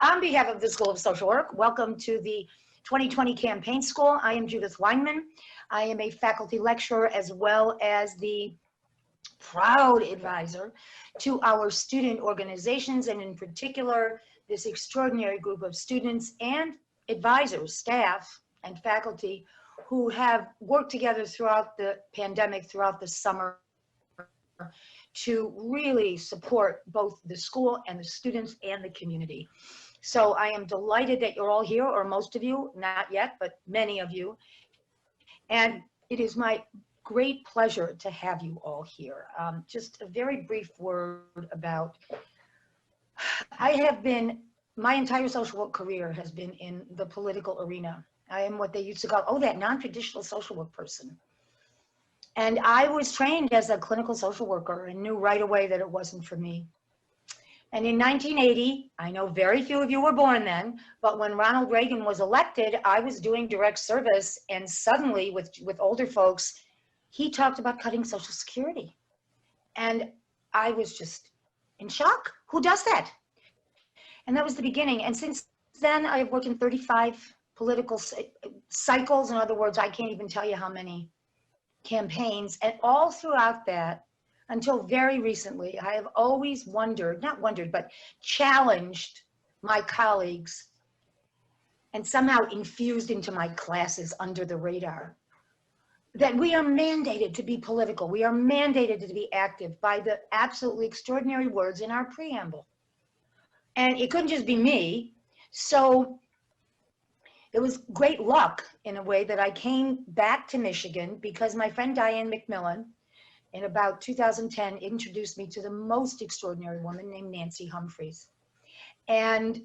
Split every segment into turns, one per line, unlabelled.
On behalf of the School of Social Work, welcome to the 2020 Campaign School. I am Judith Weinman. I am a faculty lecturer as well as the proud advisor to our student organizations, and in particular, this extraordinary group of students and advisors, staff, and faculty who have worked together throughout the pandemic, throughout the summer, to really support both the school and the students and the community. So I am delighted that you're all here, or most of you, not yet, but many of you. And it is my great pleasure to have you all here. Just a very brief word about, my entire social work career has been in the political arena. I am what they used to call, that non-traditional social work person. And I was trained as a clinical social worker and knew right away that it wasn't for me. And in 1980, I know very few of you were born then, but when Ronald Reagan was elected, I was doing direct service, and suddenly with older folks, he talked about cutting Social Security. And I was just in shock. Who does that? And that was the beginning. And since then, I've worked in 35 political cycles. In other words, I can't even tell you how many campaigns. And all throughout that, until very recently, I have always but challenged my colleagues and somehow infused into my classes under the radar that we are mandated to be political. We are mandated to be active by the absolutely extraordinary words in our preamble. And it couldn't just be me. So it was great luck in a way that I came back to Michigan because my friend Diane McMillan in about 2010 introduced me to the most extraordinary woman named Nancy Humphreys. And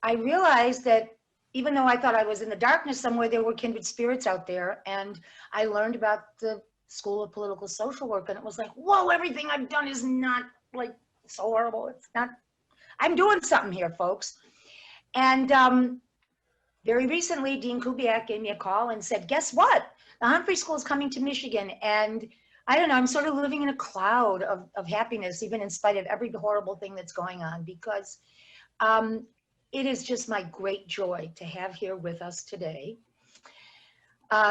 I realized that even though I thought I was in the darkness somewhere, there were kindred spirits out there. And I learned about the School of Political Social Work, and it was like, whoa, everything I've done is not like so horrible. It's not, I'm doing something here, folks. And very recently, Dean Kubiak gave me a call and said, guess what? The Humphrey School is coming to Michigan. And I don't know, I'm sort of living in a cloud of happiness, even in spite of every horrible thing that's going on, because it is just my great joy to have here with us today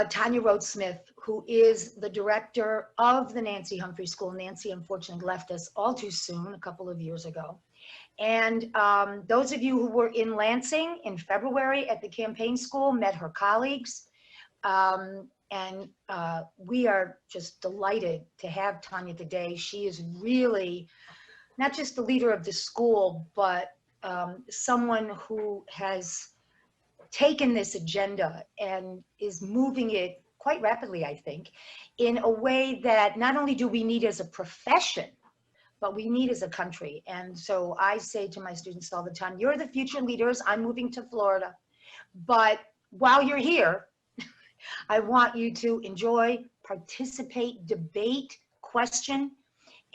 Tanya Rhodes-Smith, who is the director of the Nancy Humphrey School. Nancy unfortunately left us all too soon a couple of years ago. And those of you who were in Lansing in February at the campaign school met her colleagues. And we are just delighted to have Tanya today. She is really not just the leader of the school, but someone who has taken this agenda and is moving it quite rapidly, I think, in a way that not only do we need as a profession, but we need as a country. And so I say to my students all the time, you're the future leaders. I'm moving to Florida. But while you're here, I want you to enjoy, participate, debate, question.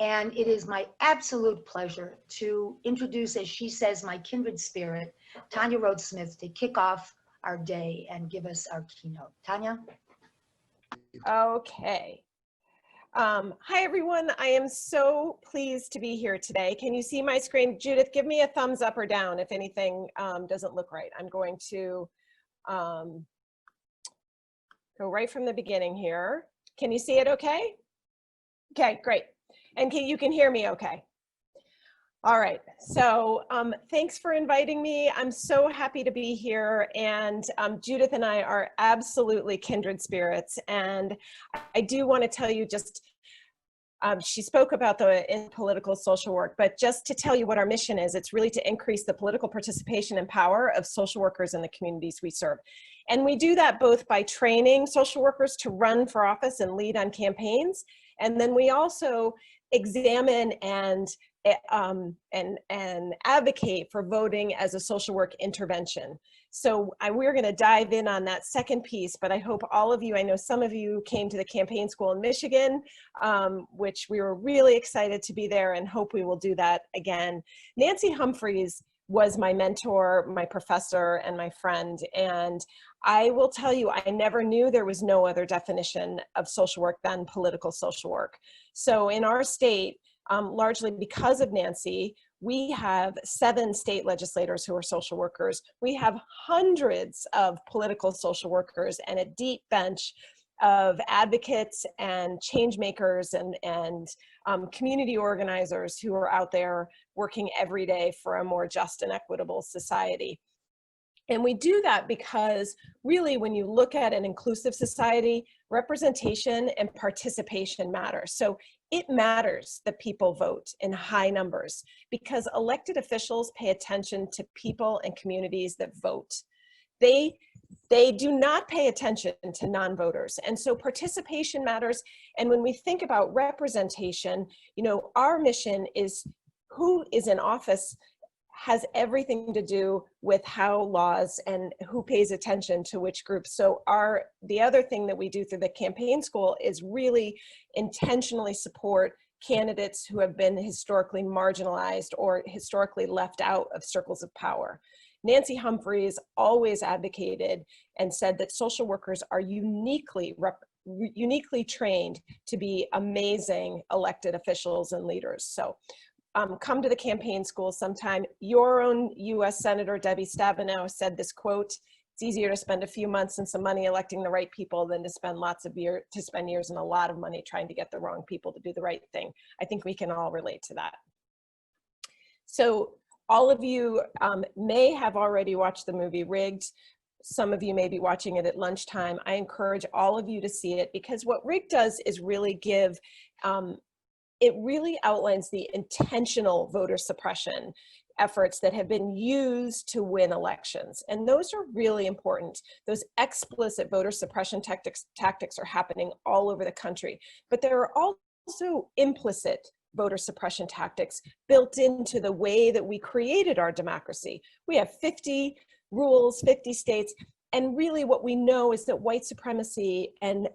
And it is my absolute pleasure to introduce, as she says, my kindred spirit, Tanya Rhodes-Smith, to kick off our day and give us our keynote. Tanya?
Okay. Hi, everyone. I am so pleased to be here today. Can you see my screen? Judith, give me a thumbs up or down if anything doesn't look right. I'm going to go right from the beginning here. Can you see it okay? Okay, great. And you can hear me okay? All right, so thanks for inviting me. I'm so happy to be here, and Judith and I are absolutely kindred spirits. And I do want to tell you just, she spoke about in political social work, but just to tell you what our mission is, it's really to increase the political participation and power of social workers in the communities we serve. And we do that both by training social workers to run for office and lead on campaigns, and then we also examine and advocate for voting as a social work intervention. So we're going to dive in on that second piece, but I hope all of you, I know some of you came to the campaign school in Michigan, which we were really excited to be there and hope we will do that again. Nancy Humphreys was my mentor, my professor, and my friend. And I will tell you, I never knew there was no other definition of social work than political social work. So in our state, largely because of Nancy, We have 7 state legislators who are social workers. We have hundreds of political social workers and a deep bench of advocates and change makers and community organizers who are out there working every day for a more just and equitable society. And we do that because really, when you look at an inclusive society, representation and participation matter. So it matters that people vote in high numbers because elected officials pay attention to people and communities that vote. They do not pay attention to non-voters. And so participation matters. And when we think about representation, you know, our mission is who is in office has everything to do with how laws and who pays attention to which groups. So the other thing that we do through the campaign school is really intentionally support candidates who have been historically marginalized or historically left out of circles of power. Nancy Humphreys always advocated and said that social workers are uniquely trained to be amazing elected officials and leaders. So come to the campaign school sometime. Your own US Senator Debbie Stabenow said this quote, "It's easier to spend a few months and some money electing the right people than to spend years and a lot of money trying to get the wrong people to do the right thing." I think we can all relate to that. So all of you may have already watched the movie Rigged. Some of you may be watching it at lunchtime. I encourage all of you to see it because what Rigged does is really give it really outlines the intentional voter suppression efforts that have been used to win elections. And those are really important. Those explicit voter suppression tactics are happening all over the country. But there are also implicit voter suppression tactics built into the way that we created our democracy. We have 50 rules, 50 states. And really what we know is that white supremacy and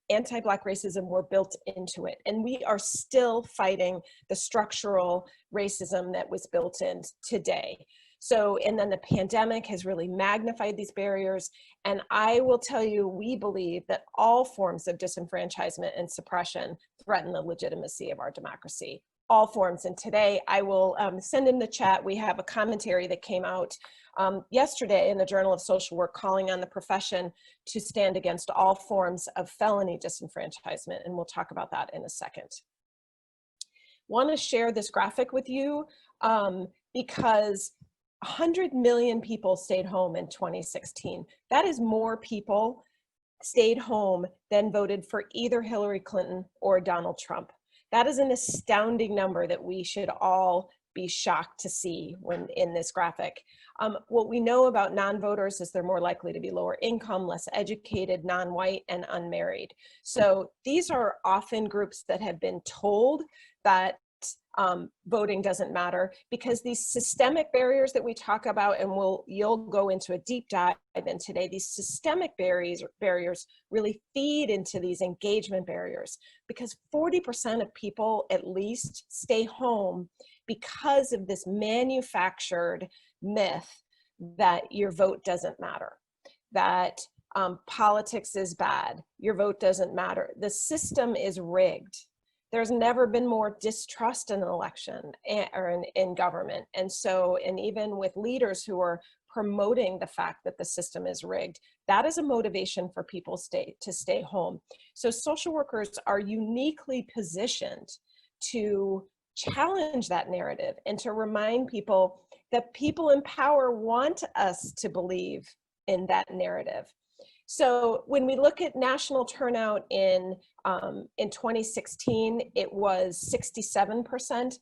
anti-Black racism were built into it. And we are still fighting the structural racism that was built in today. So, and then the pandemic has really magnified these barriers. And I will tell you, we believe that all forms of disenfranchisement and suppression threaten the legitimacy of our democracy. All forms. And today I will send in the chat. We have a commentary that came out yesterday in the Journal of Social Work calling on the profession to stand against all forms of felony disenfranchisement. And we'll talk about that in a second. Want to share this graphic with you because 100 million people stayed home in 2016. That is more people stayed home than voted for either Hillary Clinton or Donald Trump. That is an astounding number that we should all be shocked to see when in this graphic. What we know about non-voters is they're more likely to be lower income, less educated, non-white, and unmarried. So these are often groups that have been told that voting doesn't matter because these systemic barriers that we talk about, and you'll go into a deep dive in today, these systemic barriers really feed into these engagement barriers because 40% of people at least stay home because of this manufactured myth that your vote doesn't matter, that politics is bad, your vote doesn't matter. The system is rigged. There's never been more distrust in an election or in government. And so, and even with leaders who are promoting the fact that the system is rigged, that is a motivation for people to stay home. So social workers are uniquely positioned to challenge that narrative and to remind people that people in power want us to believe in that narrative. So when we look at national turnout in 2016, it was 67%.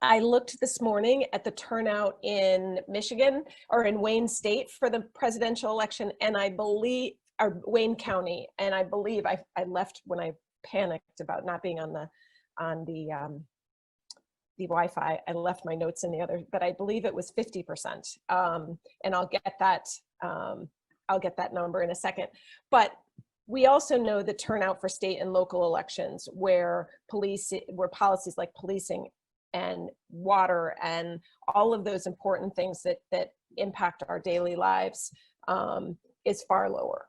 I looked this morning at the turnout in Michigan or in Wayne State for the presidential election, and I believe, or Wayne County, and I believe I left when I panicked about not being on the Wi-Fi. I left my notes in the other, but I believe it was 50%, and I'll get that number in a second. But we also know the turnout for state and local elections where policies like policing and water and all of those important things that impact our daily lives is far lower.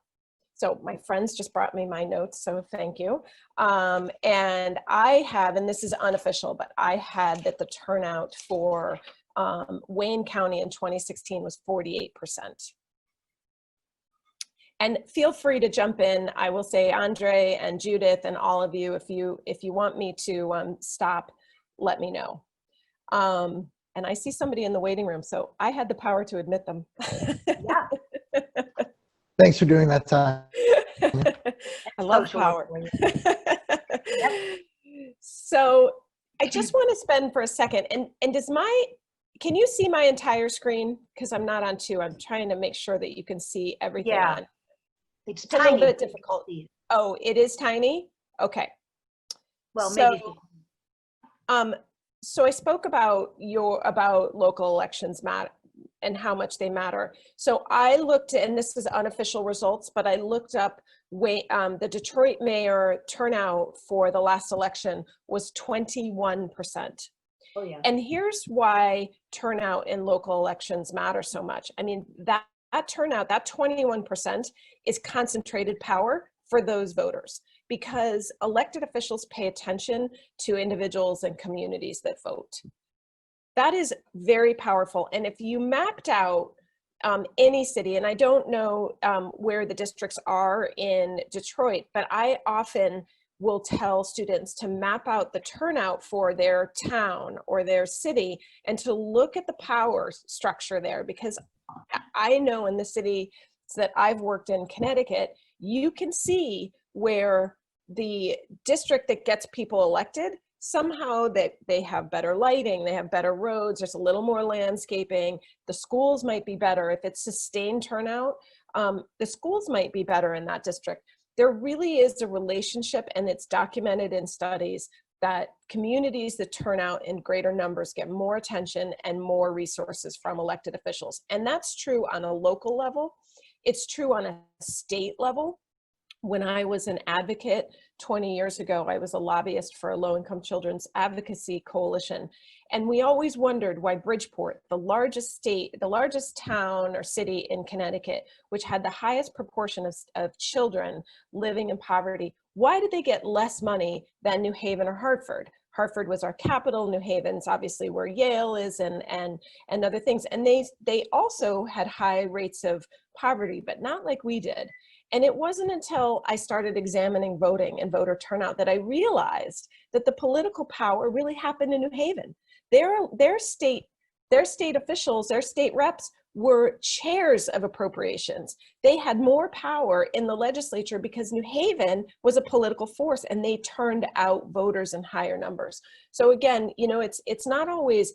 So my friends just brought me my notes, so thank you. And I have, and this is unofficial, but I had that the turnout for Wayne County in 2016 was 48%. And feel free to jump in. I will say, Andre and Judith and all of you, if you want me to stop, let me know. And I see somebody in the waiting room, so I had the power to admit them.
Yeah.
Thanks for doing that, Tanya.
I love
Social
power.
work. Yep.
So I just want to spend for a second, and can you see my entire screen? Because I'm not on two. I'm trying to make sure that you can see everything
Yeah.
on.
It's
It's a little
tiny.
bit difficult. Oh, it is tiny? Okay.
Well,
So,
maybe.
So I spoke about local elections matter and how much they matter. So I looked, and this is unofficial results, but I looked up the Detroit mayor turnout for the last election was 21%.
Oh, yeah.
And here's why turnout in local elections matter so much. I mean, that turnout, that 21% is concentrated power for those voters, because elected officials pay attention to individuals and communities that vote. That is very powerful. And if you mapped out any city, and I don't know where the districts are in Detroit, but I often will tell students to map out the turnout for their town or their city and to look at the power structure there, because I know in the city that I've worked in, Connecticut, you can see where the district that gets people elected, somehow they have better lighting, they have better roads, there's a little more landscaping, the schools might be better. If it's sustained turnout, the schools might be better in that district. There really is a relationship, and it's documented in studies, that communities that turn out in greater numbers get more attention and more resources from elected officials. And that's true on a local level. It's true on a state level. When I was an advocate 20 years ago, I was a lobbyist for a low-income children's advocacy coalition. And we always wondered why Bridgeport, the largest town or city in Connecticut, which had the highest proportion of children living in poverty, why did they get less money than New Haven or Hartford? Hartford was our capital, New Haven's obviously where Yale is, and other things. And they also had high rates of poverty, but not like we did. And it wasn't until I started examining voting and voter turnout that I realized that the political power really happened in New Haven. Their state officials, their state reps were chairs of appropriations. They had more power in the legislature because New Haven was a political force, and they turned out voters in higher numbers. So again, it's not always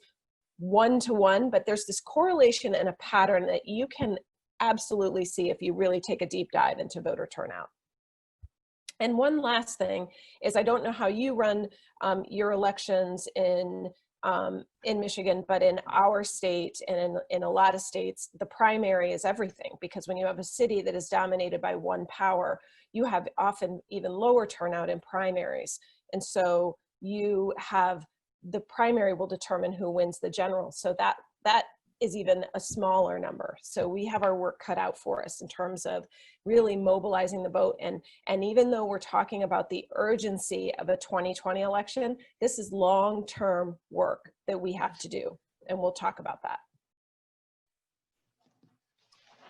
one-to-one, but there's this correlation and a pattern that you can absolutely see if you really take a deep dive into voter turnout. And one last thing is, I don't know how you run your elections in Michigan, but in our state and in a lot of states, the primary is everything, because when you have a city that is dominated by one power, you have often even lower turnout in primaries. And so you have, the primary will determine who wins the general. So that is even a smaller number. So we have our work cut out for us in terms of really mobilizing the vote. And even though we're talking about the urgency of a 2020 election, this is long-term work that we have to do. And we'll talk about that.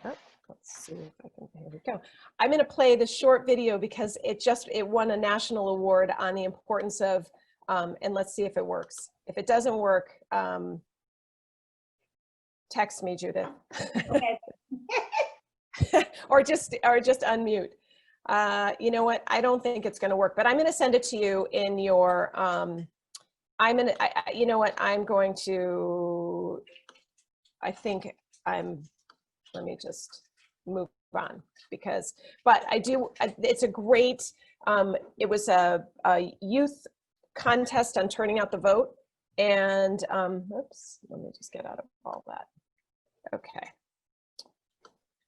Oh, let's see if I can, here we go. I'm gonna play the short video because it won a national award on the importance of, and let's see if it works. If it doesn't work, text me, Judith.
Okay.
or just unmute. You know what? I don't think it's going to work, but I'm going to send it to you in your. You know what? I'm going to. I think I'm. Let me just move on because. But I do. It's a great. It was a youth contest on turning out the vote, and oops. Let me just get out of all that. Okay.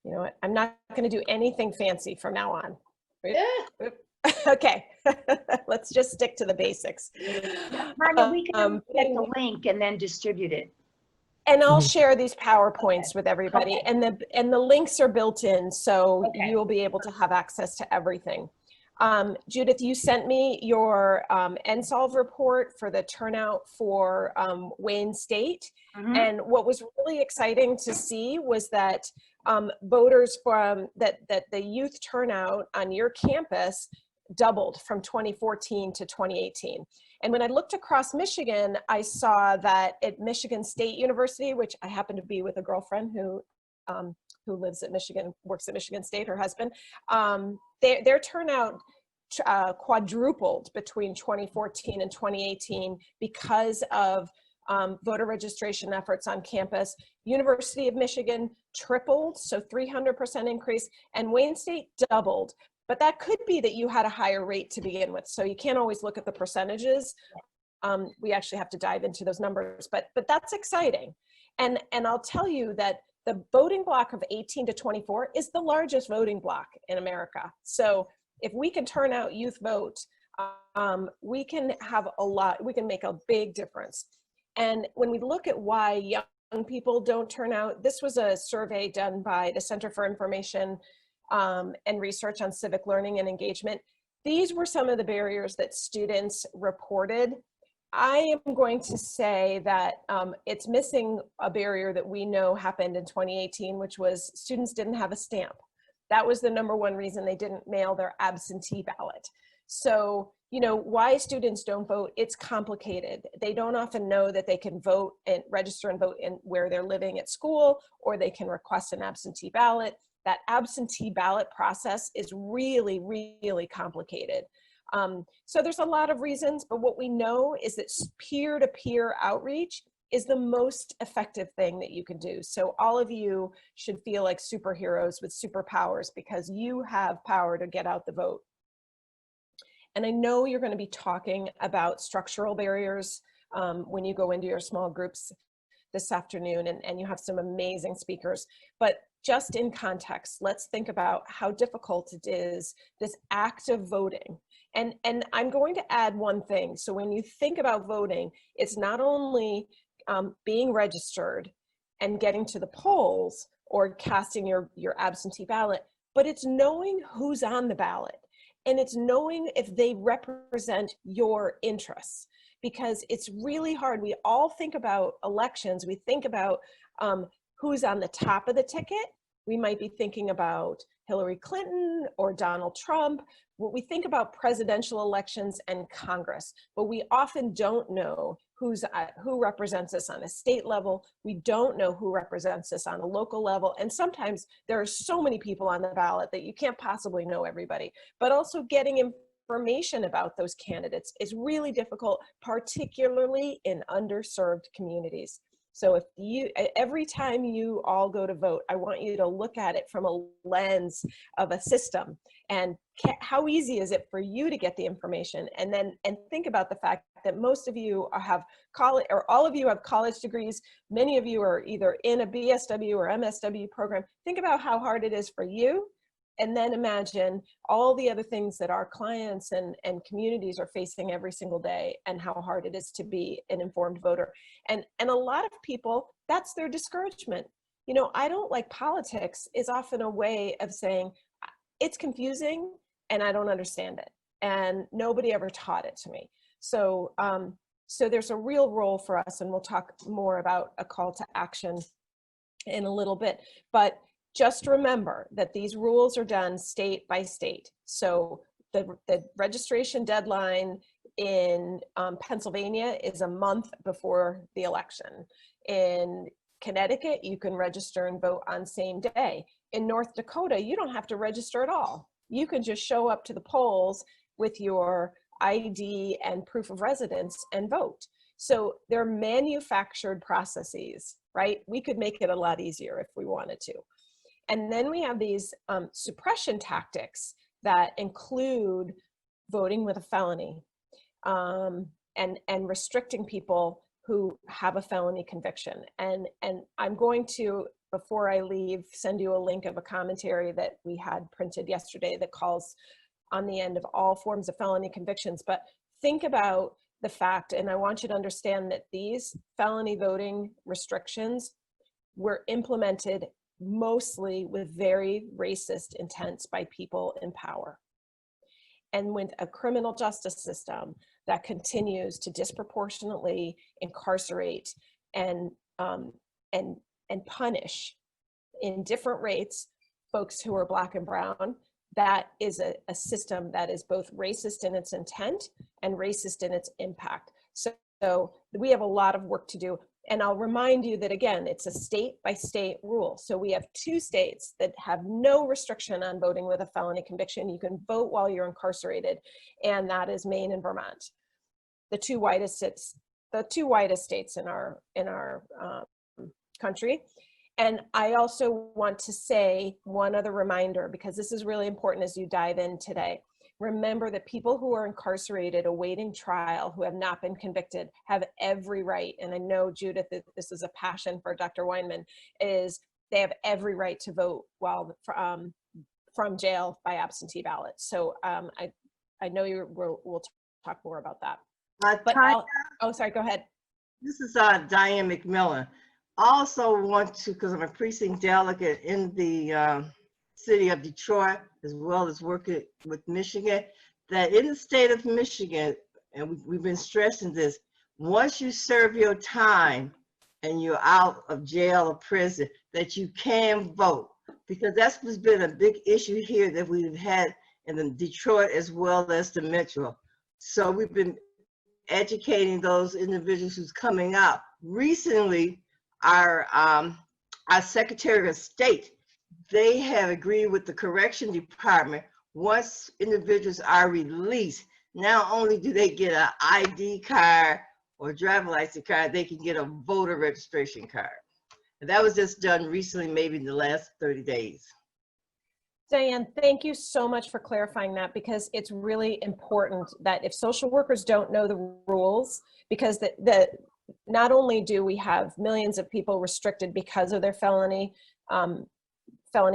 You know what? I'm not going to do anything fancy from now on. Okay. Let's just stick to the basics.
Tanya, we can get the link and then distribute it.
And I'll
Mhm.
share these PowerPoints with everybody,
Okay.
and the links are built in, so
Okay.
you'll be able to have access to everything. Judith, you sent me your NSOLV report for the turnout for Wayne State.
Mhm.
And what was really exciting to see was that voters from that the youth turnout on your campus doubled from 2014 to 2018. And when I looked across Michigan, I saw that at Michigan State University, which I happen to be with a girlfriend who lives at Michigan, works at Michigan State, her husband, their turnout quadrupled between 2014 and 2018 because of voter registration efforts on campus. University of Michigan tripled, so 300% increase, and Wayne State doubled. But that could be that you had a higher rate to begin with. So you can't always look at the percentages. We actually have to dive into those numbers, but that's exciting. And I'll tell you that the voting block of 18 to 24 is the largest voting block in America. So if we can turn out youth vote, we can have we can make a big difference. And when we look at why young people don't turn out, this was a survey done by the Center for Information and Research on Civic Learning and Engagement. These were some of the barriers that students reported. I am going to say that it's missing a barrier that we know happened in 2018, which was students didn't have a stamp. That was the #1 reason they didn't mail their absentee ballot. So, you know, why students don't vote, it's complicated. They don't often know that they can vote and register and vote in where they're living at school, or they can request an absentee ballot. That absentee ballot process is really, really complicated. So there's a lot of reasons, but what we know is that peer-to-peer outreach is the most effective thing that you can do. So all of you should feel like superheroes with superpowers because you have power to get out the vote. And I know you're going to be talking about structural barriers when you go into your small groups this afternoon, and you have some amazing speakers. But just in context, let's think about how difficult it is, this act of voting. And I'm going to add one thing. So when you think about voting, it's not only being registered and getting to the polls or casting your absentee ballot, but it's knowing who's on the ballot. And it's knowing if they represent your interests, because it's really hard. We all think about elections. We think about who's on the top of the ticket. We might be thinking about Hillary Clinton or Donald Trump. We think about presidential elections and Congress, but we often don't know who represents us on a state level. We don't know who represents us on a local level. And sometimes there are so many people on the ballot that you can't possibly know everybody. But also getting information about those candidates is really difficult, particularly in underserved communities. So every time you all go to vote, I want you to look at it from a lens of a system, and how easy is it for you to get the information? And think about the fact that most of you have college, or all of you have college degrees. Many of you are either in a BSW or MSW program. Think about how hard it is for you. And then imagine all the other things that our clients and communities are facing every single day, and how hard it is to be an informed voter. And a lot of people, that's their discouragement. You know, I don't like politics is often a way of saying it's confusing and I don't understand it. And nobody ever taught it to me. So, so there's a real role for us, and we'll talk more about a call to action in a little bit. But just remember that these rules are done state by state. So the registration deadline in Pennsylvania is a month before the election. In Connecticut, you can register and vote on same day. In North Dakota, you don't have to register at all. You can just show up to the polls with your ID and proof of residence and vote. So they're manufactured processes, right? We could make it a lot easier if we wanted to. And then we have these suppression tactics that include voting with a felony and restricting people who have a felony conviction. And I'm going to, before I leave, send you a link of a commentary that we had printed yesterday that calls on the end of all forms of felony convictions. But think about the fact, and I want you to understand that these felony voting restrictions were implemented mostly with very racist intents by people in power. And with a criminal justice system that continues to disproportionately incarcerate and punish in different rates folks who are Black and brown, that is a system that is both racist in its intent and racist in its impact. So we have a lot of work to do. And I'll remind you that, again, it's a state by state rule. So we have 2 states that have no restriction on voting with a felony conviction. You can vote while you're incarcerated, and that is Maine and Vermont, the two whitest states in our country. And I also want to say one other reminder, because this is really important as you dive in today. Remember that people who are incarcerated awaiting trial, who have not been convicted, have every right, and I know, Judith, that this is a passion for Dr. Weinman, is they have every right to vote while from jail by absentee ballot. So I know we'll talk more about that. But oh, sorry, go ahead.
This is Diane McMillan. I also want to, because I'm a precinct delegate in the city of Detroit, as well as working with Michigan, that in the state of Michigan, and we've been stressing this, once you serve your time and you're out of jail or prison, that you can vote. Because that's what's been a big issue here that we've had in the Detroit as well as the Metro. So we've been educating those individuals who's coming out. Recently, our Secretary of State, they have agreed with the correction department. Once individuals are released, not only do they get an ID card or driver license card, they can get a voter registration card. And that was just done recently, maybe in the last 30 days.
Diane, thank you so much for clarifying that, because it's really important that if social workers don't know the rules, because not only do we have millions of people restricted because of their felony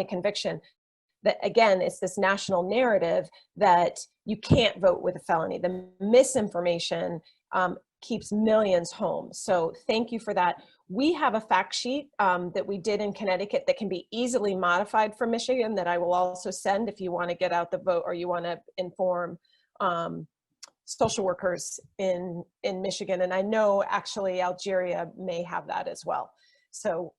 conviction, that again, it's this national narrative that you can't vote with a felony. The misinformation keeps millions home. So thank you for that. We have a fact sheet that we did in Connecticut that can be easily modified for Michigan that I will also send if you want to get out the vote or you want to inform social workers in Michigan. And I know actually Algeria may have that as well. So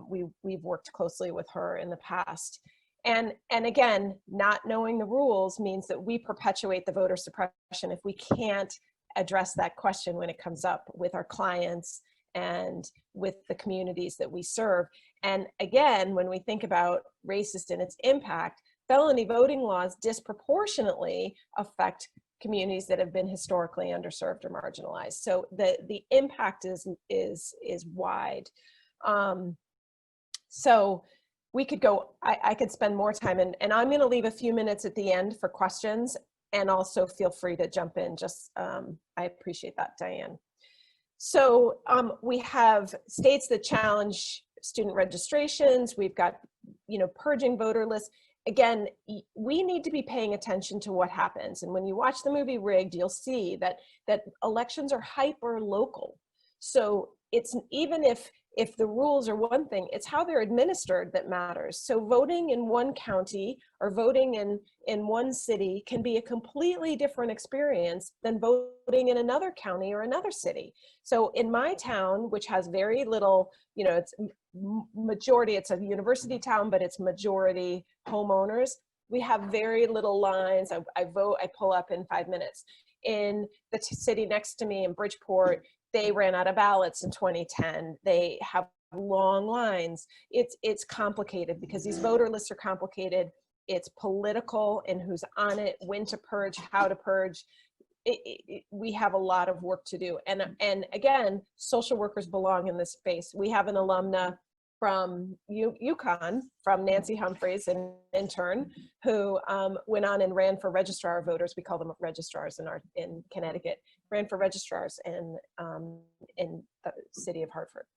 we've worked closely with her in the past. And again, not knowing the rules means that we perpetuate the voter suppression if we can't address that question when it comes up with our clients and with the communities that we serve. And again, when we think about racist and its impact, felony voting laws disproportionately affect communities that have been historically underserved or marginalized. So the impact is wide. So we could go, I could spend more time, and I'm going to leave a few minutes at the end for questions, and also feel free to jump in. Just I appreciate that, Diane. So we have states that challenge student registrations. We've got, purging voter lists. Again, we need to be paying attention to what happens. And when you watch the movie Rigged, you'll see that elections are hyper local. So it's even if the rules are one thing, it's how they're administered that matters. So voting in one county or voting in one city can be a completely different experience than voting in another county or another city. So in my town, which has very little, it's majority, it's a university town, but it's majority homeowners, we have very little lines. I vote, I pull up in 5 minutes. In the city next to me in Bridgeport, they ran out of ballots in 2010. They have long lines. It's complicated because these voter lists are complicated. It's political and who's on it, when to purge, how to purge. We have a lot of work to do. And again, social workers belong in this space. We have an alumna from UConn, from Nancy Humphreys, an intern, who went on and ran for registrar of voters. We call them registrars in Connecticut. Ran for registrars in the city of Hartford.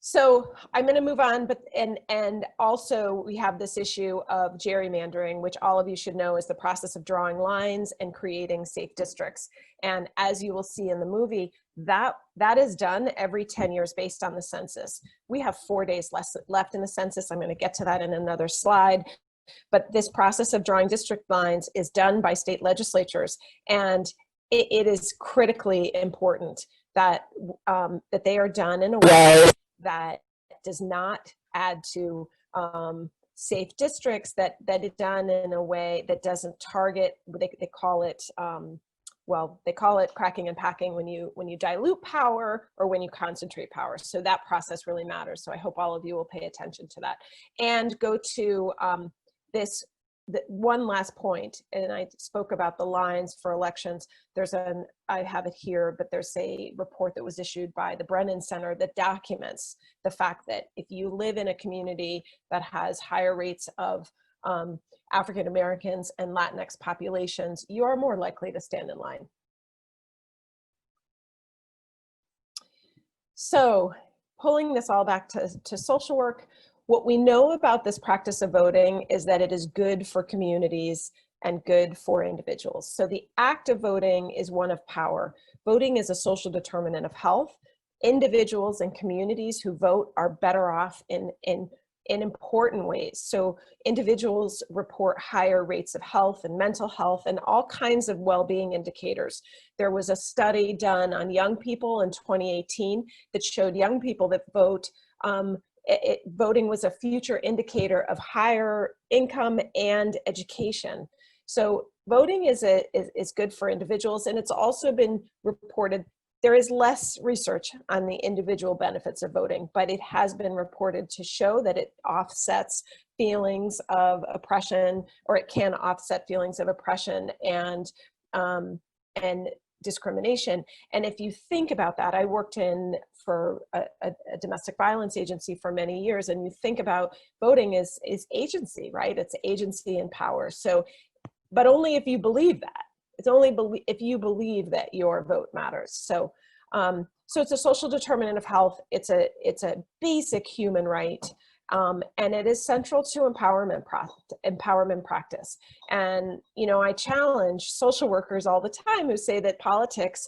So I'm going to move on, but and also we have this issue of gerrymandering, which all of you should know is the process of drawing lines and creating safe districts. And as you will see in the movie, that is done every 10 years based on the census. We have 4 days left in the census. I'm going to get to that in another slide. But this process of drawing district lines is done by state legislatures, and it is critically important that that they are done in a way that does not add to safe districts, that it's done in a way that doesn't target, they call it, well, they call it cracking and packing when you dilute power or when you concentrate power. So that process really matters. So I hope all of you will pay attention to that. And go to one last point, and I spoke about the lines for elections. I have it here, but there's a report that was issued by the Brennan Center that documents the fact that if you live in a community that has higher rates of African Americans and Latinx populations, you are more likely to stand in line. So pulling this all back to social work, what we know about this practice of voting is that it is good for communities and good for individuals. So the act of voting is one of power. Voting is a social determinant of health. Individuals and communities who vote are better off in important ways. So individuals report higher rates of health and mental health and all kinds of well-being indicators. There was a study done on young people in 2018 that showed young people that vote, voting was a future indicator of higher income and education. So voting is good for individuals, and it's also been reported. There is less research on the individual benefits of voting, but it has been reported to show that it offsets feelings of oppression, or it can offset feelings of oppression and discrimination. And if you think about that, I worked for a domestic violence agency for many years, and you think about voting is agency, right? It's agency and power. So, but only if you believe that. It's only if you believe that your vote matters. So, so it's a social determinant of health. It's a basic human right, and it is central to empowerment practice. And I challenge social workers all the time who say that politics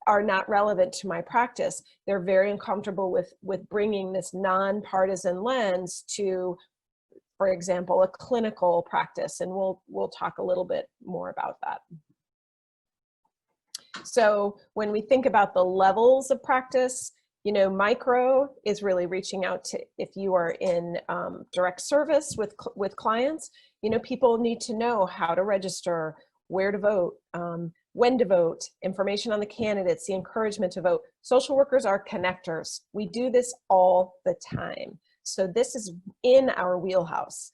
are not relevant to my practice. They're very uncomfortable with bringing this nonpartisan lens to, for example, a clinical practice, and we'll talk a little bit more about that. So when we think about the levels of practice, micro is really reaching out to, if you are in direct service with clients, people need to know how to register, where to vote, when to vote, information on the candidates, the encouragement to vote. Social workers are connectors. We do this all the time. So this is in our wheelhouse,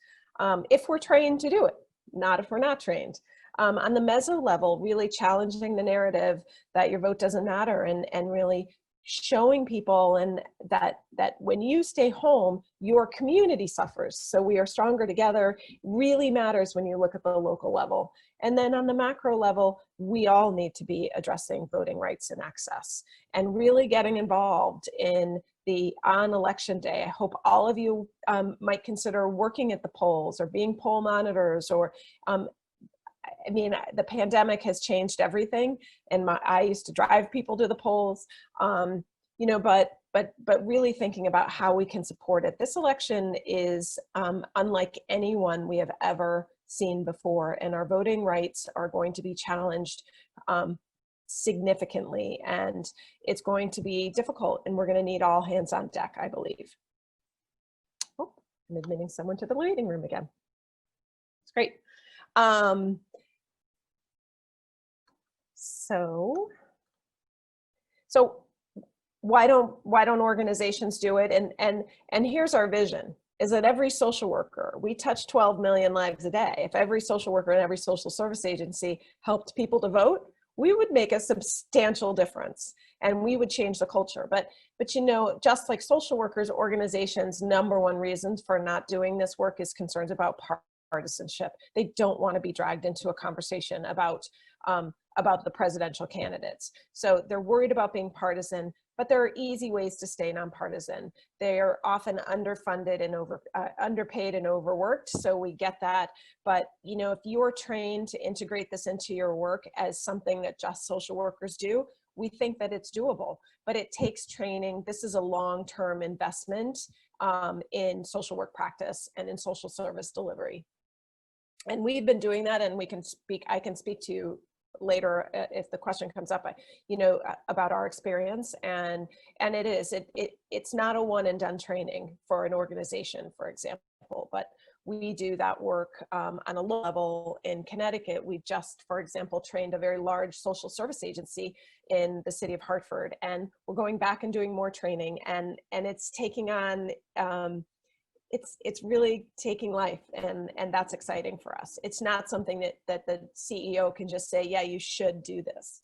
if we're trained to do it, not if we're not trained. On the meso level, really challenging the narrative that your vote doesn't matter, and really showing people and that when you stay home, your community suffers. So we are stronger together really matters when you look at the local level. And then on the macro level, we all need to be addressing voting rights and access and really getting involved on election day. I hope all of you might consider working at the polls or being poll monitors, or I mean, the pandemic has changed everything, and I used to drive people to the polls, but really thinking about how we can support it. This election is unlike anyone we have ever seen before, and our voting rights are going to be challenged significantly, and it's going to be difficult, and we're going to need all hands on deck, I believe. Oh, I'm admitting someone to the waiting room again. It's great. So why don't organizations do it? And here's our vision, is that every social worker, we touch 12 million lives a day. If every social worker and every social service agency helped people to vote, we would make a substantial difference, and we would change the culture. But just like social workers, organizations' number one reasons for not doing this work is concerns about partisanship. They don't want to be dragged into a conversation about about the presidential candidates. So they're worried about being partisan, but there are easy ways to stay nonpartisan. They are often underfunded and underpaid and overworked, so we get that. But you know, if you're trained to integrate this into your work as something that just social workers do, we think that it's doable, but it takes training. This is a long-term investment in social work practice and in social service delivery. And we've been doing that, and I can speak to you later if the question comes up, you know, about our experience. And it's not a one and done training for an organization, for example, but we do that work on a low level in Connecticut. We've just, for example, trained a very large social service agency in the city of Hartford, and we're going back and doing more training, and it's taking on, it's really taking life, and that's exciting for us. It's not something that the CEO can just say, yeah, you should do this.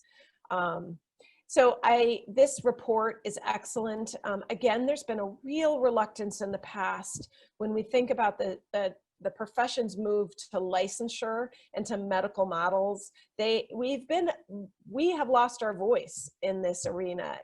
So this report is excellent. Again, there's been a real reluctance in the past when we think about the profession's move to licensure and to medical models. We have lost our voice in this arena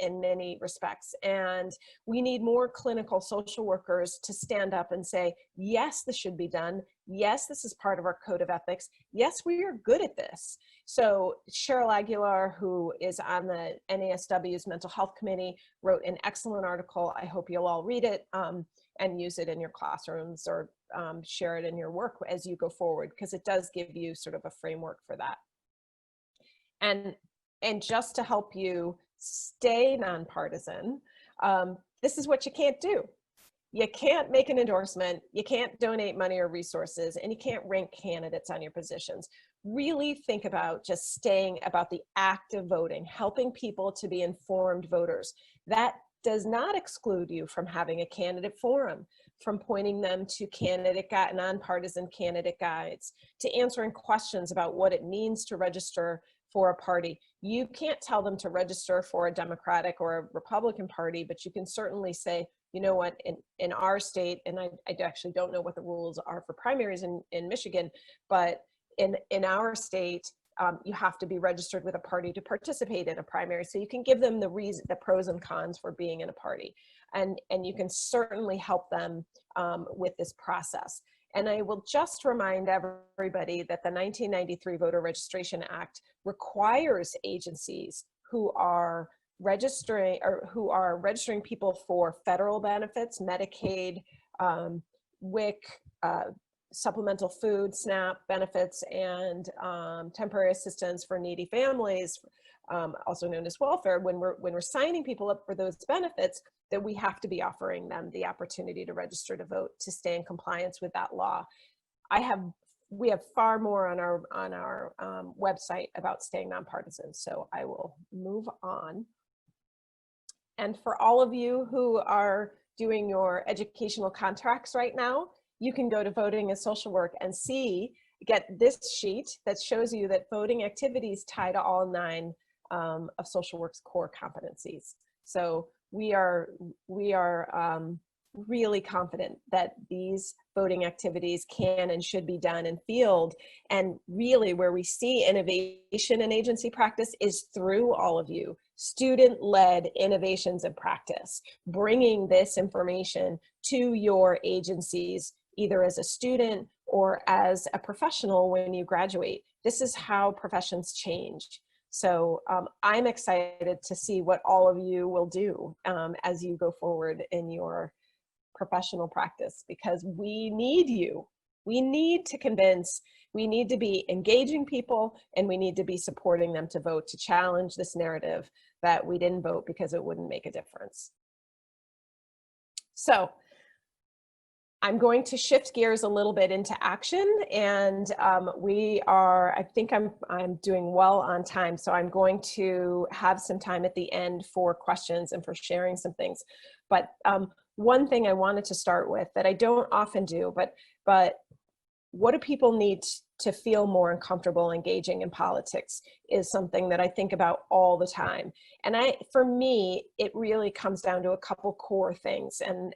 in many respects, and we need more clinical social workers to stand up and say, yes, this should be done. Yes, this is part of our code of ethics. Yes, we are good at this. So Cheryl Aguilar, who is on the NASW's mental health committee, wrote an excellent article. I hope you'll all read it and use it in your classrooms, or share it in your work as you go forward, because it does give you sort of a framework for that. And just to help you stay nonpartisan, this is what you can't do. You can't make an endorsement, you can't donate money or resources, and you can't rank candidates on your positions. Really think about just staying about the act of voting, helping people to be informed voters. That does not exclude you from having a candidate forum, from pointing them to nonpartisan candidate guides, to answering questions about what it means to register for a party. You can't tell them to register for a Democratic or a Republican party, but you can certainly say, you know what, in our state, and I actually don't know what the rules are for primaries in Michigan, but in our state, you have to be registered with a party to participate in a primary. So you can give them the pros and cons for being in a party. And you can certainly help them with this process. And I will just remind everybody that the 1993 Voter Registration Act requires agencies who are registering people for federal benefits, Medicaid, WIC, supplemental food, SNAP benefits, and temporary assistance for needy families, also known as welfare. When we're signing people up for those benefits, that we have to be offering them the opportunity to register to vote to stay in compliance with that law. We have far more on our website about staying nonpartisan, so I will move on. And for all of you who are doing your educational contracts right now, you can go to Voting and Social Work and get this sheet that shows you that voting activities tie to all 9 of social work's core competencies. So we are really confident that these voting activities can and should be done in field. And really where we see innovation in agency practice is through all of you, student-led innovations in practice, bringing this information to your agencies, either as a student or as a professional when you graduate. This is how professions change. So I'm excited to see what all of you will do as you go forward in your professional practice, because we need you. We need to convince, we need to be engaging people, and we need to be supporting them to vote, to challenge this narrative that we didn't vote because it wouldn't make a difference. So I'm going to shift gears a little bit into action, and I think I'm doing well on time, so I'm going to have some time at the end for questions and for sharing some things. But one thing I wanted to start with that I don't often do, but what do people need to feel more uncomfortable engaging in politics is something that I think about all the time. And for me, it really comes down to a couple core things, and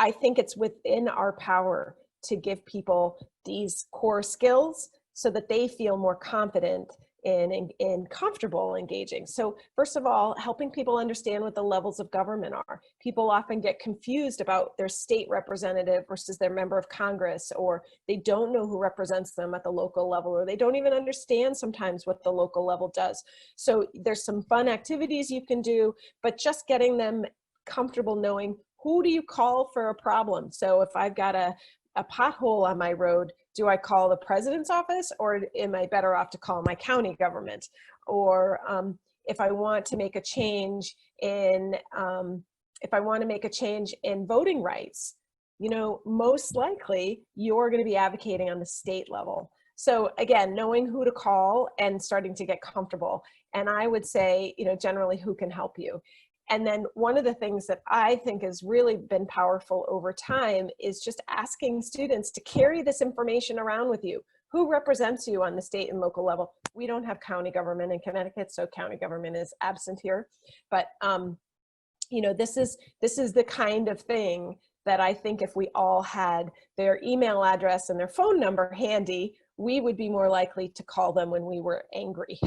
I think it's within our power to give people these core skills so that they feel more confident and comfortable engaging. So first of all, helping people understand what the levels of government are. People often get confused about their state representative versus their member of Congress, or they don't know who represents them at the local level, or they don't even understand sometimes what the local level does. So there's some fun activities you can do, but just getting them comfortable knowing, who do you call for a problem? So if I've got a pothole on my road, do I call the president's office, or am I better off to call my county government? Or if I want to make a change in, voting rights, you know, most likely you're going to be advocating on the state level. So again, knowing who to call and starting to get comfortable. And I would say, you know, generally who can help you. And then one of the things that I think has really been powerful over time is just asking students to carry this information around with you. Who represents you on the state and local level? We don't have county government in Connecticut, so county government is absent here. But you know, this is the kind of thing that I think if we all had their email address and their phone number handy, we would be more likely to call them when we were angry.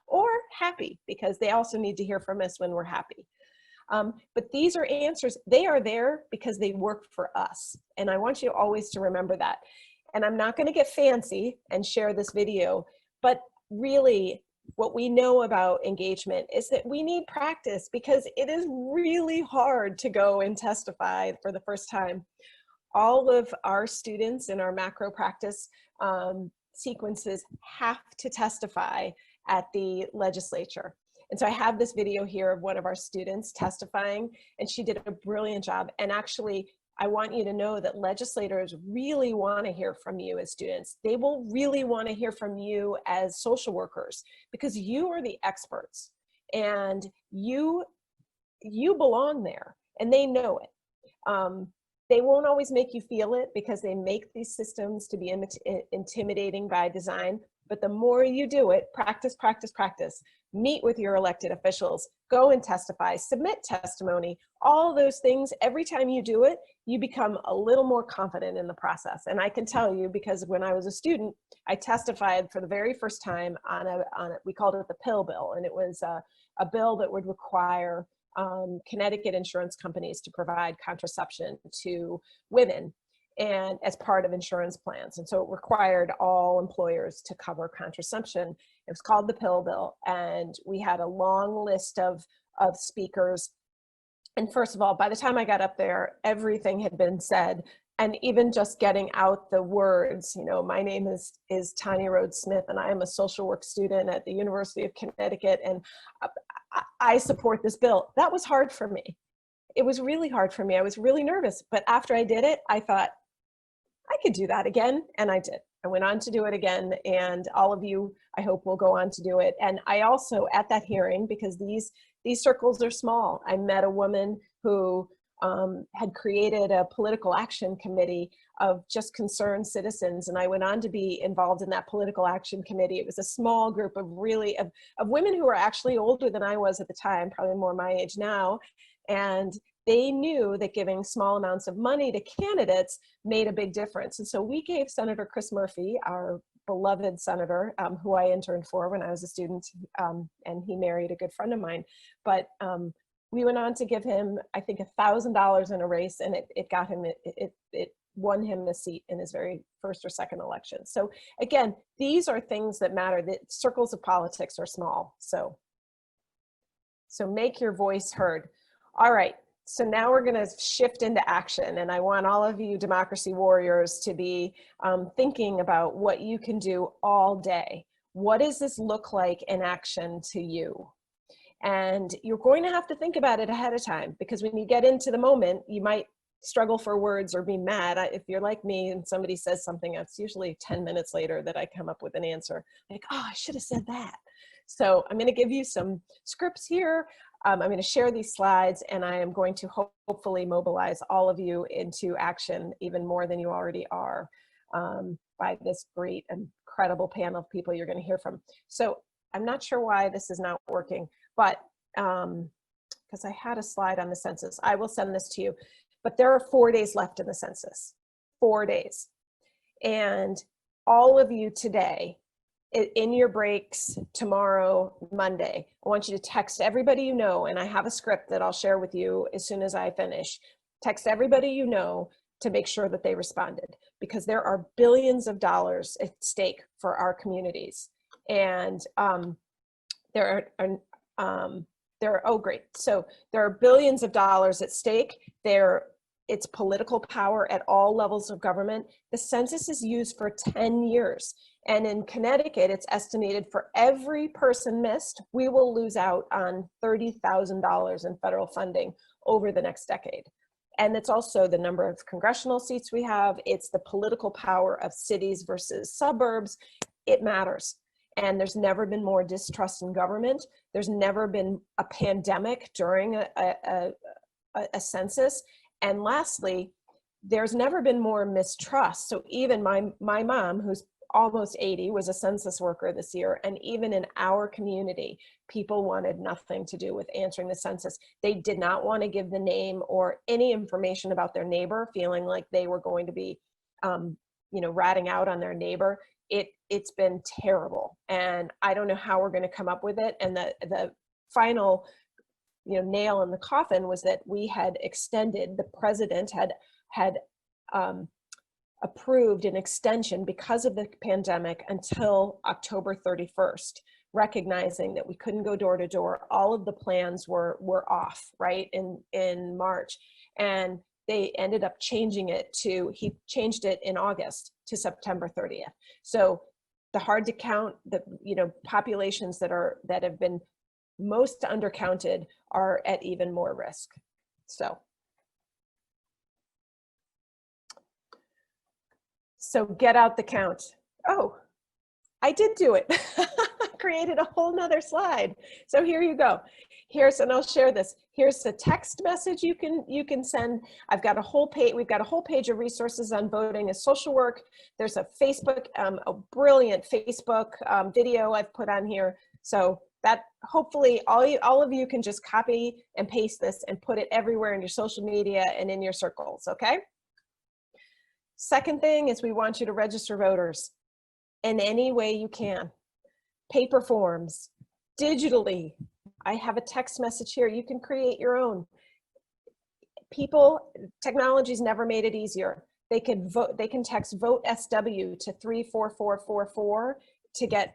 Or happy, because they also need to hear from us when we're happy. But these are answers. They are there because they work for us. And I want you always to remember that. And I'm not going to get fancy and share this video, but really what we know about engagement is that we need practice, because it is really hard to go and testify for the first time. All of our students in our macro practice sequences have to testify at the legislature. And so I have this video here of one of our students testifying, and she did a brilliant job. And actually, I want you to know that legislators really want to hear from you as students. They will really want to hear from you as social workers, because you are the experts and you belong there, and they know it. They won't always make you feel it, because they make these systems to be intimidating by design. But the more you do it, practice, practice, practice, meet with your elected officials, go and testify, submit testimony, all those things. Every time you do it, you become a little more confident in the process. And I can tell you, because when I was a student, I testified for the very first time on we called it the pill bill. And it was a bill that would require Connecticut insurance companies to provide contraception to women, and as part of insurance plans. And so it required all employers to cover contraception. It was called the pill bill. And we had a long list of speakers. And first of all, by the time I got up there, everything had been said. And even just getting out the words, you know, my name is Tanya Rhodes Smith, and I am a social work student at the University of Connecticut, and I support this bill. That was hard for me. It was really hard for me. I was really nervous. But after I did it, I thought, I could do that again. And I did. I went on to do it again. And all of you, I hope, will go on to do it. And I also, at that hearing, because these circles are small, I met a woman who had created a political action committee of just concerned citizens. And I went on to be involved in that political action committee. It was a small group of of women who were actually older than I was at the time, probably more my age now. And they knew that giving small amounts of money to candidates made a big difference. And so we gave Senator Chris Murphy, our beloved senator, who I interned for when I was a student, and he married a good friend of mine. But we went on to give him, I think, $1,000 in a race, and it got him, it won him the seat in his very first or second election. So again, these are things that matter. The circles of politics are small. So make your voice heard. All right, so now we're gonna shift into action, and I want all of you democracy warriors to be thinking about what you can do all day. What does this look like in action to you? And you're going to have to think about it ahead of time, because when you get into the moment, you might struggle for words or be mad. If you're like me and somebody says something, it's usually 10 minutes later that I come up with an answer. Like, oh, I should have said that. So I'm going to give you some scripts here. I'm going to share these slides, and I am going to hopefully mobilize all of you into action even more than you already are by this great, incredible panel of people you're going to hear from. So I'm not sure why this is not working, but because I had a slide on the census. I will send this to you. But there are 4 days left in the census, 4 days. And all of you today, in your breaks tomorrow, Monday, I want you to text everybody you know, and I have a script that I'll share with you as soon as I finish. Text everybody you know to make sure that they responded, because there are billions of dollars at stake for our communities. And there are, oh great, so there are billions of dollars at stake. It's political power at all levels of government. The census is used for 10 years. And in Connecticut, it's estimated for every person missed, we will lose out on $30,000 in federal funding over the next decade. And it's also the number of congressional seats we have. It's the political power of cities versus suburbs. It matters. And there's never been more distrust in government. There's never been a pandemic during a census. And lastly, there's never been more mistrust. So even my mom, who's almost 80, was a census worker this year. And even in our community, people wanted nothing to do with answering the census. They did not want to give the name or any information about their neighbor, feeling like they were going to be, ratting out on their neighbor. It's been terrible. And I don't know how we're going to come up with it. And the final nail in the coffin was that we had extended, the president had approved an extension because of the pandemic until October 31st, recognizing that we couldn't go door to door. All of the plans were off, right, in March. And they ended up changing it he changed it in August to September 30th. So the hard to count, populations that have been most undercounted are at even more risk. So get out the count. Oh, I did do it. Created a whole nother slide. So here you go. And I'll share this. Here's the text message you can send. I've got a whole page. We've got a whole page of resources on voting as social work. There's a Facebook, a brilliant Facebook video I've put on here. So that hopefully all of you can just copy and paste this and put it everywhere in your social media and in your circles, okay? Second thing is we want you to register voters in any way you can. Paper forms, digitally. I have a text message here. You can create your own. Technology's never made it easier. They can vote. They can text vote SW to 34444 to get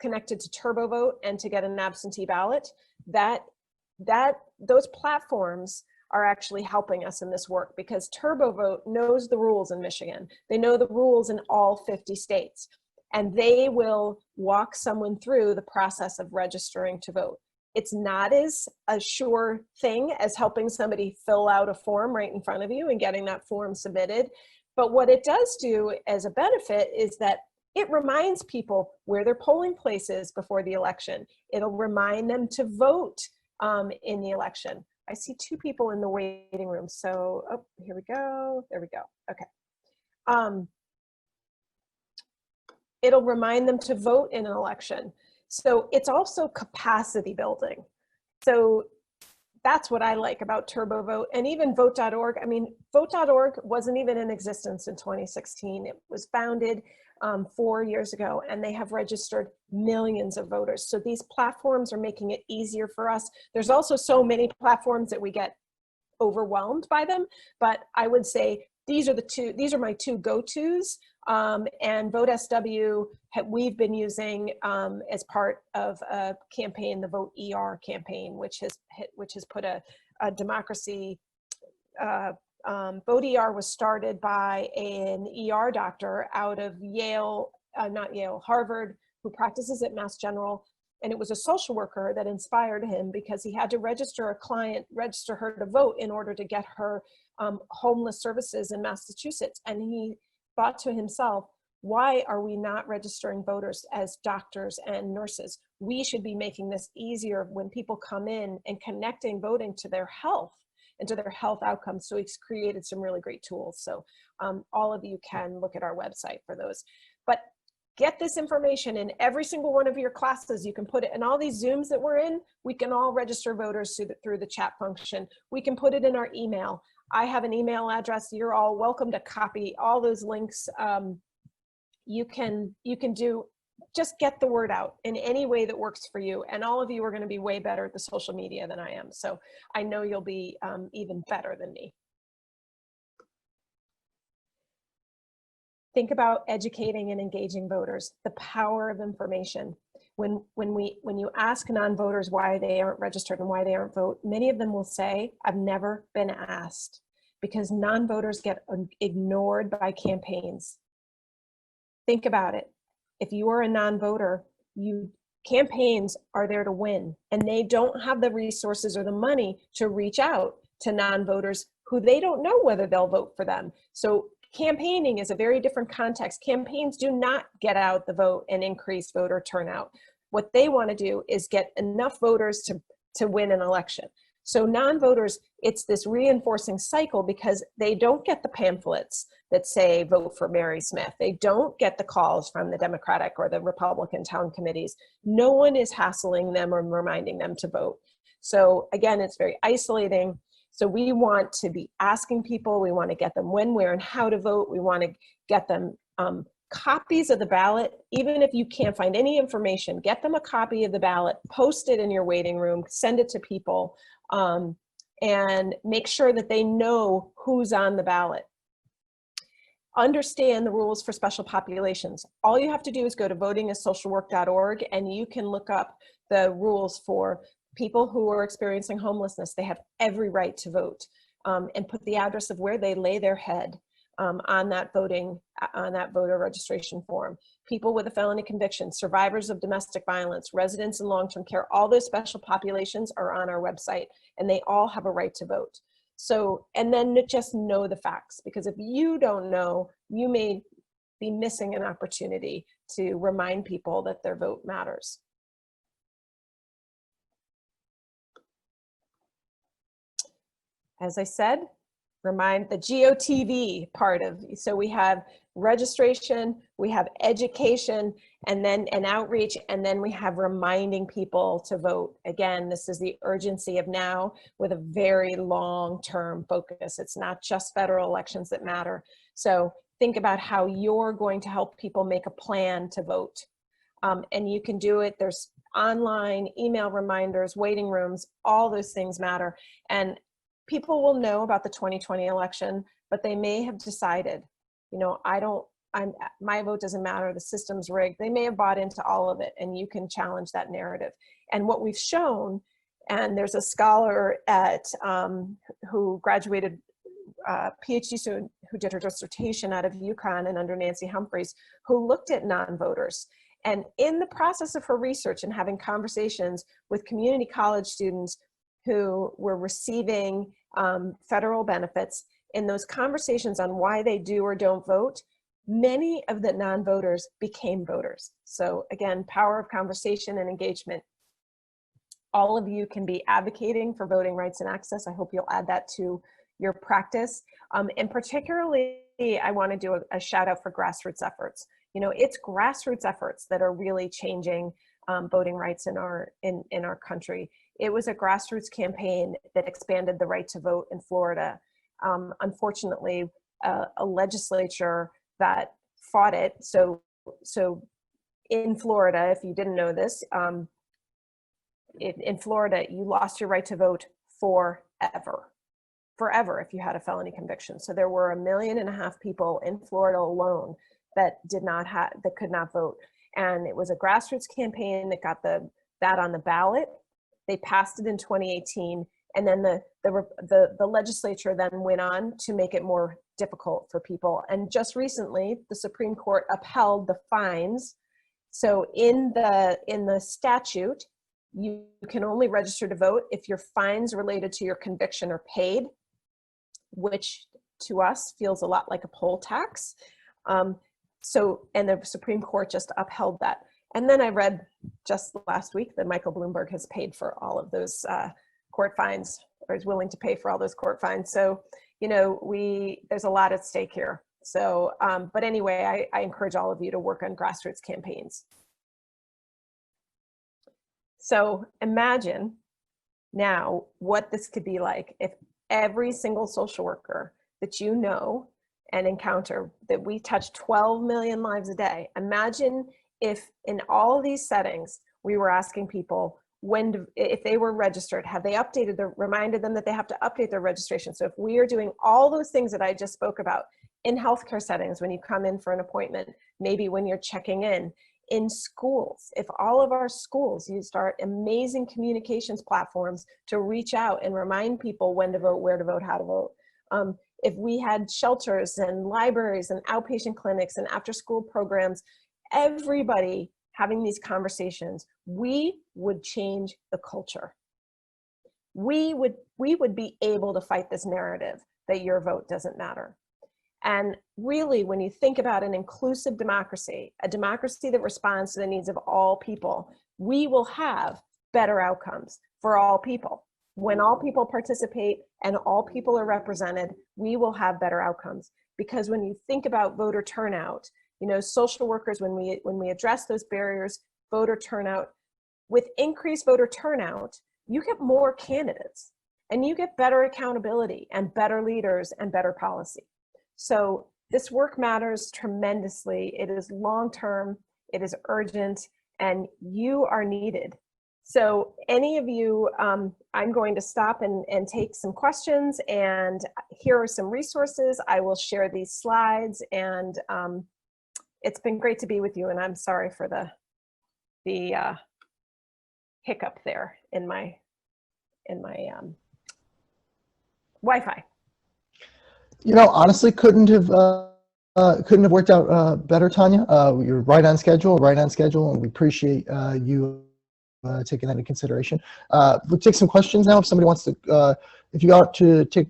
connected to TurboVote and to get an absentee ballot. Those platforms are actually helping us in this work, because TurboVote knows the rules in Michigan. They know the rules in all 50 states, and they will walk someone through the process of registering to vote. It's not as a sure thing as helping somebody fill out a form right in front of you and getting that form submitted. But what it does do as a benefit is that it reminds people where their polling place is before the election. It'll remind them to vote in the election. I see two people in the waiting room. So, oh, here we go. There we go. Okay. It'll remind them to vote in an election. So it's also capacity building. So that's what I like about TurboVote, and even vote.org. I mean, vote.org wasn't even in existence in 2016. It was founded 4 years ago, and they have registered millions of voters. So these platforms are making it easier for us. There's also so many platforms that we get overwhelmed by them, but I would say these are my two go-tos. And Vote SW we've been using as part of a campaign, the Vote ER campaign, which has put a democracy. Vote ER was started by an ER doctor out of Harvard, who practices at Mass General. And it was a social worker that inspired him, because he had to register her to vote in order to get her homeless services in Massachusetts. And he thought to himself, why are we not registering voters as doctors and nurses? We should be making this easier when people come in and connecting voting to their health and to their health outcomes. So he's created some really great tools. So all of you can look at our website for those. But get this information in every single one of your classes. You can put it in all these Zooms that we're in. We can all register voters through the chat function. We can put it in our email. I have an email address. You're all welcome to copy all those links. you can do, just get the word out in any way that works for you. And all of you are going to be way better at the social media than I am. So I know you'll be even better than me. Think about educating and engaging voters, the power of information. When you ask non-voters why they aren't registered and why they aren't vote, many of them will say, I've never been asked, because non-voters get ignored by campaigns. Think about it. If you are a non-voter, campaigns are there to win, and they don't have the resources or the money to reach out to non-voters who they don't know whether they'll vote for them. So campaigning is a very different context. Campaigns do not get out the vote and increase voter turnout. What they want to do is get enough voters to win an election. So non-voters, it's this reinforcing cycle, because they don't get the pamphlets that say vote for Mary Smith. They don't get the calls from the Democratic or the Republican town committees. No one is hassling them or reminding them to vote. So again, it's very isolating. So we want to be asking people, we want to get them when, where, and how to vote. We want to get them copies of the ballot. Even if you can't find any information, get them a copy of the ballot, post it in your waiting room, send it to people, and make sure that they know who's on the ballot. Understand the rules for special populations. All you have to do is go to votingassocialwork.org, and you can look up the rules for people who are experiencing homelessness. They have every right to vote, and put the address of where they lay their head on that voter registration form. People with a felony conviction, survivors of domestic violence, residents in long-term care, all those special populations are on our website, and they all have a right to vote. So, and then just know the facts, because if you don't know, you may be missing an opportunity to remind people that their vote matters. As I said, remind the GOTV part of, so we have registration, we have education, and then an outreach, and then we have reminding people to vote. Again, this is the urgency of now with a very long-term focus. It's not just federal elections that matter. So think about how you're going to help people make a plan to vote. And you can do it. There's online, email reminders, waiting rooms, all those things matter. And people will know about the 2020 election, but they may have decided, you know, my vote doesn't matter, the system's rigged. They may have bought into all of it, and you can challenge that narrative. And what we've shown, and there's a scholar at who graduated PhD student who did her dissertation out of UConn and under Nancy Humphreys, who looked at non-voters. And in the process of her research and having conversations with community college students who were receiving federal benefits, in those conversations on why they do or don't vote, many of the non-voters became voters. So again, power of conversation and engagement. All of you can be advocating for voting rights and access. I hope you'll add that to your practice. And particularly, I want to do a shout out for grassroots efforts. You know, it's grassroots efforts that are really changing voting rights in our country. It was a grassroots campaign that expanded the right to vote in Florida. Unfortunately, a legislature that fought it. So in Florida, if you didn't know this, in Florida, you lost your right to vote forever if you had a felony conviction. So there were 1.5 million people in Florida alone that could not vote. And it was a grassroots campaign that got that on the ballot. They passed it in 2018, and then the legislature then went on to make it more difficult for people. And just recently, the Supreme Court upheld the fines. So in the statute, you can only register to vote if your fines related to your conviction are paid, which to us feels a lot like a poll tax. And the Supreme Court just upheld that. And then I read just last week that Michael Bloomberg has paid for all of those court fines, or is willing to pay for all those court fines. So, you know, there's a lot at stake here. So, but anyway, I encourage all of you to work on grassroots campaigns. So imagine now what this could be like if every single social worker that you know and encounter that we touch 12 million lives a day. Imagine if in all of these settings, we were asking people if they were registered, have they reminded them that they have to update their registration. So if we are doing all those things that I just spoke about in healthcare settings, when you come in for an appointment, maybe when you're checking in schools, if all of our schools used our amazing communications platforms to reach out and remind people when to vote, where to vote, how to vote. If we had shelters and libraries and outpatient clinics and after school programs, everybody having these conversations, we would change the culture. We would be able to fight this narrative that your vote doesn't matter. And really, when you think about an inclusive democracy, a democracy that responds to the needs of all people, we will have better outcomes for all people. When all people participate and all people are represented, we will have better outcomes. Because when you think about voter turnout, you know, social workers, when we address those barriers, voter turnout, with increased voter turnout, you get more candidates and you get better accountability and better leaders and better policy. So this work matters tremendously. It is long-term, it is urgent, and you are needed. So any of you, I'm going to stop and take some questions, and here are some resources. I will share these slides, and it's been great to be with you, and I'm sorry for the hiccup there in my Wi-Fi.
You know, honestly, couldn't have worked out better, Tanya. You're right on schedule, and we appreciate you taking that into consideration. We'll take some questions now. If somebody wants to, if you got to take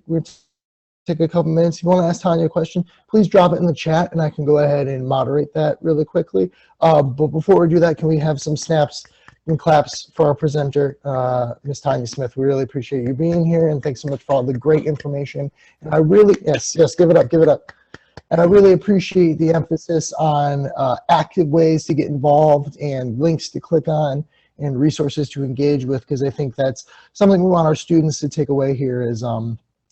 a couple minutes, if you want to ask Tanya a question, please drop it in the chat, and I can go ahead and moderate that really quickly. But before we do that, can we have some snaps and claps for our presenter, Ms. Tanya Smith? We really appreciate you being here, and thanks so much for all the great information. And I really, yes, give it up. And I really appreciate the emphasis on active ways to get involved and links to click on and resources to engage with, because I think that's something we want our students to take away here is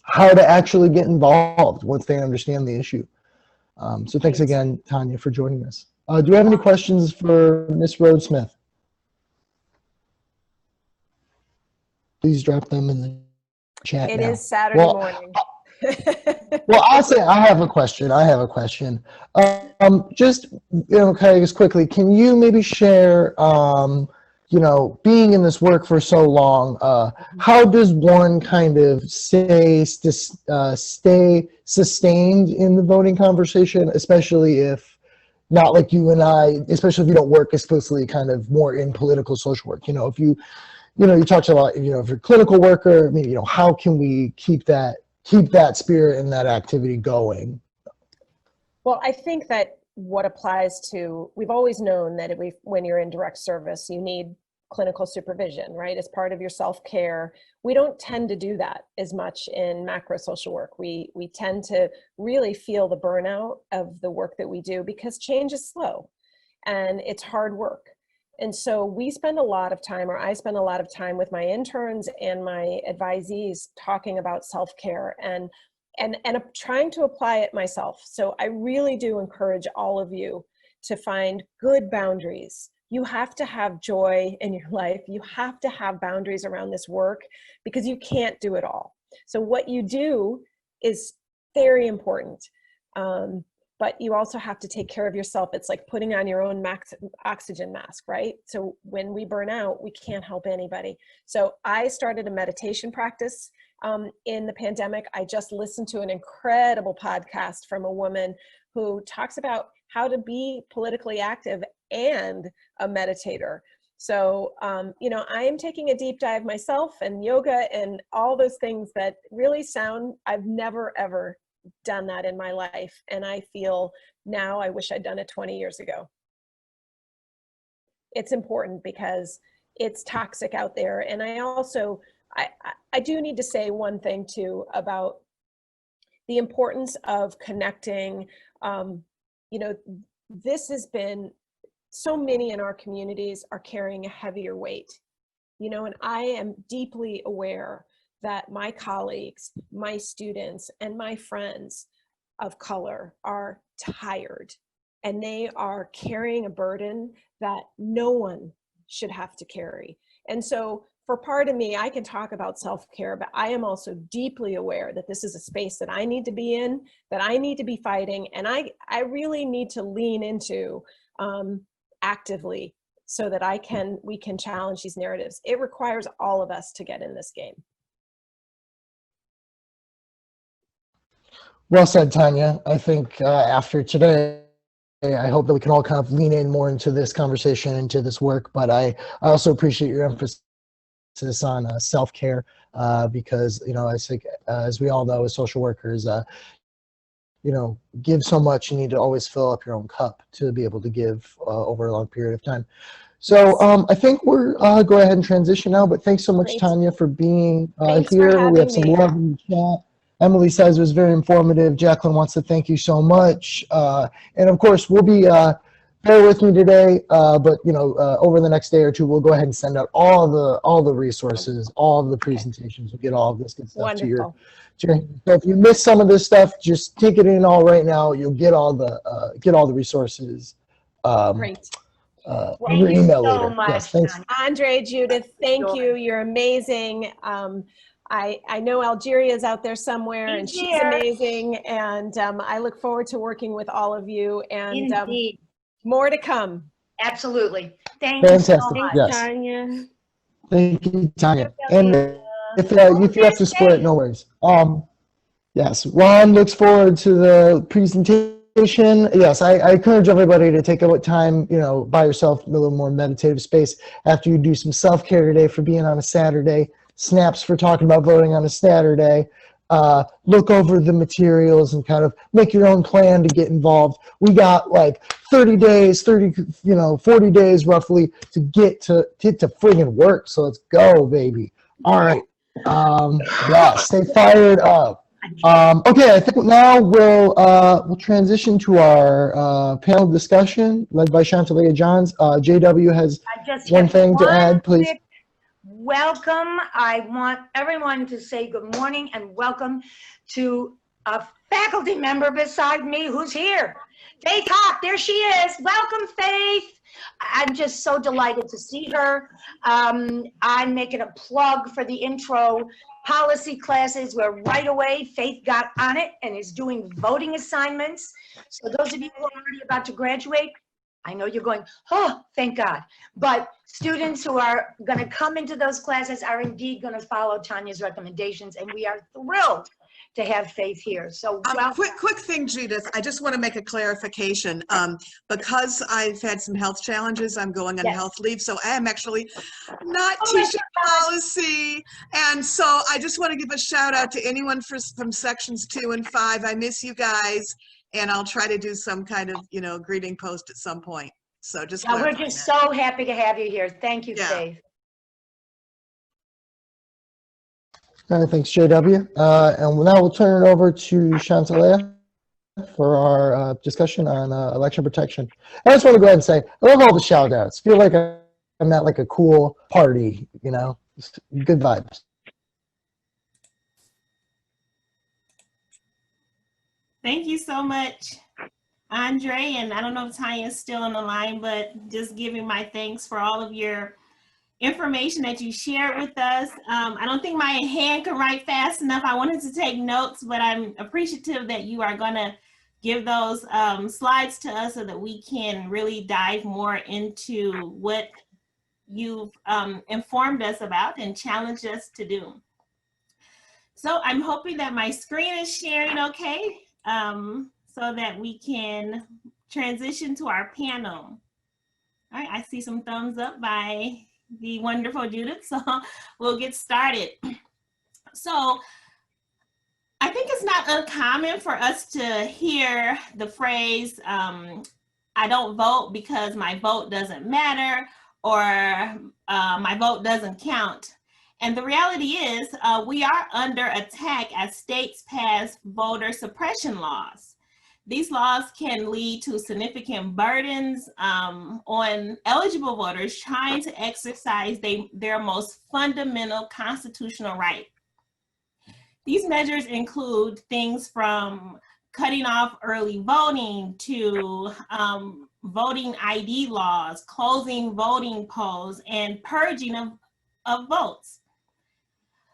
how to actually get involved once they understand the issue. So thanks again, Tanya, for joining us. Do we have any questions for Ms. Rhodes Smith? Please drop them in the chat
It
now.
is Saturday morning.
Well, I'll say I have a question. Just, you know, kind of just quickly, can you maybe share, you know, being in this work for so long, how does one kind of stay sustained in the voting conversation, especially if not like you and I, especially if you don't work explicitly kind of more in political social work, you know, if you talked a lot, you know, if you're a clinical worker, I mean, you know, how can we keep that spirit and that activity going?
Well, I think that what applies to, we've always known that when you're in direct service, you need clinical supervision, right? As part of your self-care. We don't tend to do that as much in macro social work. We tend to really feel the burnout of the work that we do because change is slow and it's hard work. And so we spend a lot of time, or I spend a lot of time with my interns and my advisees talking about self-care and trying to apply it myself. So I really do encourage all of you to find good boundaries. You have to have joy in your life. You have to have boundaries around this work because you can't do it all. So what you do is very important. But you also have to take care of yourself. It's like putting on your own oxygen mask, right? So when we burn out, we can't help anybody. So I started a meditation practice in the pandemic. I just listened to an incredible podcast from a woman who talks about how to be politically active and a meditator. So, you know, I am taking a deep dive myself, and yoga and all those things that really sound, I've never, ever done that in my life. And I feel now I wish I'd done it 20 years ago. It's important because it's toxic out there. And I also, I do need to say one thing too about the importance of connecting. You know, this has been, so many in our communities are carrying a heavier weight, you know, and I am deeply aware that my colleagues, my students, and my friends of color are tired, and they are carrying a burden that no one should have to carry. And so for part of me, I can talk about self-care, but I am also deeply aware that this is a space that I need to be in, that I need to be fighting, and I really need to lean into actively so that we can challenge these narratives. It requires all of us to get in this game.
Well said, Tanya. I think after today, I hope that we can all kind of lean in more into this conversation, into this work, but I also appreciate your emphasis on self-care because, you know, I think as we all know as social workers, you know, give so much, you need to always fill up your own cup to be able to give over a long period of time. So I think we're go ahead and transition now, but thanks so much,
Great.
Tanya, for being
Thanks for
here. We
having
have some
me.
love in the chat. Emily says it was very informative. Jacqueline wants to thank you so much. And of course, we'll be, bear with me today, but you know, over the next day or two, we'll go ahead and send out all the resources, all of the presentations. We'll get all of this good stuff to your. So if you miss some of this stuff, just take it in all right now. You'll get all the resources.
Great.
In your email later.
Much,
yes, thanks.
Andre, Judith, thank you. You're amazing. I know Algeria is out there somewhere, and she's amazing. And I look forward to working with all of you. And more to come.
Absolutely. Thank
Fantastic.
you so much.
Yes.
Tanya.
Thank you, Tanya. And if you have to split, no worries. Yes, Ron looks forward to the presentation. Yes, I encourage everybody to take a time, you know, by yourself, a little more meditative space after you do some self-care today for being on a Saturday, snaps for talking about voting on a Saturday. Look over the materials and kind of make your own plan to get involved. We got like 40 days roughly to get to friggin' work. So let's go, baby. All right. Yeah, stay fired up. Okay, I think now we'll transition to our panel discussion led by Chantalia Johns. JW has one thing to add, please.
Welcome. I want everyone to say good morning and welcome to a faculty member beside me who's here. Faith Hawk, there she is. Welcome, Faith. I'm just so delighted to see her. I'm making a plug for the intro policy classes where right away Faith got on it and is doing voting assignments. So those of you who are already about to graduate, I know you're going, oh, thank God. But students who are going to come into those classes are indeed going to follow Tanya's recommendations, and we are thrilled to have Faith here. So
quick thing, Judith, I just want to make a clarification. Because I've had some health challenges, I'm going on health leave, so I am actually not teaching policy. And so I just want to give a shout out to anyone from sections 2 and 5. I miss you guys, and I'll try to do some kind of, you know, greeting post at some point. So just
we're just so happy to have you here. Thank you, Faith.
Thanks, JW. And now we'll turn it over to Chantalia for our discussion on election protection. I just want to go ahead and say, I love all the shout outs. Feel like I'm at like a cool party, you know, just good vibes.
Thank you so much, Andre. And I don't know if Tanya is still on the line, but just giving my thanks for all of your information that you shared with us. I don't think my hand can write fast enough. I wanted to take notes, but I'm appreciative that you are going to give those slides to us so that we can really dive more into what you've informed us about and challenged us to do. So I'm hoping that my screen is sharing okay, so that we can transition to our panel. All right, I see some thumbs up by the wonderful Judith, so we'll get started. So I think it's not uncommon for us to hear the phrase, I don't vote because my vote doesn't matter, or my vote doesn't count. And the reality is we are under attack as states pass voter suppression laws. These laws can lead to significant burdens on eligible voters trying to exercise their most fundamental constitutional right. These measures include things from cutting off early voting to voting ID laws, closing voting polls, and purging of votes.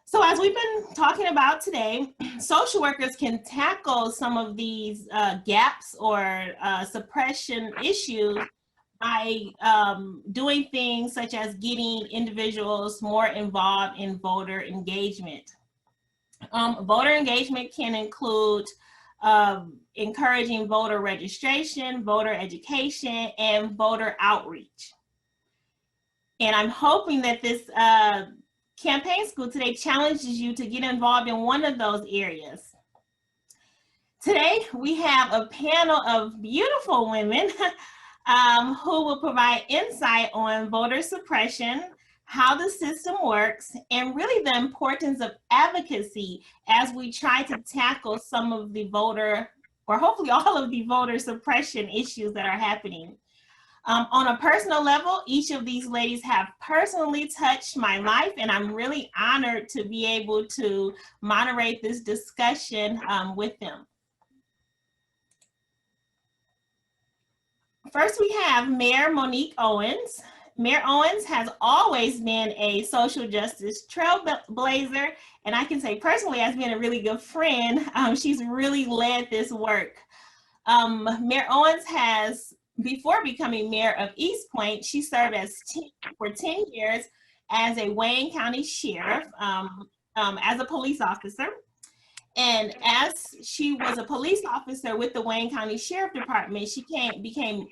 So as we've been talking about today, social workers can tackle some of these gaps or suppression issues by doing things such as getting individuals more involved in voter engagement. Voter engagement can include encouraging voter registration, voter education, and voter outreach. And I'm hoping that this campaign school today challenges you to get involved in one of those areas. Today, we have a panel of beautiful women who will provide insight on voter suppression, how the system works, and really the importance of advocacy as we try to tackle some of the voter, or hopefully all of the voter suppression issues that are happening. On a personal level, each of these ladies have personally touched my life, and I'm really honored to be able to moderate this discussion with them. First, we have Mayor Monique Owens. Mayor Owens has always been a social justice trailblazer, and I can say personally, as being a really good friend, she's really led this work. Mayor Owens has, before becoming mayor of East Point, she served for 10 years as a Wayne County sheriff, as a police officer. And as she was a police officer with the Wayne County Sheriff Department, she became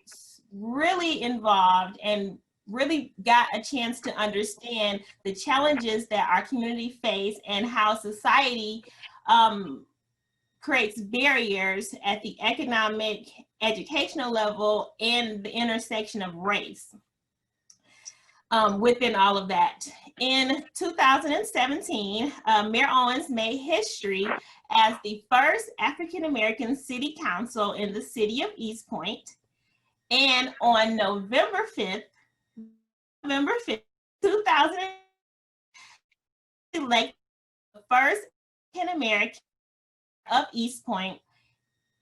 really involved and really got a chance to understand the challenges that our community face and how society creates barriers at the economic, educational level and the intersection of race within all of that. In 2017, Mayor Owens made history as the first African-American city council in the city of East Point. And on November 5th, 2000, elected the first African-American of East Point,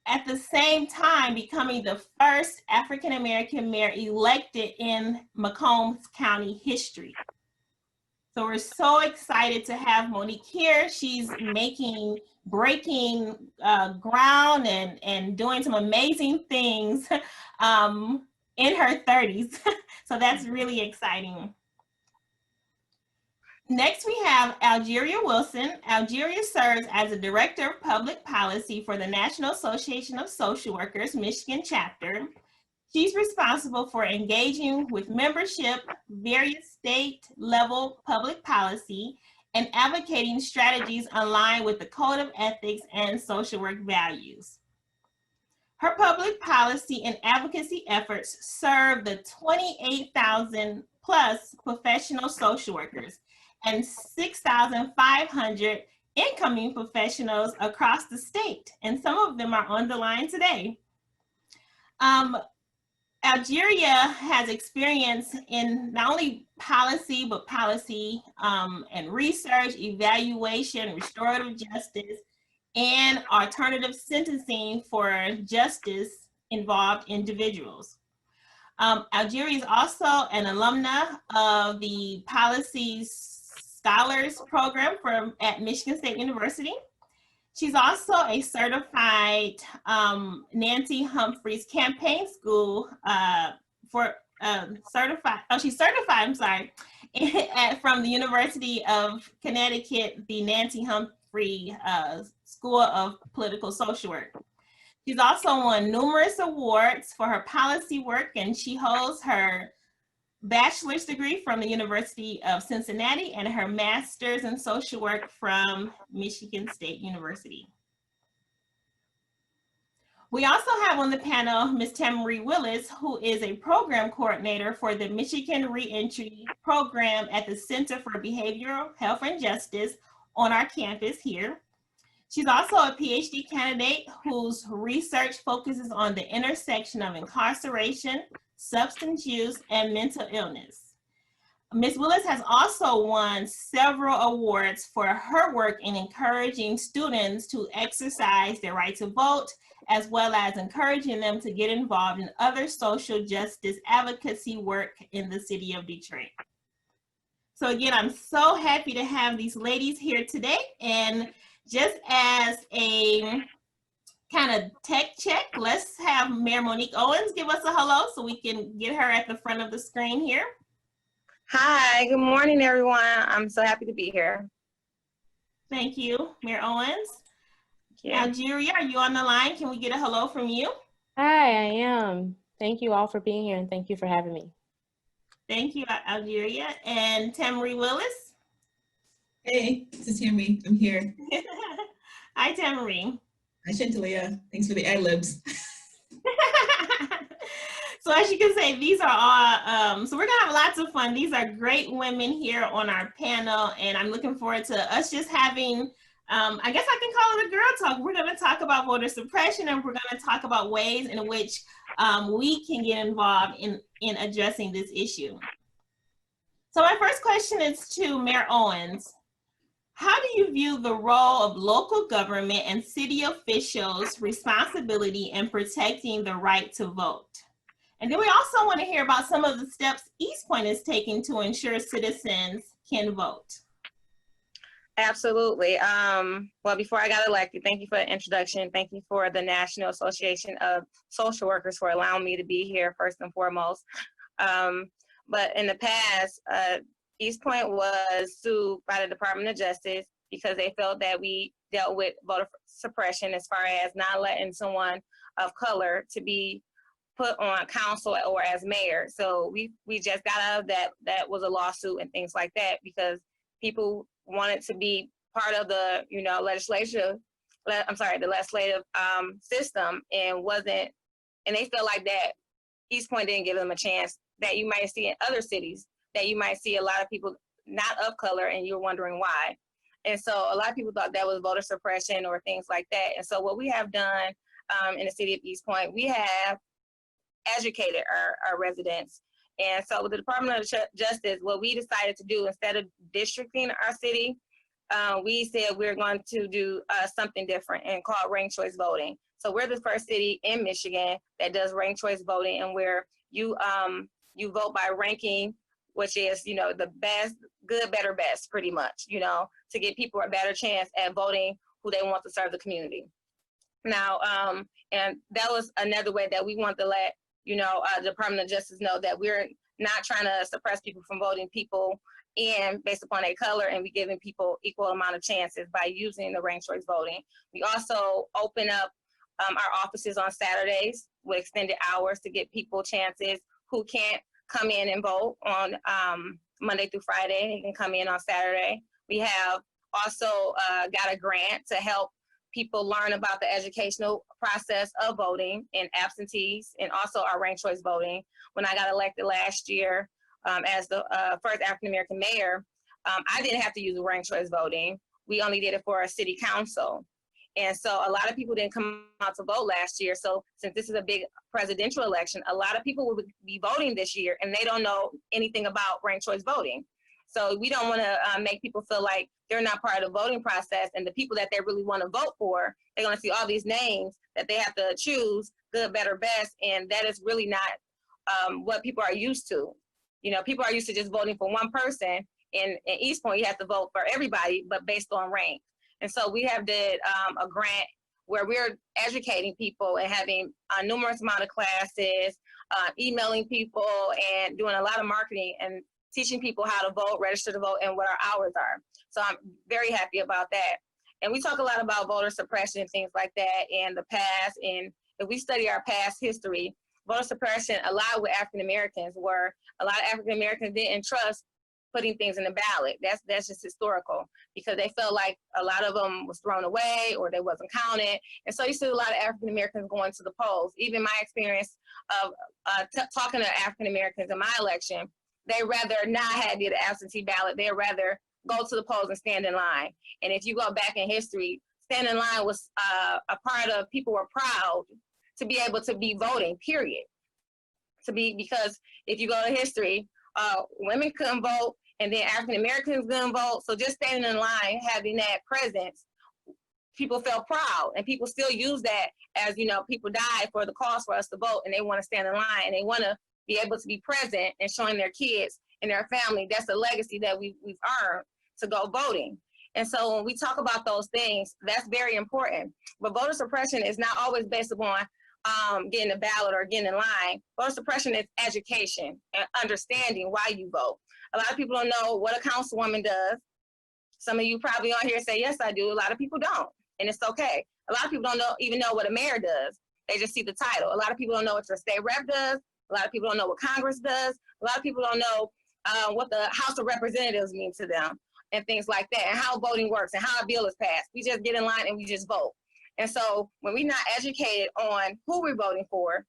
at the same time becoming the first African-American mayor elected in Macomb County history. So we're so excited to have Monique here. She's breaking ground and doing some amazing things in her 30s. So that's really exciting. Next, we have Algeria Wilson. Algeria serves as the Director of Public Policy for the National Association of Social Workers, Michigan chapter. She's responsible for engaging with membership, various state-level public policy, and advocating strategies aligned with the Code of Ethics and social work values. Her public policy and advocacy efforts serve the 28,000 plus professional social workers and 6,500 incoming professionals across the state, and some of them are on the line today. Algeria has experience in not only policy, but policy and research, evaluation, restorative justice, and alternative sentencing for justice involved individuals. Algeria is also an alumna of the Policy Scholars Program at Michigan State University. She's also a certified Nancy Humphreys Campaign School she's certified, I'm sorry, from the University of Connecticut, the Nancy Humphrey School of Political Social Work. She's also won numerous awards for her policy work, and she holds her bachelor's degree from the University of Cincinnati and her master's in social work from Michigan State University. We also have on the panel Ms. Tamarie Willis, who is a program coordinator for the Michigan Reentry Program at the Center for Behavioral Health and Justice on our campus here. She's also a PhD candidate whose research focuses on the intersection of incarceration, substance use, and mental illness. Ms. Willis has also won several awards for her work in encouraging students to exercise their right to vote, as well as encouraging them to get involved in other social justice advocacy work in the city of Detroit. So again, I'm so happy to have these ladies here today. And just as a kind of tech check, let's have Mayor Monique Owens give us a hello so we can get her at the front of the screen here.
Hi, good morning, everyone. I'm so happy to be here.
Thank you, Mayor Owens.
Yeah.
Algeria, are you on the line? Can we get a hello from you?
Hi, I am. Thank you all for being here and thank you for having me.
Thank you, Algeria. And Tamari Willis.
Hey, this is Tammy. I'm here.
Hi, Tamari.
Hi, Chantalia. Thanks for the ad-libs.
So as you can say, these are all, so we're gonna have lots of fun. These are great women here on our panel, and I'm looking forward to us just having, I guess I can call it a girl talk. We're gonna talk about voter suppression, and we're gonna talk about ways in which we can get involved in addressing this issue. So my first question is to Mayor Owens. How do you view the role of local government and city officials' responsibility in protecting the right to vote? And then we also want to hear about some of the steps East Point is taking to ensure citizens can vote.
Absolutely. Well, before I got elected, thank you for the introduction. Thank you for the National Association of Social Workers for allowing me to be here first and foremost. But in the past, East Point was sued by the Department of Justice because they felt that we dealt with voter suppression as far as not letting someone of color to be put on council or as mayor. So we just got out of that. That was a lawsuit and things like that because people wanted to be part of the, legislative system and they felt like that East Point didn't give them a chance that you might see in other cities, that you might see a lot of people not of color and you're wondering why. And so a lot of people thought that was voter suppression or things like that. And so what we have done in the city of East Point, we have educated our residents. And so with the Department of Justice, what we decided to do, instead of districting our city, we said we're going to do something different and called ranked choice voting. So we're the first city in Michigan that does ranked choice voting, and where you vote by ranking, which is, the best, good, better, best, pretty much, to give people a better chance at voting who they want to serve the community. Now, and that was another way that we want to let the Department of Justice know that we're not trying to suppress people from voting people in based upon their color, and we're giving people equal amount of chances by using the ranked choice voting. We also open up our offices on Saturdays with extended hours to give people chances who can't come in and vote on Monday through Friday. They can come in on Saturday. We have also got a grant to help people learn about the educational process of voting and absentees, and also our ranked choice voting. When I got elected last year as the first African-American mayor, I didn't have to use ranked choice voting. We only did it for our city council. And so a lot of people didn't come out to vote last year. So since this is a big presidential election, a lot of people will be voting this year and they don't know anything about ranked choice voting. So we don't want to make people feel like they're not part of the voting process, and the people that they really want to vote for, they're going to see all these names that they have to choose, good, better, best, and that is really not what people are used to. People are used to just voting for one person. In East Point, you have to vote for everybody, but based on rank. And so we have did a grant where we're educating people and having a numerous amount of classes, emailing people and doing a lot of marketing and teaching people how to vote, register to vote, and what our hours are. So I'm very happy about that. And we talk a lot about voter suppression and things like that in the past. And if we study our past history, voter suppression, a lot with African Americans, where a lot of African Americans didn't trust putting things in the ballot. That's just historical, because they felt like a lot of them was thrown away or they wasn't counted. And so you see a lot of African Americans going to the polls. Even my experience of talking to African Americans in my election, they rather not have the absentee ballot. They'd rather go to the polls and stand in line. And if you go back in history, stand in line was a part of, people were proud to be able to be voting, period. Because if you go to history, women couldn't vote, and then African Americans couldn't vote. So just standing in line, having that presence people felt proud, and people still use that as, you know, people died for the cause for us to vote, and they want to stand in line, and they want to be able to be present and showing their kids and their family that's a legacy that we've earned to go voting. And so when we talk about those things, that's very important. But voter suppression is not always based upon getting a ballot or getting in line. Voter suppression is education and understanding why you vote. A lot of people don't know what a councilwoman does. Some of you probably on here say, yes, I do. A lot of people don't, and it's okay. A lot of people don't even know what a mayor does. They just see the title. A lot of people don't know what your state rep does. A lot of people don't know what Congress does. A lot of people don't know what the House of Representatives mean to them and things like that, and how voting works and how a bill is passed. We just get in line and we just vote. And so when we're not educated on who we're voting for,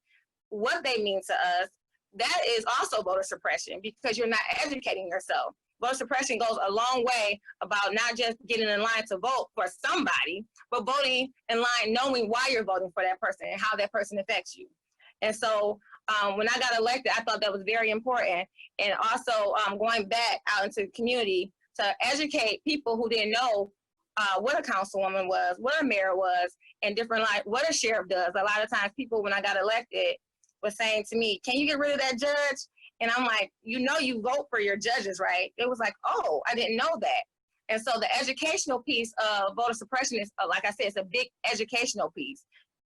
what they mean to us, that is also voter suppression, because you're not educating yourself. Voter suppression goes a long way about not just getting in line to vote for somebody, but voting in line knowing why you're voting for that person and how that person affects you. And so when I got elected, I thought that was very important. And also going back out into the community to educate people who didn't know what a councilwoman was, what a mayor was, and different, like what a sheriff does. A lot of times people, when I got elected, was saying to me, can you get rid of that judge? And I'm like, you know, you vote for your judges, right? It was like, oh, I didn't know that. And so the educational piece of voter suppression is, like I said, it's a big educational piece.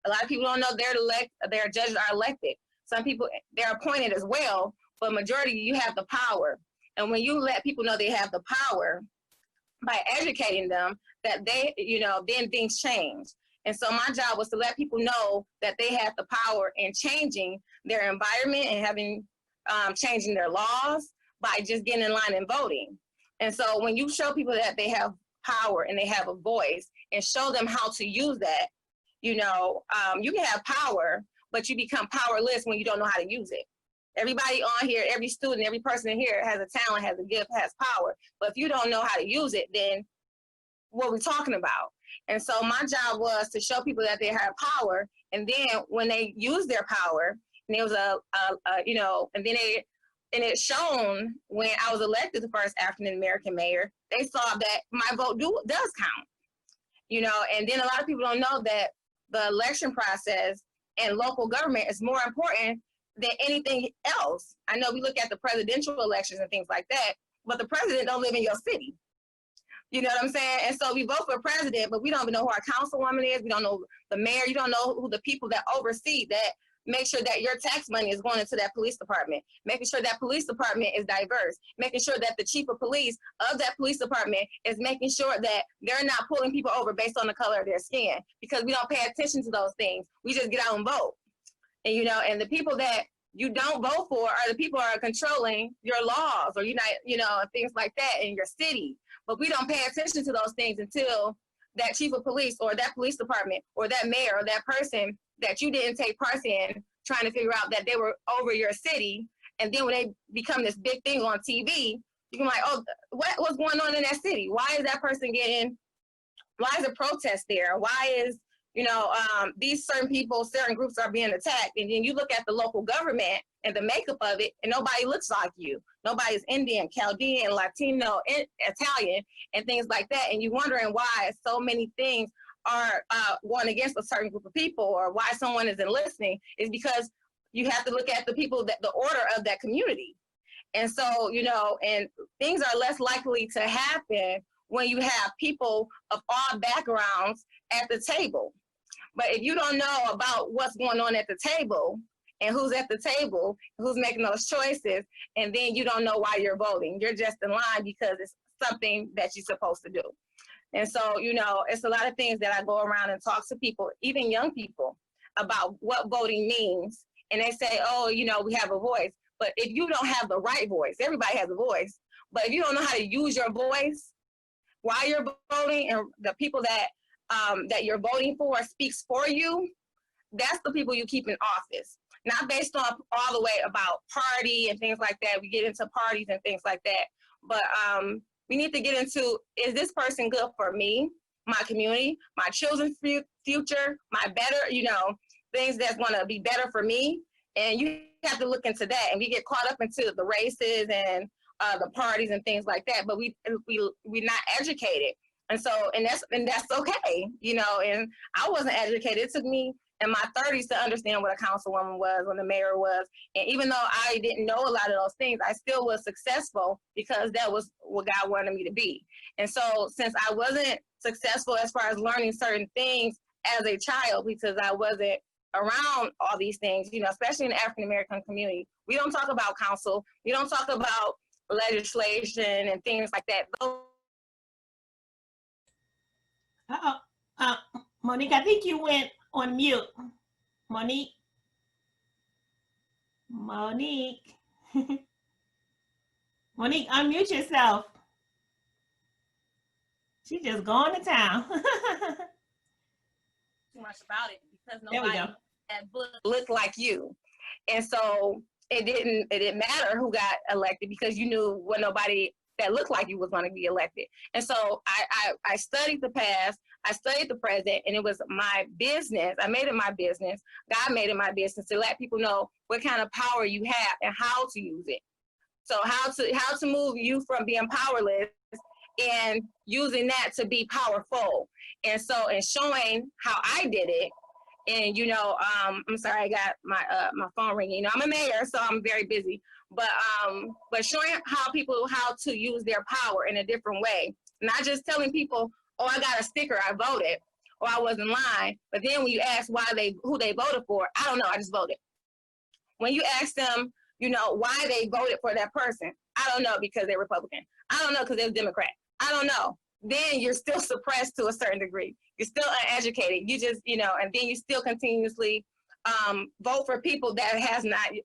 A lot of people don't know their judges are elected. Some people, they're appointed as well, but majority, you have the power. And when you let people know they have the power by educating them, that they, you know, then things change. And so my job was to let people know that they had the power in changing their environment and having, changing their laws by just getting in line and voting. And so when you show people that they have power and they have a voice and show them how to use that, you know, you can have power, but you become powerless when you don't know how to use it. Everybody on here, every student, every person in here has a talent, has a gift, has power. But if you don't know how to use it, then what are we talking about? And so my job was to show people that they have power. And then when they use their power, and it was you know, and then it's shown when I was elected the first African-American mayor, they saw that my vote does count, you know. And then a lot of people don't know that the election process and local government is more important than anything else. I know we look at the presidential elections and things like that, but the president don't live in your city. You know what I'm saying? And so we vote for president, but we don't even know who our councilwoman is. We don't know the mayor. You don't know who the people that oversee that, make sure that your tax money is going into that police department, making sure that police department is diverse, making sure that the chief of police of that police department is making sure that they're not pulling people over based on the color of their skin, because we don't pay attention to those things. We just get out and vote. And, you know, and the people that you don't vote for are the people who are controlling your laws or, you know, things like that in your city. But we don't pay attention to those things until that chief of police or that police department or that mayor or that person that you didn't take part in trying to figure out that they were over your city. And then when they become this big thing on TV, you can be like, oh, what's going on in that city? Why is that person why is a protest there? Why is, you know, these certain people, certain groups are being attacked? And then you look at the local government and the makeup of it, and nobody looks like you. Nobody's Indian, Chaldean, Latino, Italian, and things like that. And you're wondering why so many things are going against a certain group of people, or why someone isn't listening, is because you have to look at the people, that the order of that community. And so, you know, and things are less likely to happen when you have people of all backgrounds at the table. But if you don't know about what's going on at the table and who's at the table, who's making those choices, and then you don't know why you're voting, you're just in line because it's something that you're supposed to do. And so, you know, it's a lot of things that I go around and talk to people, even young people, about what voting means. And they say, oh, you know, we have a voice. But if you don't have the right voice, everybody has a voice. But if you don't know how to use your voice while you're voting, and the people that that you're voting for speaks for you, that's the people you keep in office. Not based on all the way about party and things like that. We get into parties and things like that. But we need to get into, is this person good for me, my community, my children's future, my better, you know, things that's going to be better for me. And you have to look into that. And we get caught up into the races and the parties and things like that. But we're not educated. And so, and that's okay, you know, and I wasn't educated. It took me in my 30s to understand what a councilwoman was, what a mayor was. And even though I didn't know a lot of those things, I still was successful because that was what God wanted me to be. And so since I wasn't successful as far as learning certain things as a child, because I wasn't around all these things, you know, especially in the African-American community, we don't talk about council. We don't talk about legislation and things like that.
Monique, I think you went on mute. Monique. Monique, unmute yourself. She just going to town.
Too much about it because
There we
nobody
go.
at book looked like you. And so it didn't matter who got elected because you knew what nobody that looked like you was going to be elected. And so I studied the past, I studied the present, and it was my business. I made it my business. God made it my business to let people know what kind of power you have and how to use it. So how to move you from being powerless and using that to be powerful. And so, and showing how I did it. And, you know, I'm sorry, I got my phone ringing. You know, I'm a mayor, so I'm very busy. But showing how to use their power in a different way. Not just telling people, oh, I got a sticker, I voted, or I was in line. But then when you ask who they voted for, I don't know, I just voted. When you ask them, you know, why they voted for that person, I don't know, because they're Republican. I don't know, because they're Democrat. I don't know. Then you're still suppressed to a certain degree. You're still uneducated. You just, you know, and then you still continuously vote for people that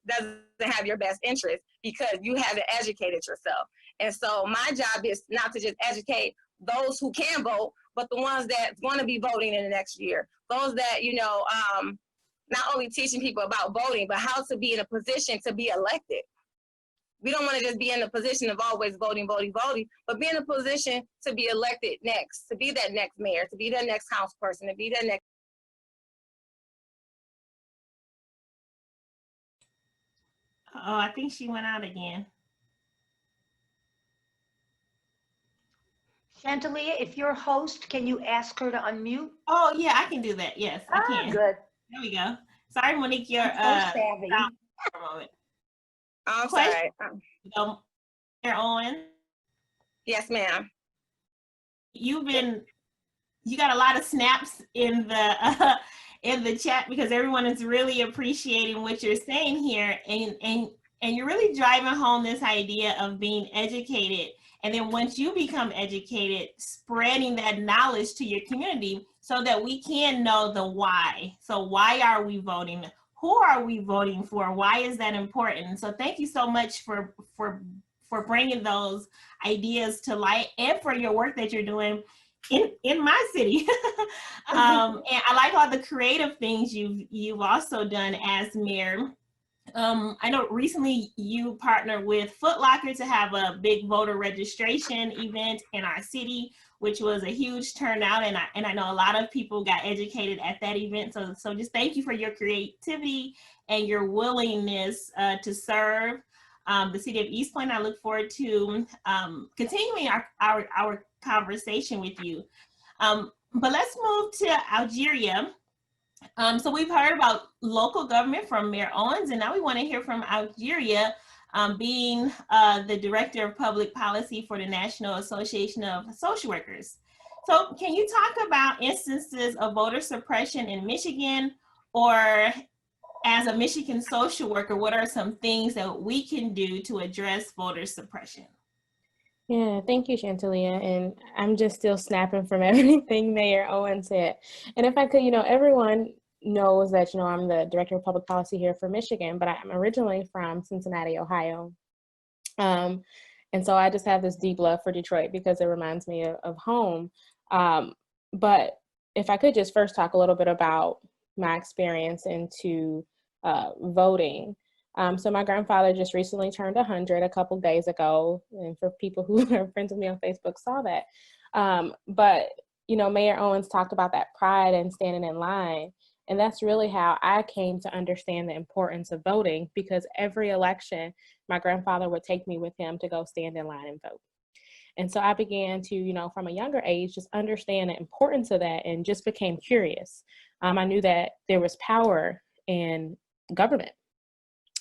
doesn't have your best interest because you haven't educated yourself. And so my job is not to just educate those who can vote, but the ones that want to be voting in the next year. Those that, you know, not only teaching people about voting, but how to be in a position to be elected. We don't want to just be in a position of always voting, but be in a position to be elected next, to be that next mayor, to be that next councilperson, to be that next.
Oh, I think she went out again.
Chantelia, if you're host, can you ask her to unmute?
Oh, yeah, I can do that. Yes, I can.
Good.
There we go. Sorry, Monique, you're
So savvy.
for a moment.
I'm
Question.
sorry.
Mayor Owen,
Yes, ma'am.
you got a lot of snaps in the chat because everyone is really appreciating what you're saying here, and you're really driving home this idea of being educated, and then once you become educated, spreading that knowledge to your community so that we can know the why. So why are we voting? Who are we voting for? Why is that important? So thank you so much for bringing those ideas to light and for your work that you're doing in my city. And I like all the creative things you've also done as mayor. I know recently you partnered with Foot Locker to have a big voter registration event in our city, which was a huge turnout, and I know a lot of people got educated at that event. So just thank you for your creativity and your willingness to serve the city of East Point. I look forward to continuing our conversation with you. But let's move to Algeria. So we've heard about local government from Mayor Owens, and now we want to hear from Algeria, being the Director of Public Policy for the National Association of Social Workers. So can you talk about instances of voter suppression in Michigan, or as a Michigan social worker, what are some things that we can do to address voter suppression?
Yeah, thank you, Chantelia. And I'm just still snapping from everything Mayor Owen said. And if I could, everyone knows that, I'm the Director of Public Policy here for Michigan, but I'm originally from Cincinnati, Ohio. And so I just have this deep love for Detroit because it reminds me of home. But if I could just first talk a little bit about my experience into voting. So my grandfather just recently turned 100 a couple days ago, and for people who are friends with me on Facebook saw that. But Mayor Owens talked about that pride and standing in line, and that's really how I came to understand the importance of voting, because every election, my grandfather would take me with him to go stand in line and vote. And so I began to, from a younger age, just understand the importance of that and just became curious. I knew that there was power in government.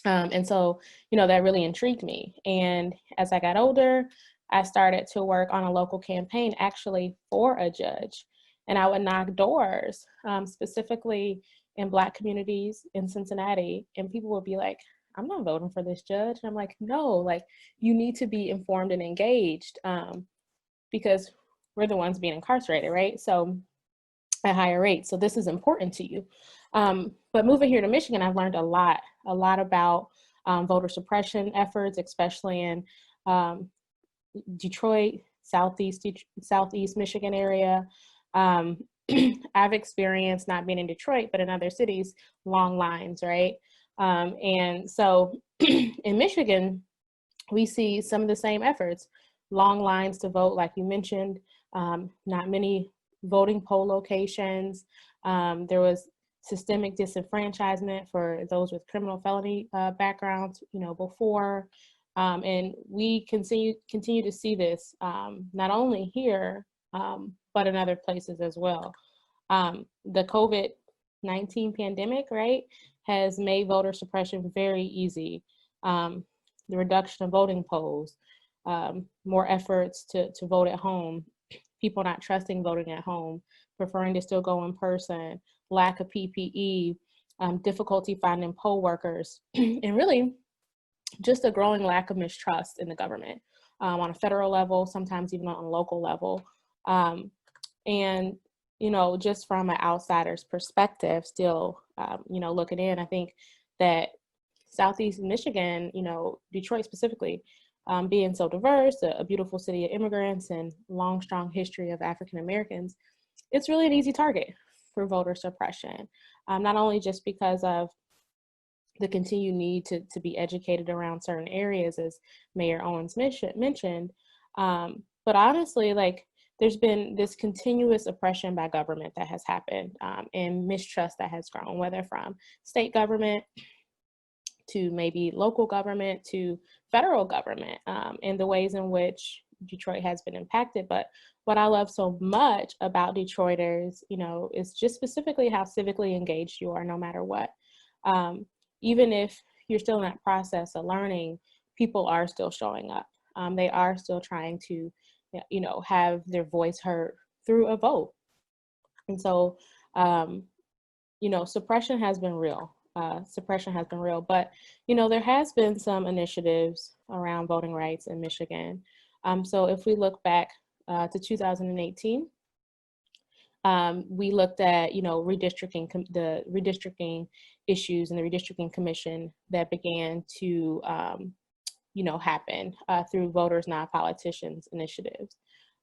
And so, that really intrigued me. And as I got older, I started to work on a local campaign actually for a judge. And I would knock doors, specifically in Black communities in Cincinnati. And people would be like, I'm not voting for this judge. And I'm like, no, like, you need to be informed and engaged, because we're the ones being incarcerated, right? So at higher rates. So this is important to you. But moving here to Michigan, I've learned a lot about voter suppression efforts, especially in Detroit, Southeast Michigan area. I've experienced, not being in Detroit, but in other cities, long lines, right? And so in Michigan, we see some of the same efforts, long lines to vote, like you mentioned, not many voting poll locations. There was systemic disenfranchisement for those with criminal felony backgrounds, before. And we continue to see this not only here, but in other places as well. The COVID-19 pandemic, right, has made voter suppression very easy. The reduction of voting polls, more efforts to vote at home, people not trusting voting at home, preferring to still go in person, lack of PPE, difficulty finding poll workers, and really just a growing lack of mistrust in the government on a federal level, sometimes even on a local level. And, just from an outsider's perspective, still, looking in, I think that Southeast Michigan, Detroit specifically, being so diverse, a beautiful city of immigrants and long, strong history of African Americans, it's really an easy target for voter suppression, not only just because of the continued need to be educated around certain areas, as Mayor Owens mentioned, but honestly, like, there's been this continuous oppression by government that has happened, and mistrust that has grown, whether from state government to maybe local government to federal government, and the ways in which Detroit has been impacted. But what I love so much about Detroiters, is just specifically how civically engaged you are, no matter what. Even if you're still in that process of learning, people are still showing up. They are still trying to, have their voice heard through a vote. And so, suppression has been real. But, there has been some initiatives around voting rights in Michigan. So if we look back to 2018, we looked at, redistricting, the redistricting issues and the redistricting commission that began to, happen through voters, not politicians initiatives.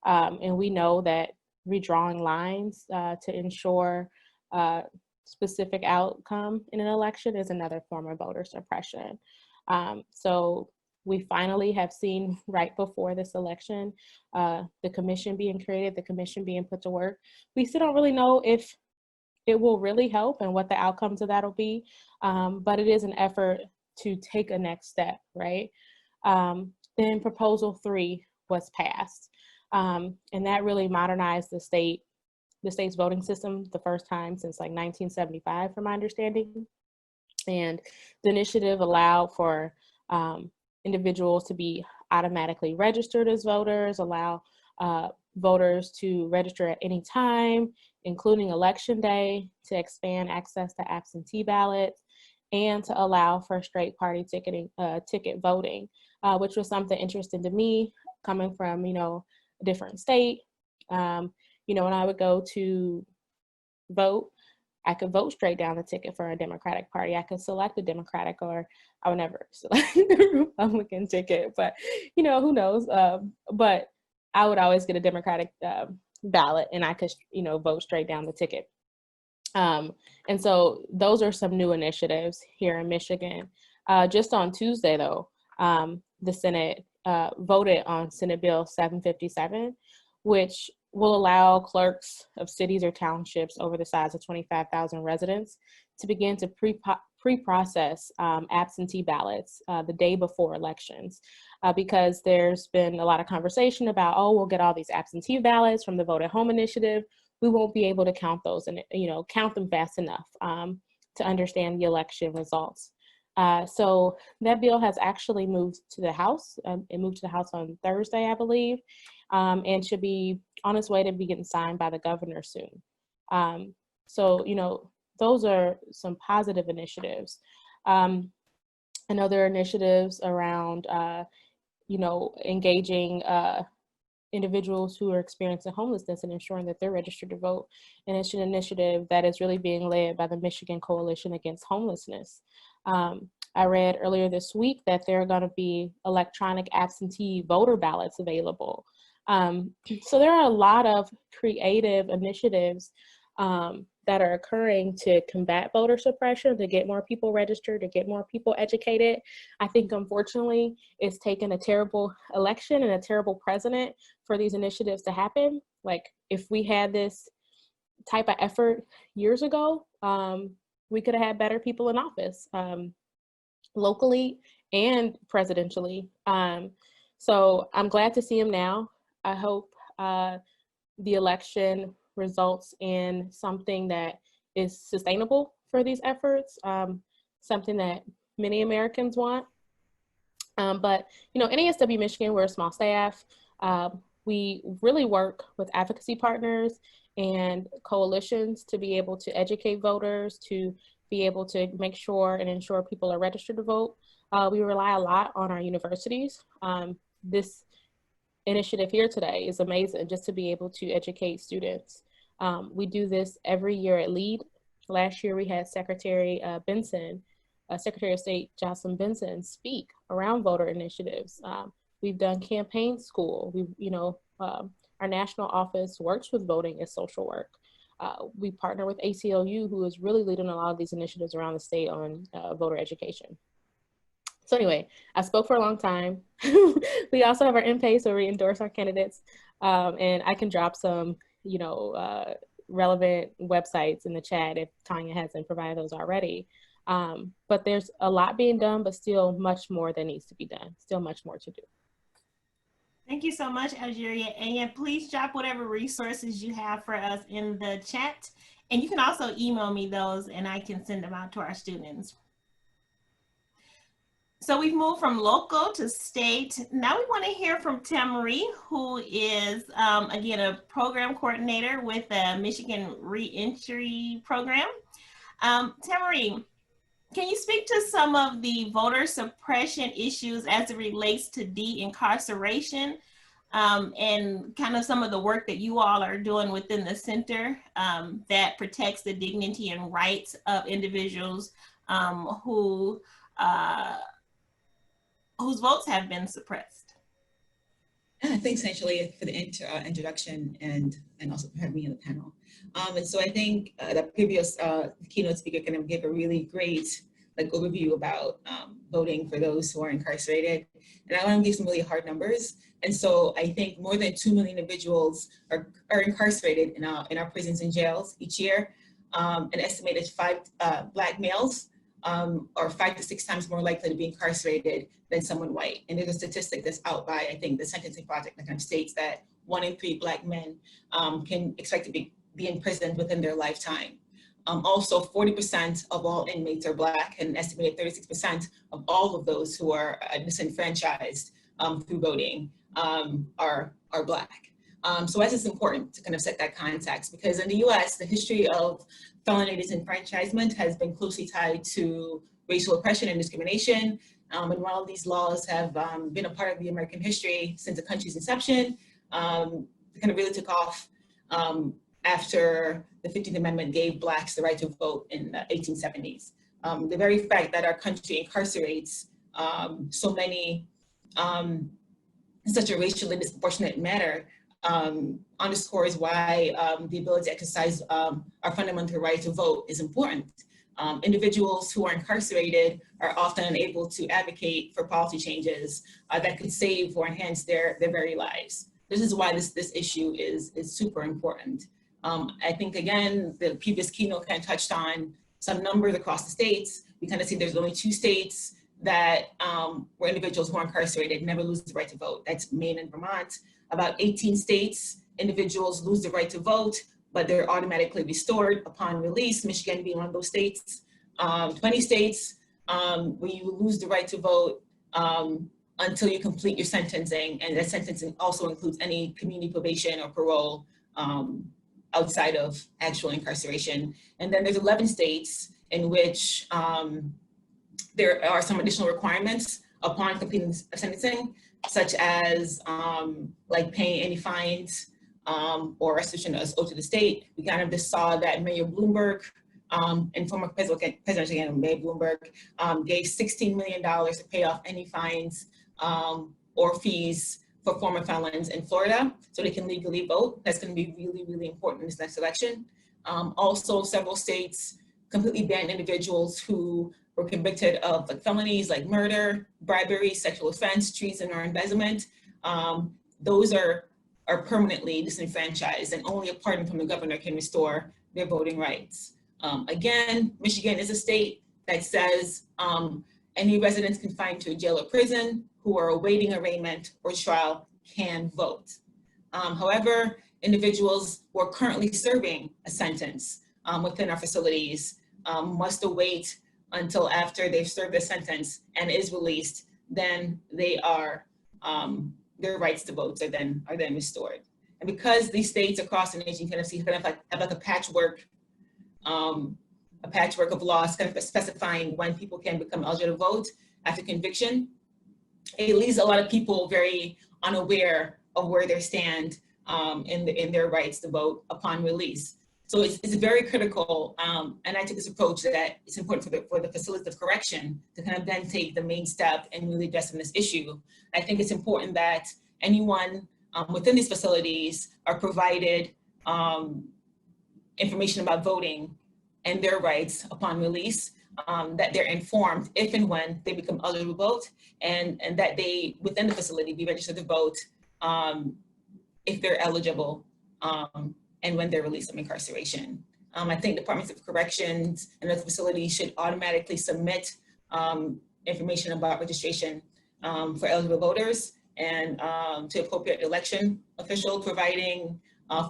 And we know that redrawing lines to ensure specific outcome in an election is another form of voter suppression. So we finally have seen, right before this election, the commission being created, the commission being put to work. We still don't really know if it will really help and what the outcomes of that will be, but it is an effort to take a next step, right? Then Proposal 3 was passed, and that really modernized the state's voting system the first time since like 1975, from my understanding. And the initiative allowed for individuals to be automatically registered as voters, allow voters to register at any time, including Election Day, to expand access to absentee ballots, and to allow for straight party ticket voting, which was something interesting to me, coming from, a different state. When I would go to vote, I could vote straight down the ticket for a Democratic Party. I could select a Democratic, or I would never select a Republican ticket, but, who knows? But I would always get a Democratic ballot, and I could, vote straight down the ticket. And so those are some new initiatives here in Michigan. Just on Tuesday, though, the Senate voted on Senate Bill 757, which will allow clerks of cities or townships over the size of 25,000 residents to begin to pre-process absentee ballots the day before elections. because there's been a lot of conversation about, oh, we'll get all these absentee ballots from the Vote at Home initiative. We won't be able to count those and, count them fast enough to understand the election results. So that bill has actually moved to the House. It moved to the House on Thursday, I believe, and should be on its way to be getting signed by the governor soon. So, those are some positive initiatives. I know there are initiatives around, engaging individuals who are experiencing homelessness and ensuring that they're registered to vote. And it's an initiative that is really being led by the Michigan Coalition Against Homelessness. I read earlier this week that there are going to be electronic absentee voter ballots available. So there are a lot of creative initiatives that are occurring to combat voter suppression, to get more people registered, to get more people educated. I think, unfortunately, it's taken a terrible election and a terrible president for these initiatives to happen. Like, if we had this type of effort years ago, we could have had better people in office, locally and presidentially. So I'm glad to see him now. I hope the election results in something that is sustainable for these efforts, something that many Americans want. But, NASW Michigan, we're a small staff. We really work with advocacy partners and coalitions to be able to educate voters, to be able to make sure and ensure people are registered to vote. We rely a lot on our universities. This initiative here today is amazing, just to be able to educate students. We do this every year at LEAD. Last year we had Secretary Benson, Secretary of State Jocelyn Benson speak around voter initiatives. We've done campaign school. Our national office works with voting as social work. We partner with ACLU, who is really leading a lot of these initiatives around the state on voter education. So anyway, I spoke for a long time. We also have our in-pace where we endorse our candidates, and I can drop some, relevant websites in the chat if Tanya hasn't provided those already. But there's a lot being done, but still much more that needs to be done. Still much more to do.
Thank you so much, Algeria. And please drop whatever resources you have for us in the chat. And you can also email me those and I can send them out to our students. So we've moved from local to state. Now we want to hear from Tamari, who is, again, a program coordinator with the Michigan Reentry Program. Tamari, can you speak to some of the voter suppression issues as it relates to de-incarceration and kind of some of the work that you all are doing within the center that protects the dignity and rights of individuals whose votes have been suppressed?
Thanks, Angelia, for the introduction and also for having me on the panel. And so I think the previous keynote speaker kind of gave a really great overview about voting for those who are incarcerated. And I want to give some really hard numbers. And so I think more than 2 million individuals are incarcerated in our prisons and jails each year. An estimated 5 Black males are 5 to 6 times more likely to be incarcerated than someone white. And there's a statistic that's out by, I think, the Sentencing Project that kind of states that 1 in 3 Black men can expect to be imprisoned within their lifetime. Also, 40% of all inmates are Black, and an estimated 36% of all of those who are disenfranchised through voting are Black. So I think it's important to kind of set that context, because in the US, the history of felony disenfranchisement has been closely tied to racial oppression and discrimination. And while these laws have been a part of the American history since the country's inception, they kind of really took off after the 15th Amendment gave Blacks the right to vote in the 1870s. The very fact that our country incarcerates so many in such a racially disproportionate manner underscores why the ability to exercise our fundamental right to vote is important. Individuals who are incarcerated are often unable to advocate for policy changes that could save or enhance their very lives. This is why this issue is super important. I think, again, the previous keynote kind of touched on some numbers across the states. We kind of see there's only 2 states that where individuals who are incarcerated never lose the right to vote. That's Maine and Vermont. About 18 states, individuals lose the right to vote, but they're automatically restored upon release, Michigan being one of those states. 20 states where you lose the right to vote until you complete your sentencing, and that sentencing also includes any community probation or parole outside of actual incarceration. And then there's 11 states in which there are some additional requirements upon completing sentencing, such as like paying any fines or restitution as owed to the state. We kind of just saw that Mayor Bloomberg and former President Mayor Bloomberg gave $16 million to pay off any fines or fees for former felons in Florida so they can legally vote. That's going to be really, really important in this next election. Also, several states completely banned individuals who were convicted of like felonies like murder, bribery, sexual offense, treason, or embezzlement. Those are permanently disenfranchised, and only a pardon from the governor can restore their voting rights. Again, Michigan is a state that says any residents confined to a jail or prison who are awaiting arraignment or trial can vote. However, individuals who are currently serving a sentence within our facilities must await until after they've served their sentence and is released, then they are, their rights to vote are then restored. And because these states across the nation kind of have like a patchwork of laws kind of specifying when people can become eligible to vote after conviction, it leaves a lot of people very unaware of where they stand in their rights to vote upon release. So it's very critical, and I take this approach that it's important for the facilities of correction to kind of then take the main step and really address this issue. I think it's important that anyone within these facilities are provided information about voting and their rights upon release, that they're informed if and when they become eligible to vote, and that they, within the facility, be registered to vote if they're eligible, and when they're released from incarceration. I think departments of corrections and other facilities should automatically submit information about registration for eligible voters, and to appropriate election official, providing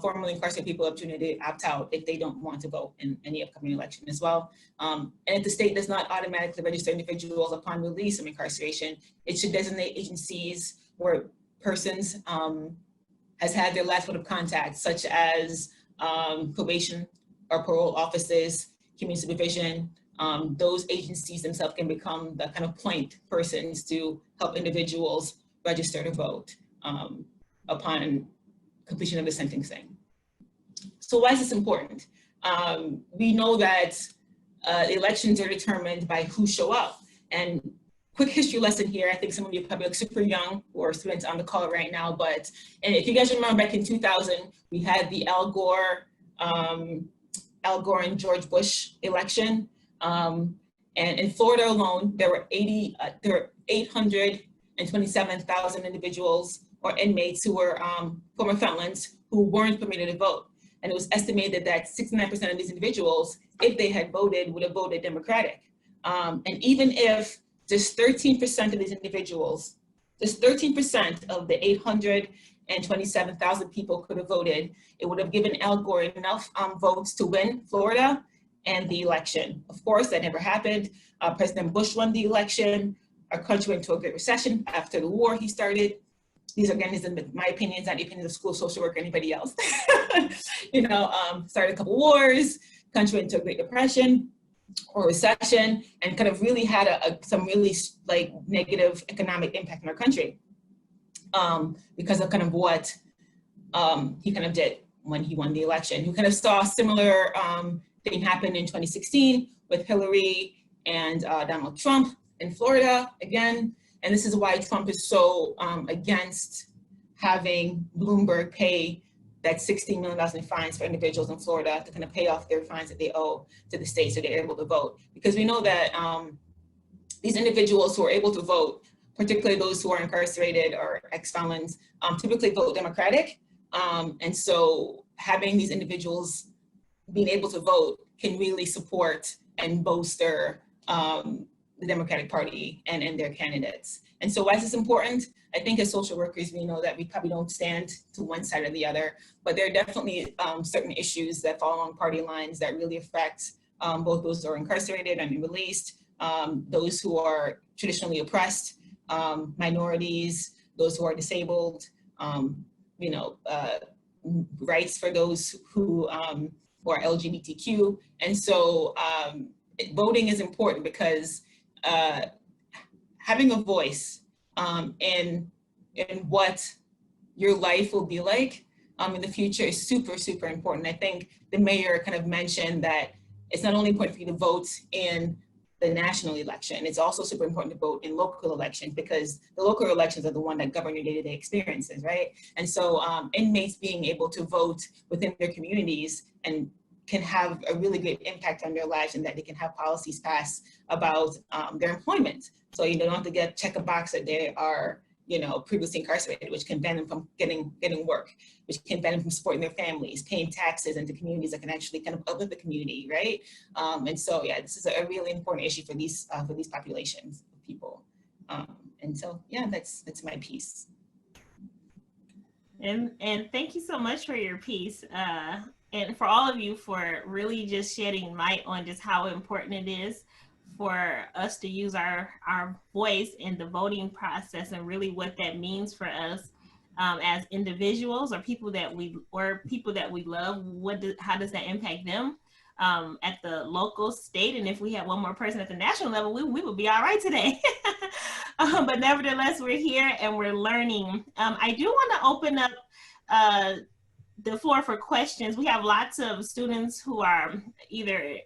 formerly incarcerated people opportunity to opt out if they don't want to vote in any upcoming election as well. And if the state does not automatically register individuals upon release from incarceration, it should designate agencies where persons has had their last point of contact, such as probation or parole offices, community supervision. Those agencies themselves can become the kind of point persons to help individuals register to vote upon completion of the sentencing. So why is this important? We know that elections are determined by who show up. And quick history lesson here, I think some of you are probably super young or students on the call right now, but and if you guys remember back in 2000, we had the Al Gore and George Bush election. And in Florida alone, there were 827,000 individuals or inmates who were former felons who weren't permitted to vote. And it was estimated that 69% of these individuals, if they had voted, would have voted Democratic. And even if just 13% of these individuals, just 13% of the 827,000 people could have voted, it would have given Al Gore enough votes to win Florida and the election. Of course, that never happened. President Bush won the election. Our country went into a great recession after the war he started. These are, again, my opinions, not the opinions of school social work or anybody else. Started a couple wars, country went into a Great Depression or recession, and kind of really had some really like negative economic impact on our country because of kind of what he kind of did when he won the election. You kind of saw a similar thing happen in 2016 with Hillary and Donald Trump in Florida again. And this is why Trump is so against having Bloomberg pay that $16 million in fines for individuals in Florida to kind of pay off their fines that they owe to the state so they're able to vote. Because we know that these individuals who are able to vote, particularly those who are incarcerated or ex-felons, typically vote Democratic. And so having these individuals being able to vote can really support and bolster the Democratic Party and their candidates. And so why is this important? I think as social workers, we know that we probably don't stand to one side or the other, but there are definitely certain issues that fall along party lines that really affect both those who are incarcerated and released, those who are traditionally oppressed, minorities, those who are disabled, rights for those who are LGBTQ. And so voting is important because having a voice in what your life will be like in the future is super, super important. I think the mayor kind of mentioned that it's not only important for you to vote in the national election, it's also super important to vote in local elections because the local elections are the one that govern your day-to-day experiences, right? And so inmates being able to vote within their communities and can have a really great impact on their lives, and that they can have policies passed about their employment. So you don't have to check a box that they are, previously incarcerated, which can ban them from getting work, which can ban them from supporting their families, paying taxes into communities that can actually kind of uplift the community, right? And so, yeah, this is a really important issue for these populations of people. And so, yeah, that's my piece.
And thank you so much for your piece. And for all of you for really just shedding light on just how important it is for us to use our voice in the voting process, and really what that means for us as individuals or people that we love. How does that impact them at the local, state, and if we had one more person at the national level, we would be all right today. But nevertheless, we're here and we're learning. I do want to open up the floor for questions. We have lots of students who are either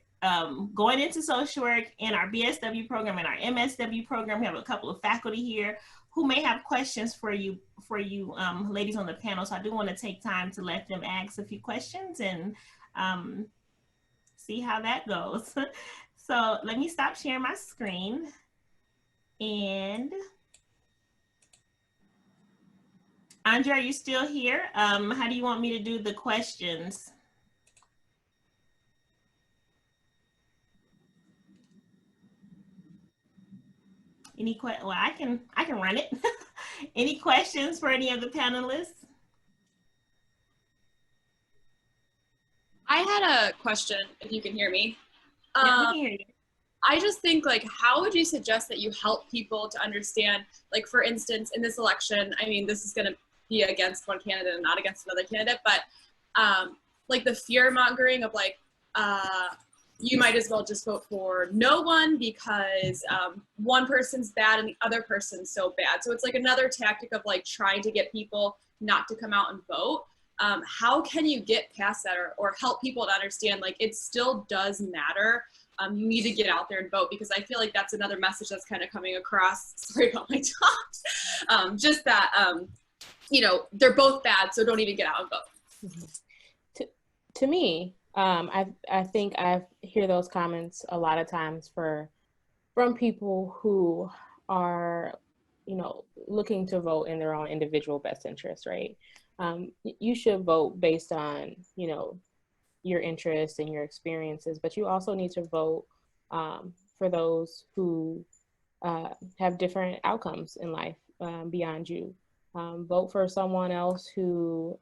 going into social work in our BSW program and our MSW program. We have a couple of faculty here who may have questions for you ladies on the panel. So I do want to take time to let them ask a few questions and see how that goes. So let me stop sharing my screen. And Andre, are you still here? How do you want me to do the questions? Well, I can run it. Any questions for any of the panelists?
I had a question, if you can hear me.
Yeah, we can hear you.
I just think, like, how would you suggest that you help people to understand, like, for instance, in this election, I mean, this is going to be against one candidate and not against another candidate, but like the fear mongering of like, you might as well just vote for no one because one person's bad and the other person's so bad. So it's like another tactic of like trying to get people not to come out and vote. How can you get past that or help people to understand like it still does matter? You need to get out there and vote, because I feel like that's another message that's kind of coming across. Sorry about my talk. Just that, you know, they're both bad, so don't even get out and vote.
To me, I think I hear those comments a lot of times from people who are, you know, looking to vote in their own individual best interest, right? You should vote based on, you know, your interests and your experiences, but you also need to vote for those who have different outcomes in life beyond you. Vote for someone else who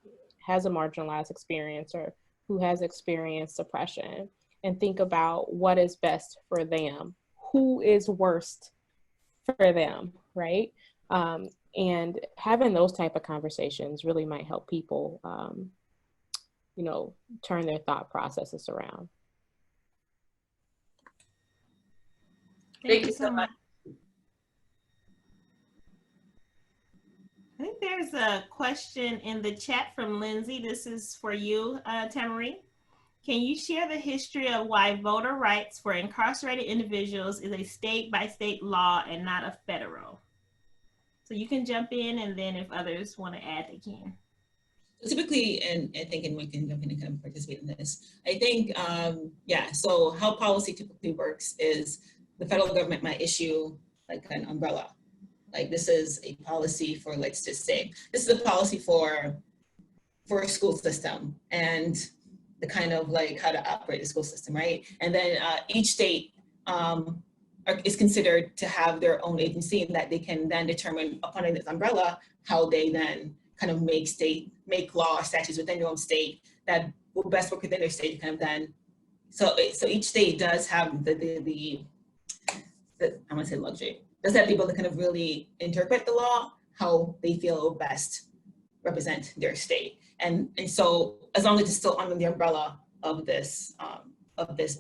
has a marginalized experience or who has experienced oppression, and think about what is best for them, who is worst for them, right? And having those type of conversations really might help people, you know, turn their thought processes around.
Thank you so much.
I think there's a question in the chat from Lindsay. This is for you, Tamarie. Can you share the history of why voter rights for incarcerated individuals is a state-by-state law and not a federal? So you can jump in, and then if others want to add, they can.
Typically, and I think anyone can jump in and kind of participate in this. I think, yeah, so how policy typically works is the federal government might issue like an umbrella. Like this is a policy for, let's just say, this is a policy for a school system and the kind of like how to operate the school system, right? And then each state is considered to have their own agency, and that they can then determine upon this umbrella how they then kind of make law or statutes within their own state that will best work within their state to kind of then, so each state does have the I want to say luxury, does have the ability to kind of really interpret the law how they feel will best represent their state. And so as long as it's still under the umbrella of this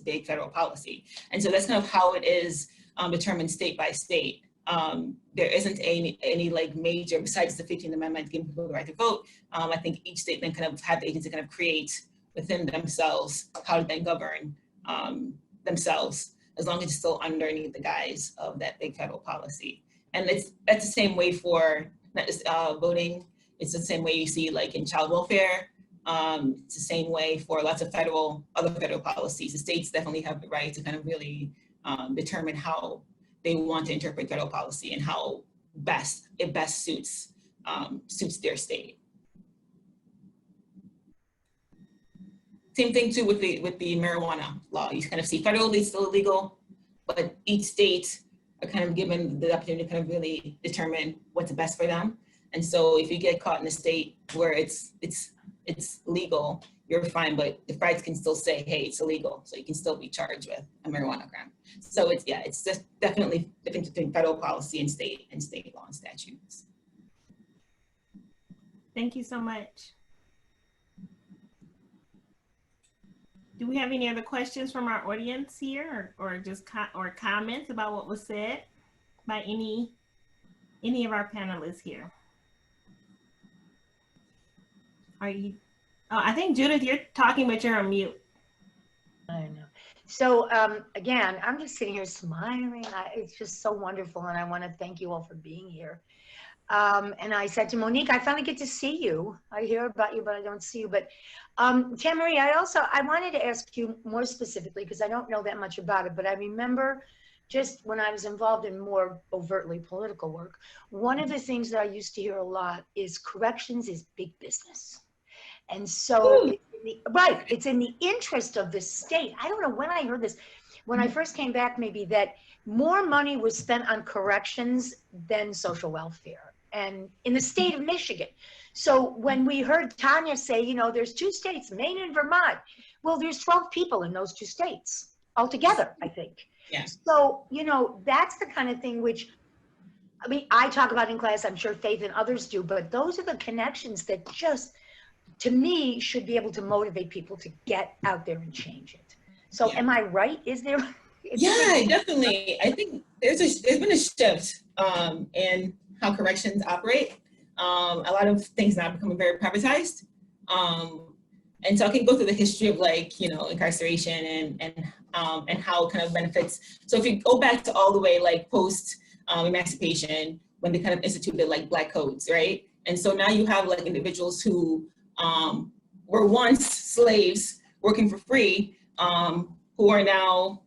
big federal policy. And so that's kind of how it is determined state by state. There isn't any like major, besides the 15th Amendment giving people the right to vote. I think each state then kind of have the agency kind of create within themselves how to then govern themselves, as long as it's still underneath the guise of that big federal policy. And that's the same way for not just voting. It's the same way you see like in child welfare. It's the same way for lots of other federal policies. The states definitely have the right to kind of really determine how they want to interpret federal policy and how it best suits their state. Same thing too with the marijuana law. You kind of see federally it's still illegal, but each state are kind of given the opportunity to kind of really determine what's best for them. And so if you get caught in a state where it's legal, you're fine, but the feds can still say, hey, it's illegal. So you can still be charged with a marijuana crime. So it's just definitely different between federal policy and state law and statutes.
Thank you so much. Do we have any other questions from our audience here, or just comments about what was said by any of our panelists here? Are you? Oh, I think Judith, you're talking, but you're on mute.
I know. So again, I'm just sitting here smiling. It's just so wonderful, and I want to thank you all for being here. And I said to Monique, I finally get to see you. I hear about you, but I don't see you. But Tamara, I wanted to ask you more specifically, because I don't know that much about it, but I remember just when I was involved in more overtly political work, one of the things that I used to hear a lot is corrections is big business. And so, it's in the interest of the state. I don't know when I heard this, when I first came back, maybe, that more money was spent on corrections than social welfare, and in the state of Michigan. So when we heard Tanya say, there's 2 states, Maine and Vermont, well, there's 12 people in those 2 states altogether, I think.
Yeah.
So, that's the kind of thing which, I mean, I talk about in class, I'm sure Faith and others do, but those are the connections that just, to me, should be able to motivate people to get out there and change it. So am I right? Is there?
Yeah, definitely. I think there's been a shift in how corrections operate. A lot of things now becoming very privatized. And so I can go through the history of incarceration and how kind of benefits. So if you go back to all the way post emancipation, when they kind of instituted Black codes, right? And so now you have individuals who were once slaves working for free, who are now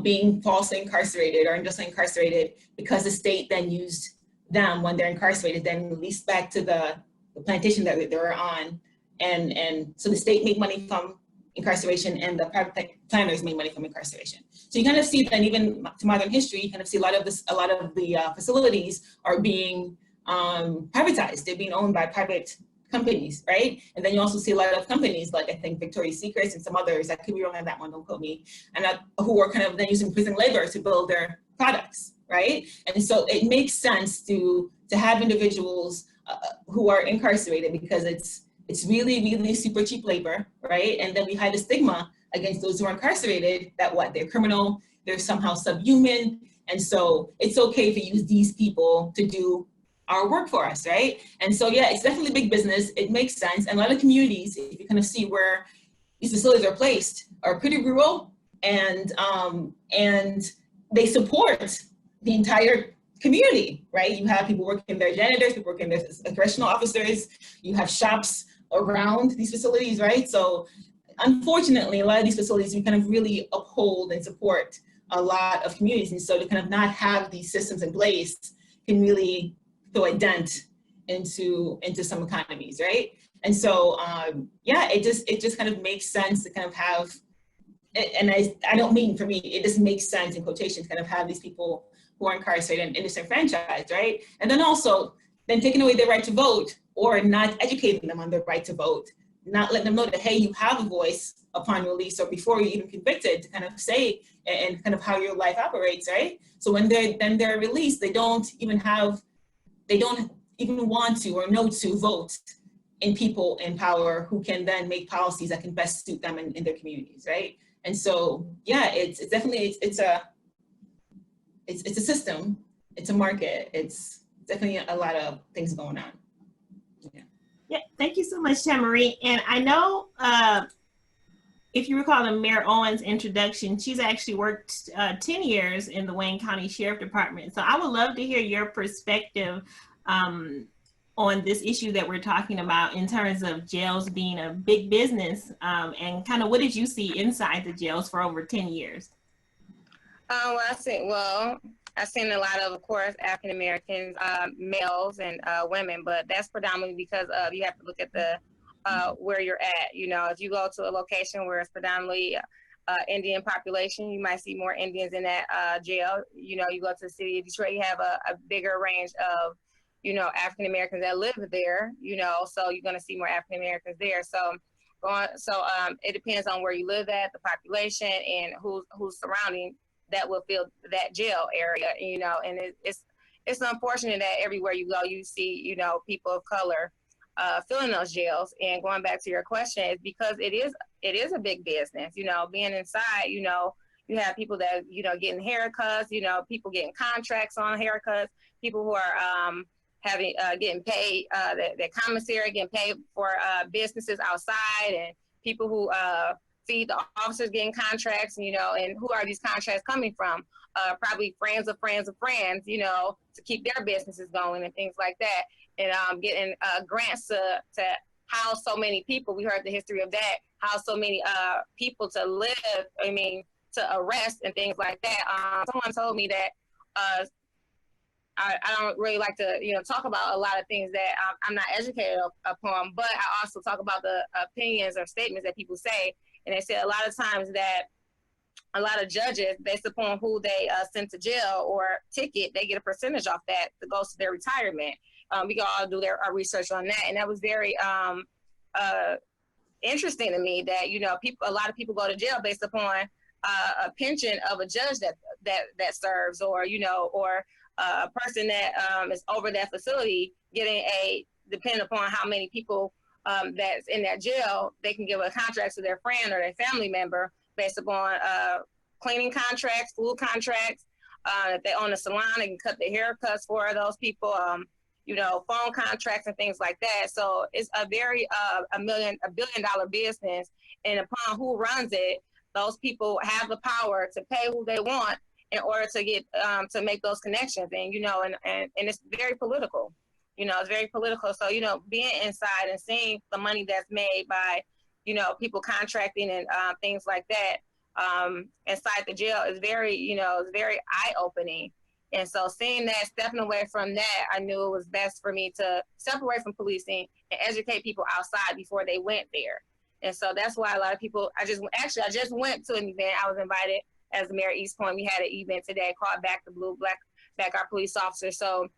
being falsely incarcerated or unjustly incarcerated because the state then used them when they're incarcerated, then released back to the plantation that they were on. And so the state made money from incarceration and the private planners made money from incarceration. So you kind of see that even to modern history, you kind of see a lot of the facilities are being privatized. They're being owned by private companies, right? And then you also see a lot of companies like, I think, Victoria's Secret and some others, I could be wrong on that one, don't quote me, and who are kind of then using prison labor to build their products, right? And so it makes sense to have individuals who are incarcerated because it's really, really super cheap labor, right? And then we have the stigma against those who are incarcerated that they're criminal, they're somehow subhuman. And so it's okay to use these people to do our work for us, right? And so, yeah, it's definitely big business. It makes sense. And a lot of communities, if you kind of see where these facilities are placed, are pretty rural, and they support the entire community, right? You have people working there, janitors, people working there, correctional officers, you have shops around these facilities, right? So unfortunately, a lot of these facilities, we kind of really uphold and support a lot of communities. And so to kind of not have these systems in place can really throw a dent into some economies, right? And so, yeah, it just kind of makes sense to kind of have and I don't mean, for me, it just makes sense in quotations, kind of have these people who are incarcerated and disenfranchised, right? And then also, then taking away their right to vote, or not educating them on their right to vote, not letting them know that, hey, you have a voice upon release or before you're even convicted to kind of say and kind of how your life operates, right? So when they're released, they don't even want to or know to vote in people in power who can then make policies that can best suit them in their communities, right? And so, yeah, it's definitely, it's a system, it's a market, it's definitely a lot of things going on.
Yeah, thank you so much, Tamarie. And I know, if you recall in Mayor Owens' introduction, she's actually worked 10 years in the Wayne County Sheriff Department. So I would love to hear your perspective on this issue that we're talking about in terms of jails being a big business, and kind of what did you see inside the jails for over 10 years?
I've seen a lot of course, African Americans, males and women, but that's predominantly because of, you have to look at the where you're at. You know, if you go to a location where it's predominantly Indian population, you might see more Indians in that jail. You know, you go to the city of Detroit, you have a bigger range of, you know, African Americans that live there. You know, so you're going to see more African Americans there. So it depends on where you live at, the population, and who's surrounding that will fill that jail area, you know. And it's unfortunate that everywhere you go, you see, you know, people of color filling those jails. And going back to your question, is because it is a big business, you know, being inside, you know, you have people that, you know, getting haircuts, you know, people getting contracts on haircuts, people who are getting paid, the commissary getting paid for businesses outside, and people who feed the officers getting contracts, you know. And who are these contracts coming from? Probably friends of friends of friends, you know, to keep their businesses going and things like that. And getting grants to house so many people. We heard the history of that, house so many people to live, to arrest and things like that. Someone told me that I don't really like to, you know, talk about a lot of things that I'm not educated upon, but I also talk about the opinions or statements that people say. And they say a lot of times that a lot of judges, based upon who they send to jail or ticket, they get a percentage off that goes to their retirement. We can all do our research on that. And that was very interesting to me that, you know, a lot of people go to jail based upon a pension of a judge that serves, or, you know, or a person that is over that facility getting depending upon how many people that's in that jail, they can give a contract to their friend or their family member based upon cleaning contracts, food contracts. If they own a salon, they can cut the haircuts for those people, you know, phone contracts and things like that. So it's a very $1 billion business, and upon who runs it, those people have the power to pay who they want in order to get to make those connections. And, you know, and it's very political. You know, it's very political. So, you know, being inside and seeing the money that's made by, you know, people contracting and things like that inside the jail is very, you know, it's very eye-opening. And so seeing that, stepping away from that, I knew it was best for me to step away from policing and educate people outside before they went there. And so that's why a lot of people, I just went to an event. I was invited as the mayor of East Point. We had an event today called Back the Blue, Back Our Police Officers. So,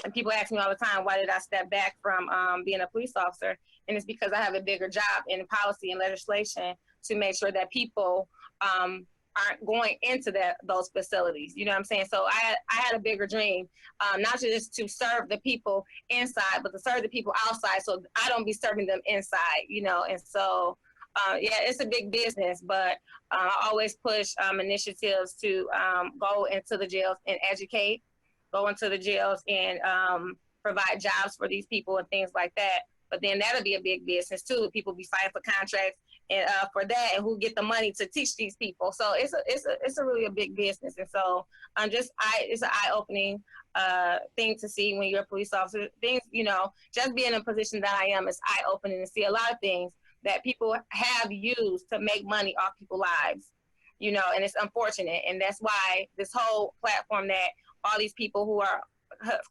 and people ask me all the time, why did I step back from being a police officer? And it's because I have a bigger job in policy and legislation to make sure that people aren't going into those facilities. You know what I'm saying? So I had a bigger dream, not just to serve the people inside, but to serve the people outside, so I don't be serving them inside, you know. And so, yeah, it's a big business, but I always push initiatives to go into the jails and educate, go into the jails and provide jobs for these people and things like that. But then that'll be a big business too. People be fighting for contracts and for that, and who get the money to teach these people. So it's a really a big business. And so it's an eye-opening thing to see when you're a police officer. Things, you know, just being in a position that I am is eye-opening to see a lot of things that people have used to make money off people's lives, you know, and it's unfortunate. And that's why this whole platform that all these people who are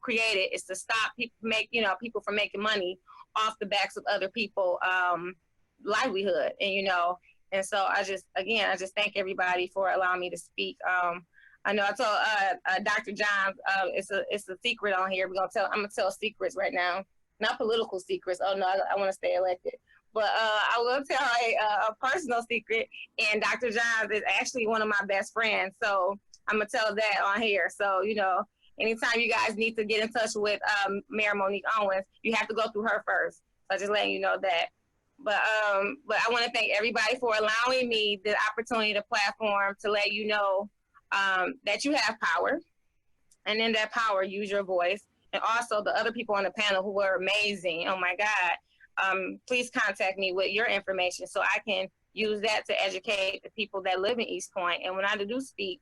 created is to stop people from making money off the backs of other people livelihood. And, you know, And so I just thank everybody for allowing me to speak. I know I told Dr. Johns, it's a secret on here. I'm gonna tell secrets right now, not political secrets. Oh no, I want to stay elected. But I will tell a personal secret, and Dr. Johns is actually one of my best friends. So I'm gonna tell that on here. So, you know, anytime you guys need to get in touch with Mayor Monique Owens, you have to go through her first. So just letting you know that. But I want to thank everybody for allowing me the opportunity, the platform to let you know that you have power, and in that power, use your voice. And also the other people on the panel who were amazing. Oh my God. Please contact me with your information so I can use that to educate the people that live in East Point. And when I do speak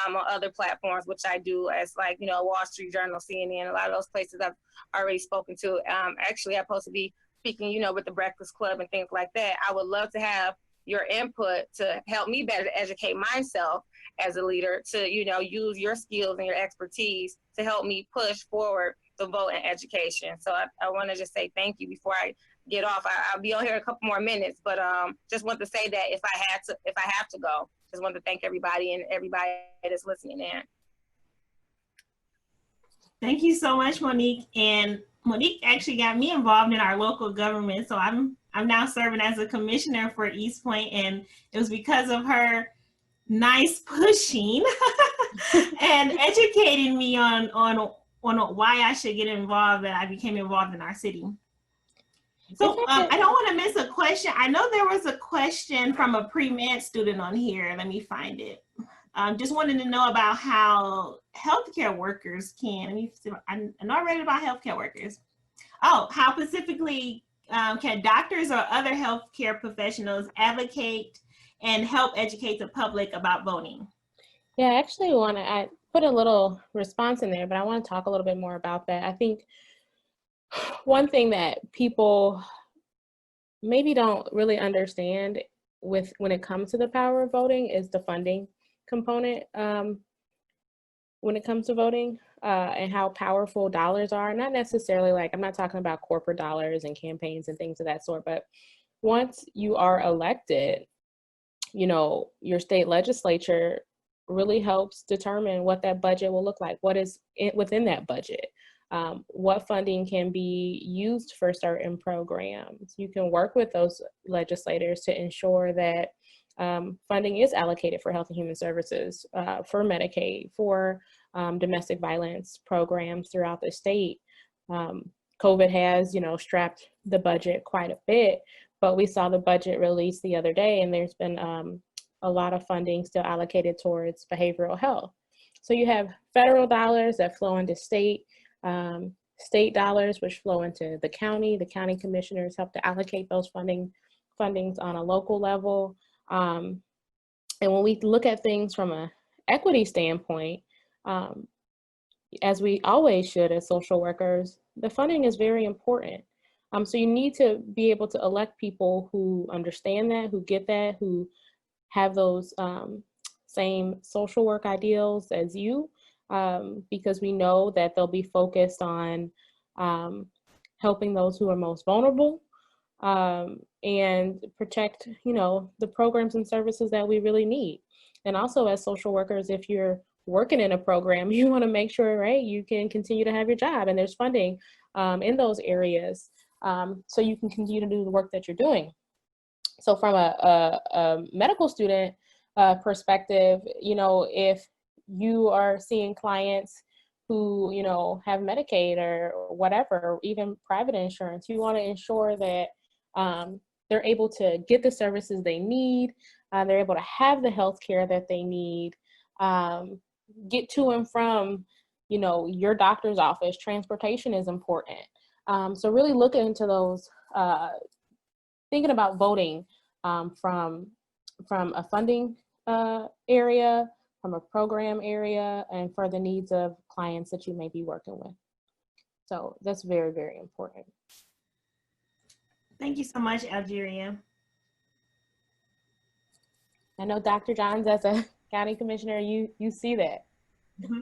on other platforms, which I do, as like, you know, Wall Street Journal, CNN, a lot of those places I've already spoken to. Actually, I'm supposed to be speaking, you know, with the Breakfast Club and things like that. I would love to have your input to help me better educate myself as a leader, to, you know, use your skills and your expertise to help me push forward the vote and education. So I want to just say thank you before I get off. I'll be on here a couple more minutes, but just want to say that if I have to go, just want to thank everybody and everybody that's listening in.
Thank you so much, Monique. And Monique actually got me involved in our local government. So I'm now serving as a commissioner for East Point, and it was because of her nice pushing and educating me on why I should get involved that I became involved in our city. So I don't want to miss a question. I know there was a question from a pre-med student on here. Let me find it. Just wanted to know about how healthcare workers can, I know I read about healthcare workers. Oh, how specifically can doctors or other healthcare professionals advocate and help educate the public about voting?
Yeah, I actually I put a little response in there, but I want to talk a little bit more about that. I think one thing that people maybe don't really understand when it comes to the power of voting is the funding component when it comes to voting and how powerful dollars are. Not necessarily, like, I'm not talking about corporate dollars and campaigns and things of that sort, but once you are elected, you know, your state legislature really helps determine what that budget will look like, what is within that budget, what funding can be used for certain programs. You can work with those legislators to ensure that funding is allocated for health and human services, for Medicaid, for domestic violence programs throughout the state. COVID has, you know, strapped the budget quite a bit, but we saw the budget release the other day, and there's been a lot of funding still allocated towards behavioral health. So you have federal dollars that flow into state, state dollars which flow into the county. The county commissioners help to allocate those fundings on a local level. And when we look at things from an equity standpoint, as we always should as social workers, the funding is very important. So you need to be able to elect people who understand that, who get that, who have those same social work ideals as you, because we know that they'll be focused on helping those who are most vulnerable, and protect, you know, the programs and services that we really need. And also, as social workers, if you're working in a program, you want to make sure, right, you can continue to have your job and there's funding in those areas, so you can continue to do the work that you're doing. So from a medical student perspective, you know, if you are seeing clients who, you know, have Medicaid or whatever, or even private insurance, you want to ensure that they're able to get the services they need, they're able to have the health care that they need, get to and from, you know, your doctor's office. Transportation is important. So really look into those, thinking about voting from a funding area, from a program area, and for the needs of clients that you may be working with. So that's very, very important.
Thank you so much, Algeria.
I know Dr. Johns, as a county commissioner, you see that.
Mm-hmm.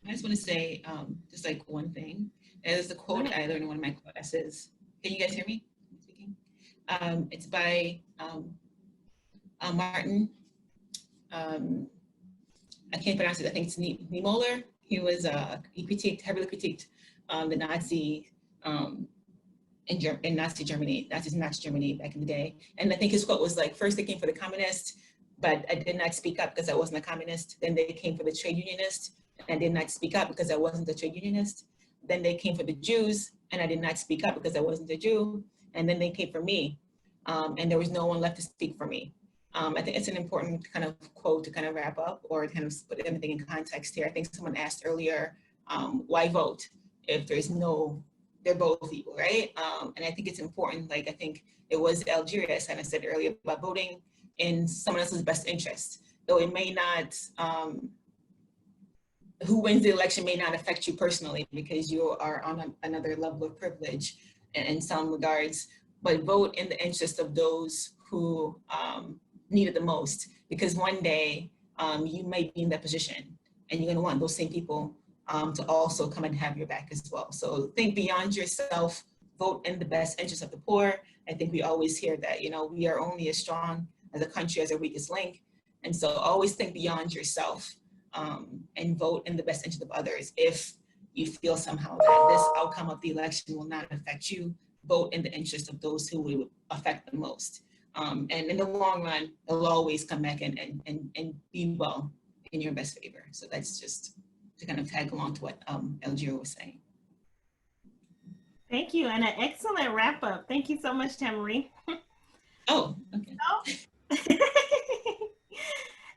I just want to say just like one thing. There's a quote I learned in one of my classes. Can you guys hear me? It's by Martin. I can't pronounce it. I think it's Niemöller. He was heavily critiqued the Nazi in Nazi Germany, Nazi Germany back in the day. And I think his quote was like, first they came for the communists, but I did not speak up because I wasn't a communist. Then they came for the trade unionist, and I did not speak up because I wasn't a trade unionist. Then they came for the Jews, and I did not speak up because I wasn't a Jew. And then they came for me, and there was no one left to speak for me. I think it's an important kind of quote to kind of wrap up or kind of put everything in context here. I think someone asked earlier, why vote if there's no, they're both evil, right? And I think it's important, like I think it was Algeria, as I said earlier, about voting in someone else's best interest, though it may not, who wins the election may not affect you personally because you are on another level of privilege in some regards, but vote in the interest of those who need it the most, because one day you may be in that position and you're gonna want those same people to also come and have your back as well. So think beyond yourself, vote in the best interest of the poor. I think we always hear that, you know, we are only as strong as a country as our weakest link. And so always think beyond yourself and vote in the best interest of others. If you feel somehow that this outcome of the election will not affect you, vote in the interest of those who it would affect the most. And in the long run, it'll always come back and be well in your best favor. So that's just to kind of tag along to what Elgiro was saying.
Thank you, and an excellent wrap up. Thank you so much, Tamarie.
Oh, okay.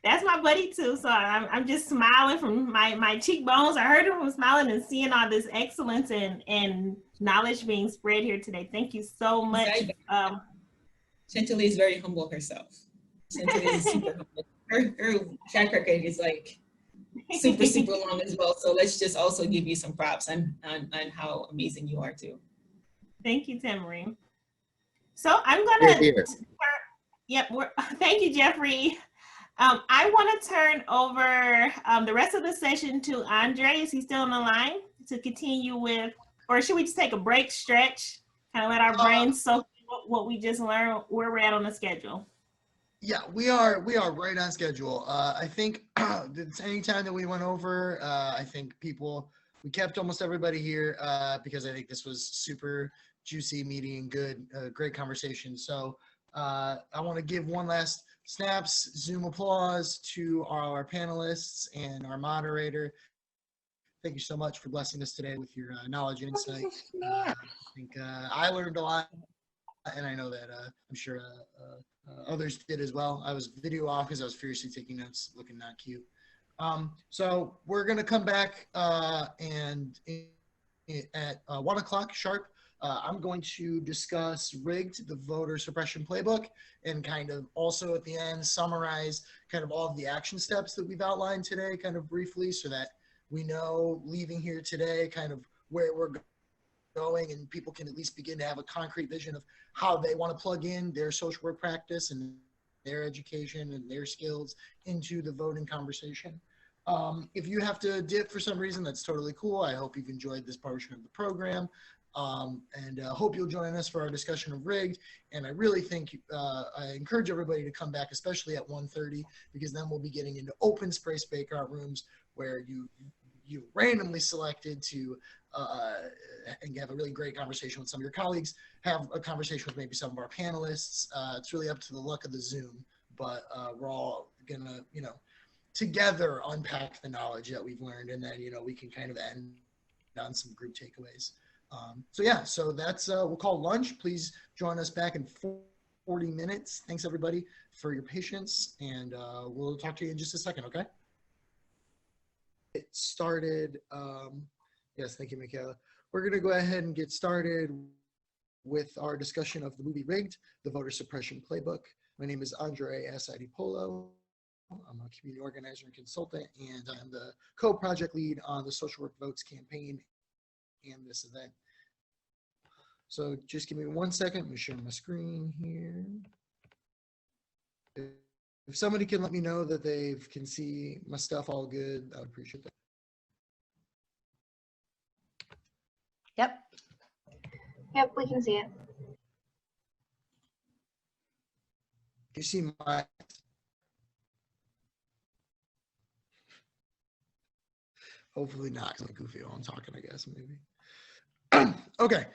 That's my buddy too, so I'm just smiling from my cheekbones. I heard him from smiling and seeing all this excellence and knowledge being spread here today. Thank you so much.
Chantilly is very humble herself. Chantilly is super humble. Her track record is like super long as well. So let's just also give you some props on how amazing you are too.
Thank you, Tamarie. So I'm gonna. Yep. Thank you, Jeffrey. I want to turn over the rest of the session to Andre. Is he still on the line to continue with, or should we just take a break, stretch, kind of let our brains soak in what we just learned, where we're at on the schedule?
Yeah, we are right on schedule. I think any time that we went over, I think we kept almost everybody here because I think this was super juicy, meaty, and good, great conversation. So I want to give one last snaps, Zoom applause to our panelists and our moderator. Thank you so much for blessing us today with your knowledge and insight. I think I learned a lot, and I know that I'm sure others did as well. I was video off because I was furiously taking notes, looking not cute. So we're going to come back and at 1 o'clock sharp, I'm going to discuss Rigged, the voter suppression playbook, and kind of also at the end summarize kind of all of the action steps that we've outlined today kind of briefly so that we know leaving here today kind of where we're going and people can at least begin to have a concrete vision of how they want to plug in their social work practice and their education and their skills into the voting conversation. If you have to dip for some reason, that's totally cool. I hope you've enjoyed this portion of the program. And hope you'll join us for our discussion of Rigged. And I really think, I encourage everybody to come back, especially at 1:30, because then we'll be getting into open space breakout rooms where you randomly selected to and have a really great conversation with some of your colleagues, have a conversation with maybe some of our panelists. It's really up to the luck of the Zoom, but we're all gonna, together unpack the knowledge that we've learned, and then, we can kind of end on some group takeaways. So that's we'll call lunch. Please join us back in 40 minutes. Thanks everybody for your patience, and we'll talk to you in just a second, okay? It started, yes, thank you, Michaela. We're gonna go ahead and get started with our discussion of the movie Rigged, the voter suppression playbook. My name is Andre Asadipolo. I'm a community organizer and consultant, and I'm the co-project lead on the Social Work Votes campaign and this event. So just give me 1 second. I'm gonna share my screen here. If somebody can let me know that they can see my stuff all good, I would appreciate that.
Yep.
Yep, we can see it.
You see my, hopefully not, 'cause I'm goofy while I'm talking, I guess, maybe. Okay.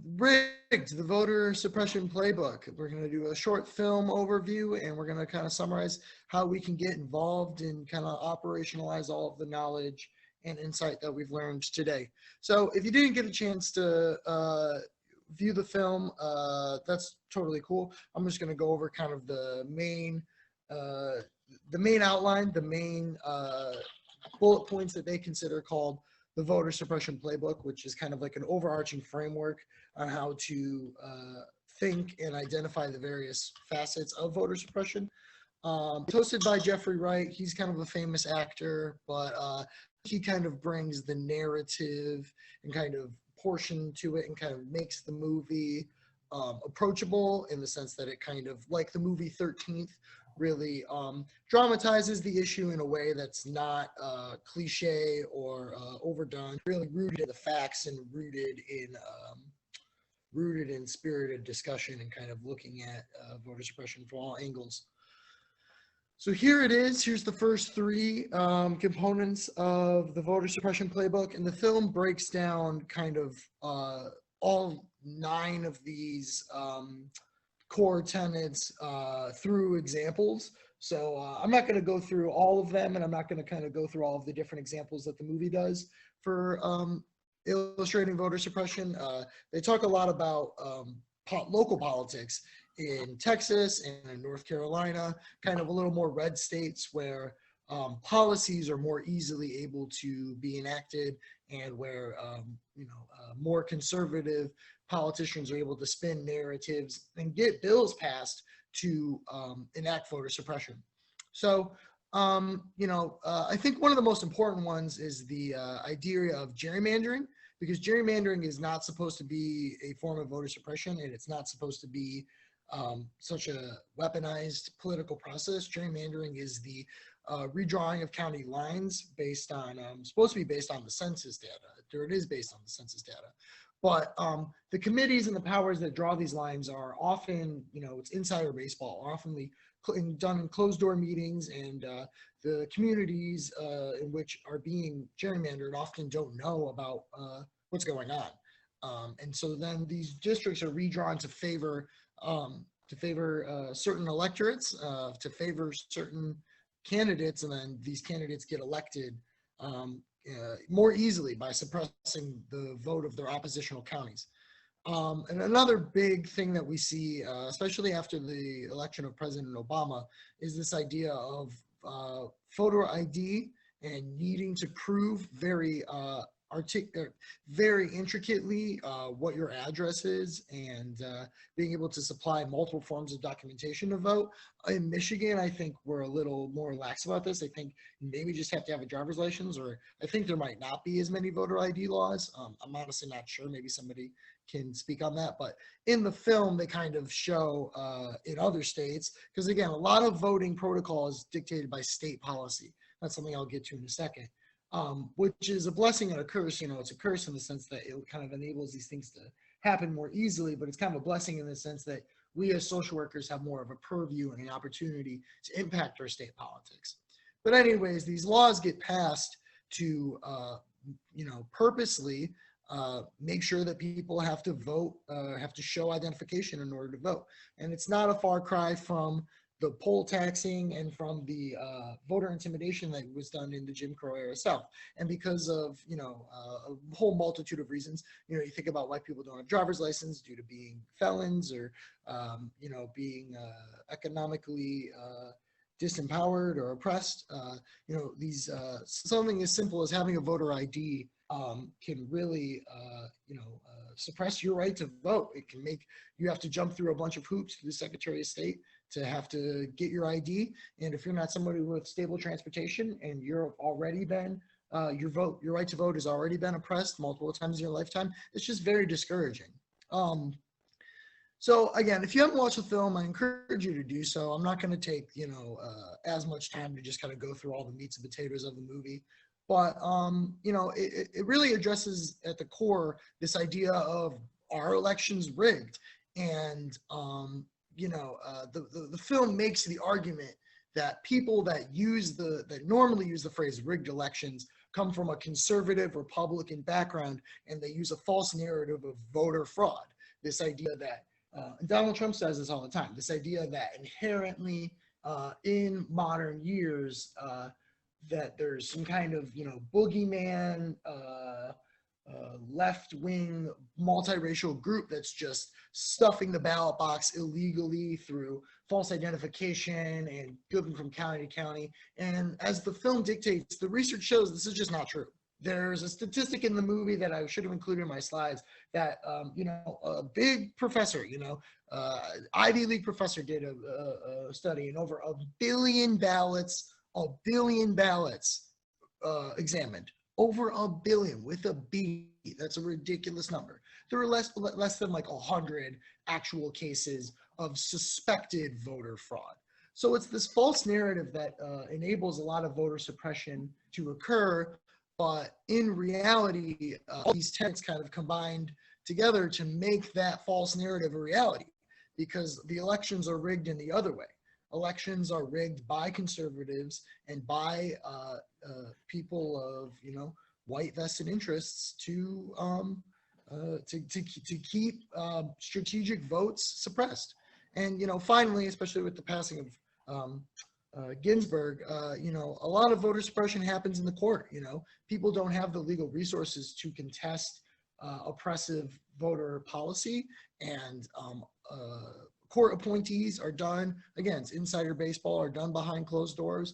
Rigged, the voter suppression playbook. We're going to do a short film overview, and we're going to kind of summarize how we can get involved and kind of operationalize all of the knowledge and insight that we've learned today. So if you didn't get a chance to view the film, that's totally cool. I'm just going to go over kind of the main outline, the main bullet points that they consider called the voter suppression playbook, which is kind of like an overarching framework on how to think and identify the various facets of voter suppression. Hosted by Jeffrey Wright. He's kind of a famous actor, but he kind of brings the narrative and kind of portion to it and kind of makes the movie approachable in the sense that it kind of, like the movie 13th, really dramatizes the issue in a way that's not cliche or overdone, really rooted in the facts and rooted in spirited discussion and kind of looking at voter suppression from all angles. So here it is. Here's the first three components of the voter suppression playbook, and the film breaks down kind of all 9 of these core tenets through examples. So I'm not going to go through all of them, and I'm not going to kind of go through all of the different examples that the movie does for illustrating voter suppression. They talk a lot about local politics in Texas and in North Carolina, kind of a little more red states where policies are more easily able to be enacted, and where more conservative politicians are able to spin narratives and get bills passed to enact voter suppression. So, I think one of the most important ones is the idea of gerrymandering, because gerrymandering is not supposed to be a form of voter suppression, and it's not supposed to be such a weaponized political process. Gerrymandering is the redrawing of county lines based on, supposed to be based on the census data, or it is based on the census data. But the committees and the powers that draw these lines are often, it's insider baseball, often done in closed door meetings, and the communities in which are being gerrymandered often don't know about what's going on. And so then these districts are redrawn to favor certain electorates, to favor certain candidates, and then these candidates get elected more easily by suppressing the vote of their oppositional counties. And another big thing that we see, especially after the election of President Obama, is this idea of photo ID and needing to prove very intricately what your address is, and being able to supply multiple forms of documentation to vote. In Michigan, I think we're a little more lax about this. I think maybe you just have to have a driver's license, or I think there might not be as many voter ID laws. I'm honestly not sure. Maybe somebody can speak on that. But in the film, they kind of show in other states, because again, a lot of voting protocol is dictated by state policy. That's something I'll get to in a second. Which is a blessing and a curse. It's a curse in the sense that it kind of enables these things to happen more easily, but it's kind of a blessing in the sense that we as social workers have more of a purview and an opportunity to impact our state politics. But anyways, these laws get passed to, purposely make sure that people have to vote, have to show identification in order to vote. And it's not a far cry from the poll taxing and from the voter intimidation that was done in the Jim Crow era South. And because of, a whole multitude of reasons, you think about why people don't have driver's license due to being felons, or, being economically disempowered or oppressed. These something as simple as having a voter ID can really, suppress your right to vote. It can make you have to jump through a bunch of hoops to the Secretary of State to have to get your ID. And if you're not somebody with stable transportation and you're already been, your right to vote has already been oppressed multiple times in your lifetime, it's just very discouraging. So again, if you haven't watched the film, I encourage you to do so. I'm not going to take, as much time to just kind of go through all the meats and potatoes of the movie. But, it really addresses at the core this idea of, are elections rigged? And, the film makes the argument that people that normally use the phrase rigged elections come from a conservative Republican background, and they use a false narrative of voter fraud. This idea that, Donald Trump says this all the time, this idea that inherently in modern years, that there's some kind of, boogeyman, left-wing multiracial group that's just stuffing the ballot box illegally through false identification and moving from county to county. And as the film dictates, the research shows this is just not true. There's a statistic in the movie that I should have included in my slides that, a big professor, Ivy League professor did a study, and over 1 billion ballots examined. Over 1 billion with a B. That's a ridiculous number. There were less than like 100 actual cases of suspected voter fraud. So it's this false narrative that enables a lot of voter suppression to occur, but in reality, all these tenets kind of combined together to make that false narrative a reality, because the elections are rigged in the other way. Elections are rigged by conservatives and by people of white vested interests to keep strategic votes suppressed. And finally, especially with the passing of Ginsburg, a lot of voter suppression happens in the court. People don't have the legal resources to contest oppressive voter policy, and court appointees are done, again, it's insider baseball, are done behind closed doors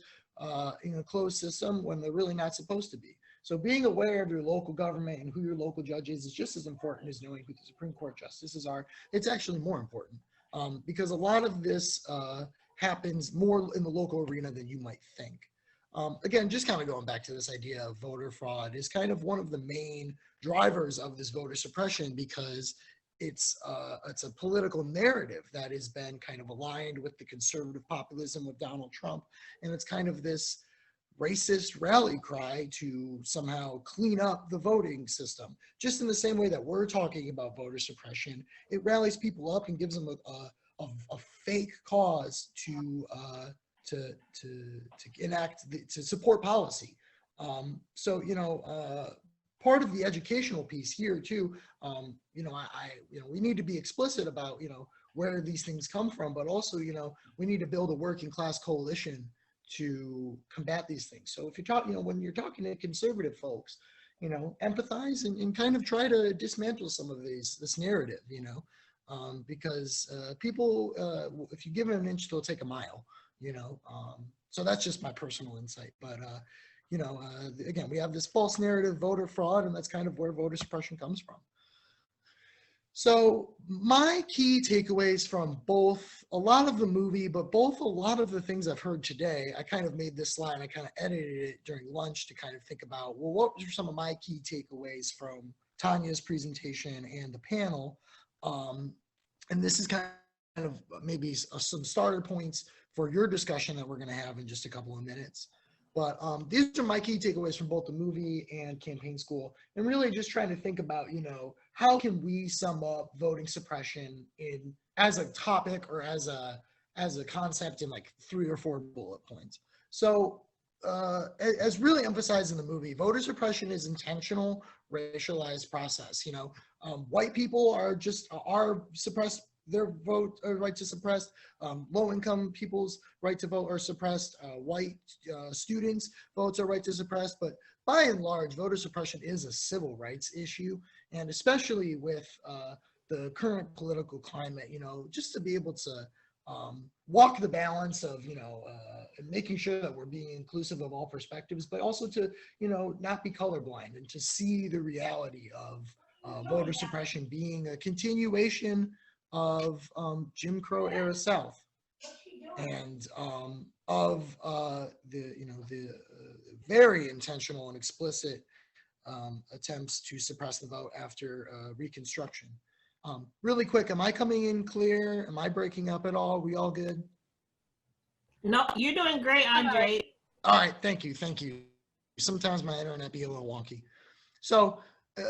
in a closed system when they're really not supposed to be. So being aware of your local government and who your local judge is just as important as knowing who the Supreme Court justices are. It's actually more important because a lot of this happens more in the local arena than you might think. Again, just kind of going back to this idea of voter fraud is kind of one of the main drivers of this voter suppression, because it's a political narrative that has been kind of aligned with the conservative populism of Donald Trump. And it's kind of this racist rally cry to somehow clean up the voting system. Just in the same way that we're talking about voter suppression, it rallies people up and gives them a fake cause to enact, to support policy. So, part of the educational piece here too, we need to be explicit about, where these things come from, but also, we need to build a working class coalition to combat these things. So if you're talking, when you're talking to conservative folks, empathize and kind of try to dismantle some of this narrative, because people, if you give them an inch, they'll take a mile, so that's just my personal insight. But, again, we have this false narrative, voter fraud, and that's kind of where voter suppression comes from. So my key takeaways from both a lot of the movie, but both a lot of the things I've heard today, I kind of made this slide, I kind of edited it during lunch to kind of think about, well, what were some of my key takeaways from Tanya's presentation and the panel? And this is kind of maybe some starter points for your discussion that we're going to have in just a couple of minutes. But these are my key takeaways from both the movie and campaign school, and really just trying to think about, how can we sum up voting suppression as a topic or as a concept in like 3 or 4 bullet points. So as really emphasized in the movie, voter suppression is intentional, racialized process. White people are suppressed. Their vote right to suppressed. Low-income people's right to vote are suppressed. White students' votes are right to suppressed. But by and large, voter suppression is a civil rights issue, and especially with the current political climate, just to be able to walk the balance of, making sure that we're being inclusive of all perspectives, but also to, not be colorblind and to see the reality of voter suppression being a continuation of Jim Crow era South, and of the very intentional and explicit attempts to suppress the vote after Reconstruction. Really quick, am I coming in clear? Am I breaking up at all? Are we all good?
No, you're doing great, Andre.
All right, thank you. Sometimes my internet be a little wonky. So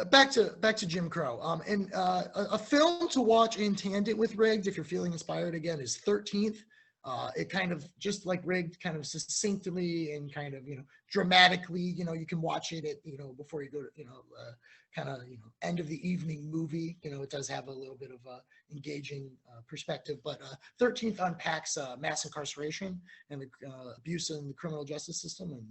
back to Jim Crow. And a film to watch in tandem with Rigged, if you're feeling inspired again, is 13th. It kind of, just like Rigged, kind of succinctly and kind of, dramatically, you can watch it at, before you go to, kind of, end of the evening movie. It does have a little bit of a engaging perspective, but 13th unpacks mass incarceration and the abuse in the criminal justice system, and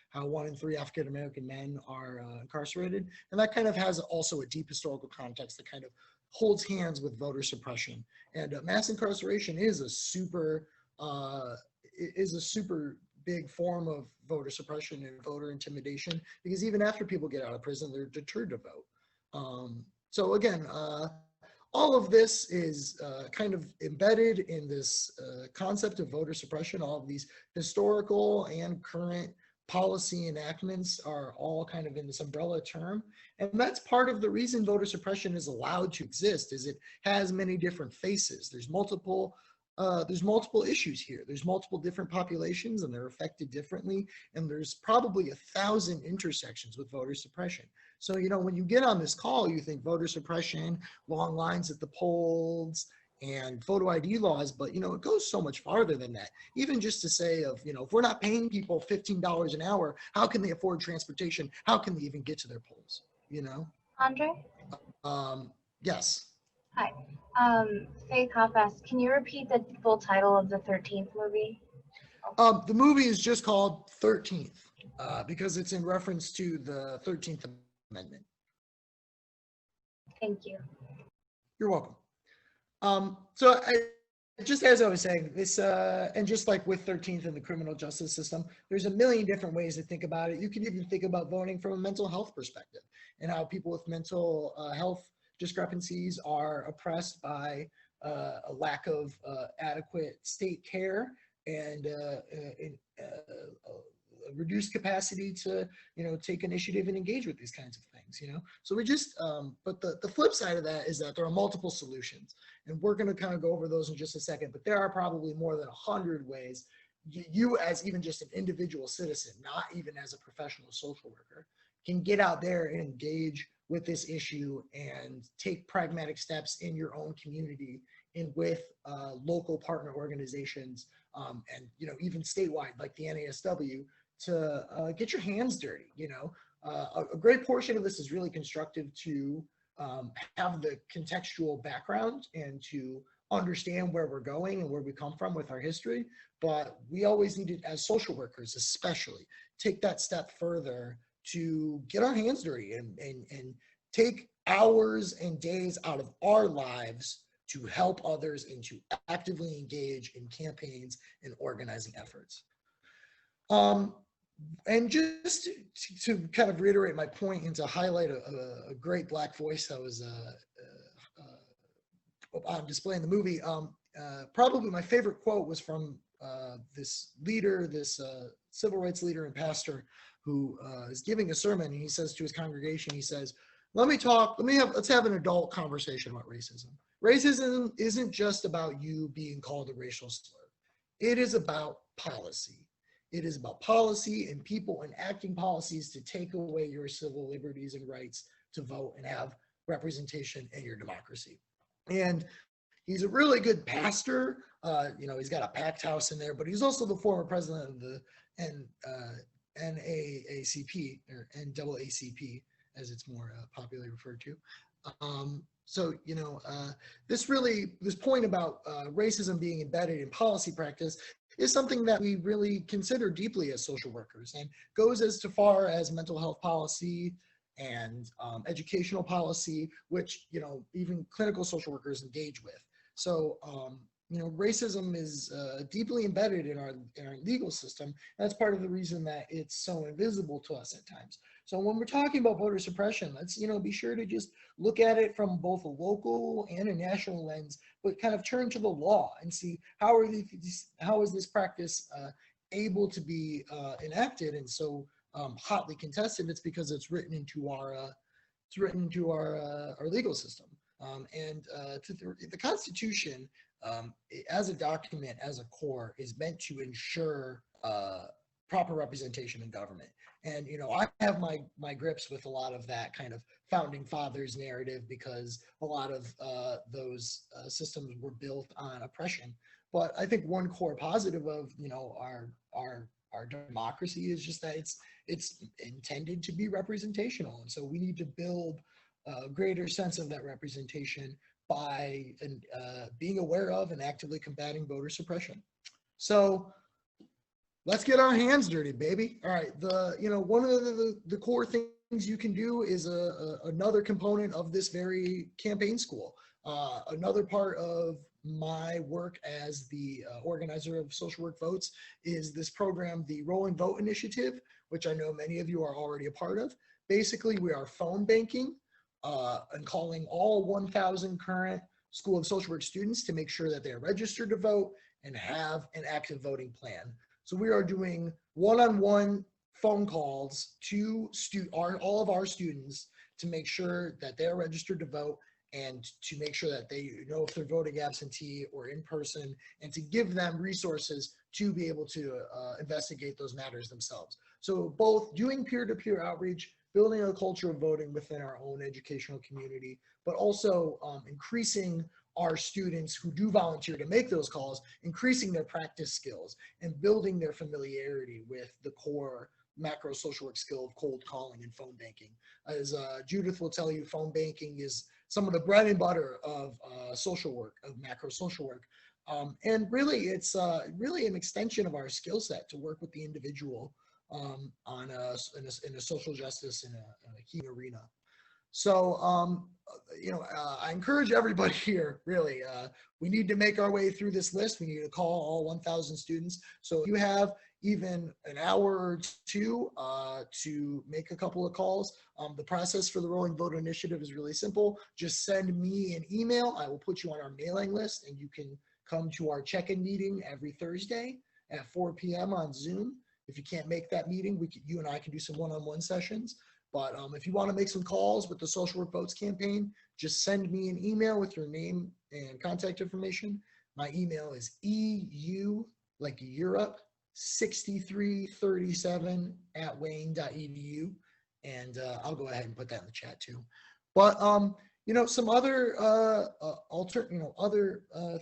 how 1 in 3 African-American men are incarcerated. And that kind of has also a deep historical context that kind of holds hands with voter suppression. And mass incarceration is a super big form of voter suppression and voter intimidation, because even after people get out of prison, they're deterred to vote. So again, all of this is kind of embedded in this concept of voter suppression. All of these historical and current policy enactments are all kind of in this umbrella term. And that's part of the reason voter suppression is allowed to exist, is it has many different faces. There's multiple issues here. There's multiple different populations, and they're affected differently. And there's probably 1,000 intersections with voter suppression. So, when you get on this call, you think voter suppression, long lines at the polls, and photo ID laws, but it goes so much farther than that. Even just to say of, if we're not paying people $15 an hour, how can they afford transportation? How can they even get to their polls?
Andre?
Yes.
Hi. Faith Hoff, can you repeat the full title of the 13th movie?
The movie is just called 13th because it's in reference to the 13th Amendment.
Thank you.
You're welcome. So just as I was saying, this, and just like with 13th and the criminal justice system, there's a million different ways to think about it. You can even think about voting from a mental health perspective, and how people with mental health discrepancies are oppressed by a lack of adequate state care and reduced capacity to, take initiative and engage with these kinds of things, So we just, but the flip side of that is that there are multiple solutions, and we're going to kind of go over those in just a second, but there are probably more than 100 ways you as even just an individual citizen, not even as a professional social worker, can get out there and engage with this issue and take pragmatic steps in your own community and with local partner organizations, and, even statewide, like the NASW, to get your hands dirty. A great portion of this is really constructive to have the contextual background and to understand where we're going and where we come from with our history. But we always need to, as social workers especially, take that step further to get our hands dirty and take hours and days out of our lives to help others and to actively engage in campaigns and organizing efforts. And just to kind of reiterate my point and to highlight a great Black voice that was on display in the movie, probably my favorite quote was from this leader, this civil rights leader and pastor who is giving a sermon. And he says to his congregation, he says, let's have an adult conversation about racism. Racism isn't just about you being called a racial slur. It is about policy. It is about policy and people enacting policies to take away your civil liberties and rights to vote and have representation in your democracy. And he's a really good pastor. He's got a packed house in there, but he's also the former president of the NAACP, or NAACP, as it's more popularly referred to. So, this point about racism being embedded in policy practice is something that we really consider deeply as social workers, and goes as far as mental health policy and educational policy, which, even clinical social workers engage with. So, racism is deeply embedded in our legal system. That's part of the reason that it's so invisible to us at times. So when we're talking about voter suppression, let's, be sure to just look at it from both a local and a national lens, but kind of turn to the law and see how is this practice able to be enacted and so hotly contested. It's because it's written into our legal system. The Constitution, as a document, as a core, is meant to ensure proper representation in government. And, you know, I have my grips with a lot of that kind of founding fathers narrative, because a lot of those systems were built on oppression. But I think one core positive of, you know, our democracy is just that it's intended to be representational. And so we need to build a greater sense of that representation by being aware of and actively combating voter suppression. So let's get our hands dirty, baby. All right, one of the core things you can do is another component of this very campaign school. Another part of my work as the organizer of Social Work Votes is this program, the Rolling Vote Initiative, which I know many of you are already a part of. Basically, we are phone banking and calling all 1,000 current School of Social Work students to make sure that they are registered to vote and have an active voting plan. So we are doing one-on-one phone calls to all of our students to make sure that they're registered to vote, and to make sure that they know if they're voting absentee or in person, and to give them resources to be able to investigate those matters themselves. So both doing peer-to-peer outreach, building a culture of voting within our own educational community, but also increasing our students who do volunteer to make those calls, increasing their practice skills and building their familiarity with the core macro social work skill of cold calling and phone banking. As Judith will tell you, phone banking is some of the bread and butter of social work, of macro social work. And really, it's really an extension of our skill set to work with the individual in a social justice in a key arena. So, I encourage everybody here, really, we need to make our way through this list. We need to call all 1,000 students. So if you have even an hour or two to make a couple of calls, the process for the Rolling Vote Initiative is really simple. Just send me an email. I will put you on our mailing list, and you can come to our check-in meeting every Thursday at 4 p.m. on Zoom. If you can't make that meeting, you and I can do some one-on-one sessions. But if you want to make some calls with the Social Work Votes campaign, just send me an email with your name and contact information. My email is EU, like Europe, 6337@wayne.edu, and I'll go ahead and put that in the chat too. But some other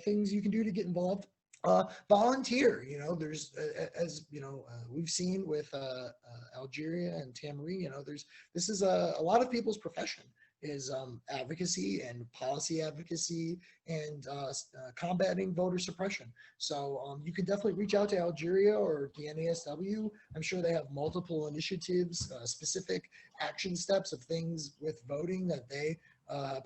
things you can do to get involved. Volunteer. There's as we've seen with Algeria and Tamari. This is a lot of people's profession is advocacy and policy advocacy and combating voter suppression. So you can definitely reach out to Algeria or the NASW. I'm sure they have multiple initiatives, specific action steps of things with voting that they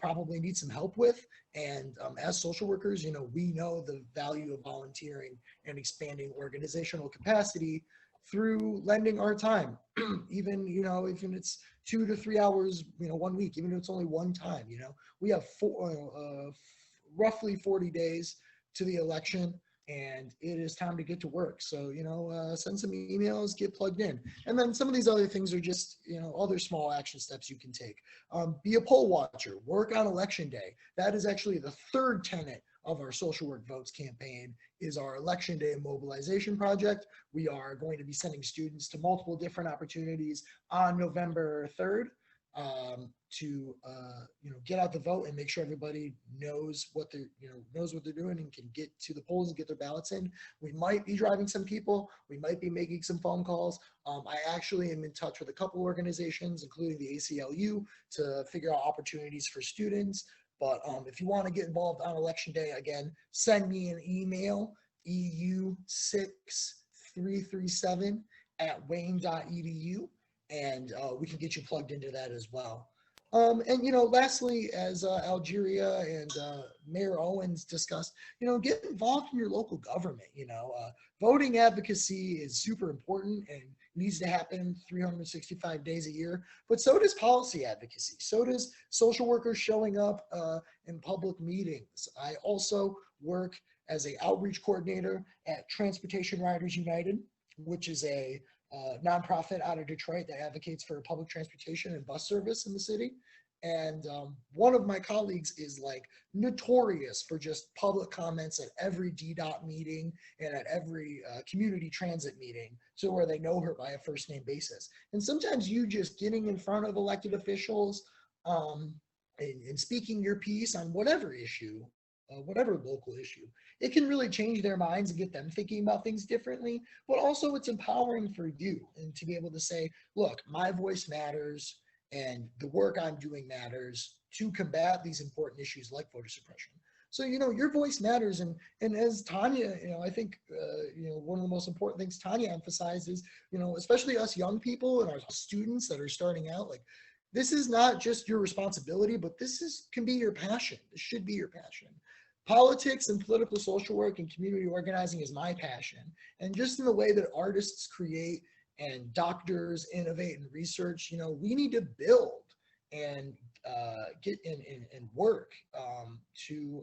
probably need some help with. And as social workers, we know the value of volunteering and expanding organizational capacity through lending our time. Even it's 2 to 3 hours, 1 week, even if it's only one time. We have roughly 40 days to the election, and it is time to get to work. So, send some emails, get plugged in. And then some of these other things are just, other small action steps you can take. Be a poll watcher, work on election day. That is actually the third tenet of our Social Work Votes campaign, is our Election Day Mobilization Project. We are going to be sending students to multiple different opportunities on November 3rd to get out the vote and make sure everybody knows what they're doing and can get to the polls and get their ballots in. We might be driving some people. We might be making some phone calls. I actually am in touch with a couple organizations, including the ACLU, to figure out opportunities for students. But if you want to get involved on election day, again, send me an email, EU6337@wayne.edu, and we can get you plugged into that as well. Lastly, as Algeria and Mayor Owens discussed, get involved in your local government. Voting advocacy is super important and needs to happen 365 days a year, but so does policy advocacy. So does social workers showing up in public meetings. I also work as an outreach coordinator at Transportation Riders United, which is a nonprofit out of Detroit that advocates for public transportation and bus service in the city. And one of my colleagues is like notorious for just public comments at every DDOT meeting and at every community transit meeting, so where they know her by a first name basis. And sometimes you just getting in front of elected officials and speaking your piece on whatever issue, whatever local issue, it can really change their minds and get them thinking about things differently. But also it's empowering for you, and to be able to say, look, my voice matters and the work I'm doing matters to combat these important issues like voter suppression. So, you know, your voice matters. And as Tanya, you know, I think, you know, one of the most important things Tanya emphasized is, you know, especially us young people and our students that are starting out, like, this is not just your responsibility, but this can be your passion. This should be your passion. Politics and political social work and community organizing is my passion. And just in the way that artists create and doctors innovate and research, you know, we need to build and get in and work to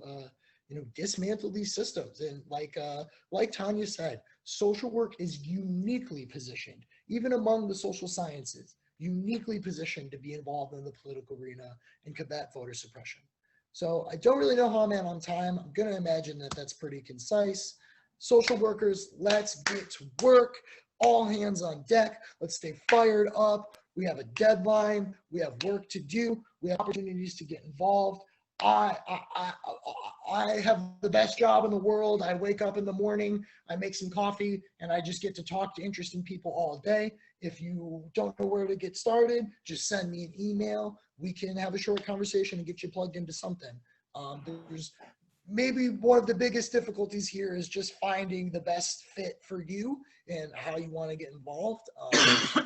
you know, dismantle these systems. And like Tanya said, social work is uniquely positioned, even among the social sciences, uniquely positioned to be involved in the political arena and combat voter suppression. So I don't really know how I'm at on time. I'm going to imagine that that's pretty concise. Social workers, let's get to work. All hands on deck. Let's stay fired up. We have a deadline. We have work to do. We have opportunities to get involved. I have the best job in the world. I wake up in the morning, I make some coffee, and I just get to talk to interesting people all day. If you don't know where to get started, just send me an email. We can have a short conversation and get you plugged into something. There's maybe one of the biggest difficulties here is just finding the best fit for you and how you want to get involved.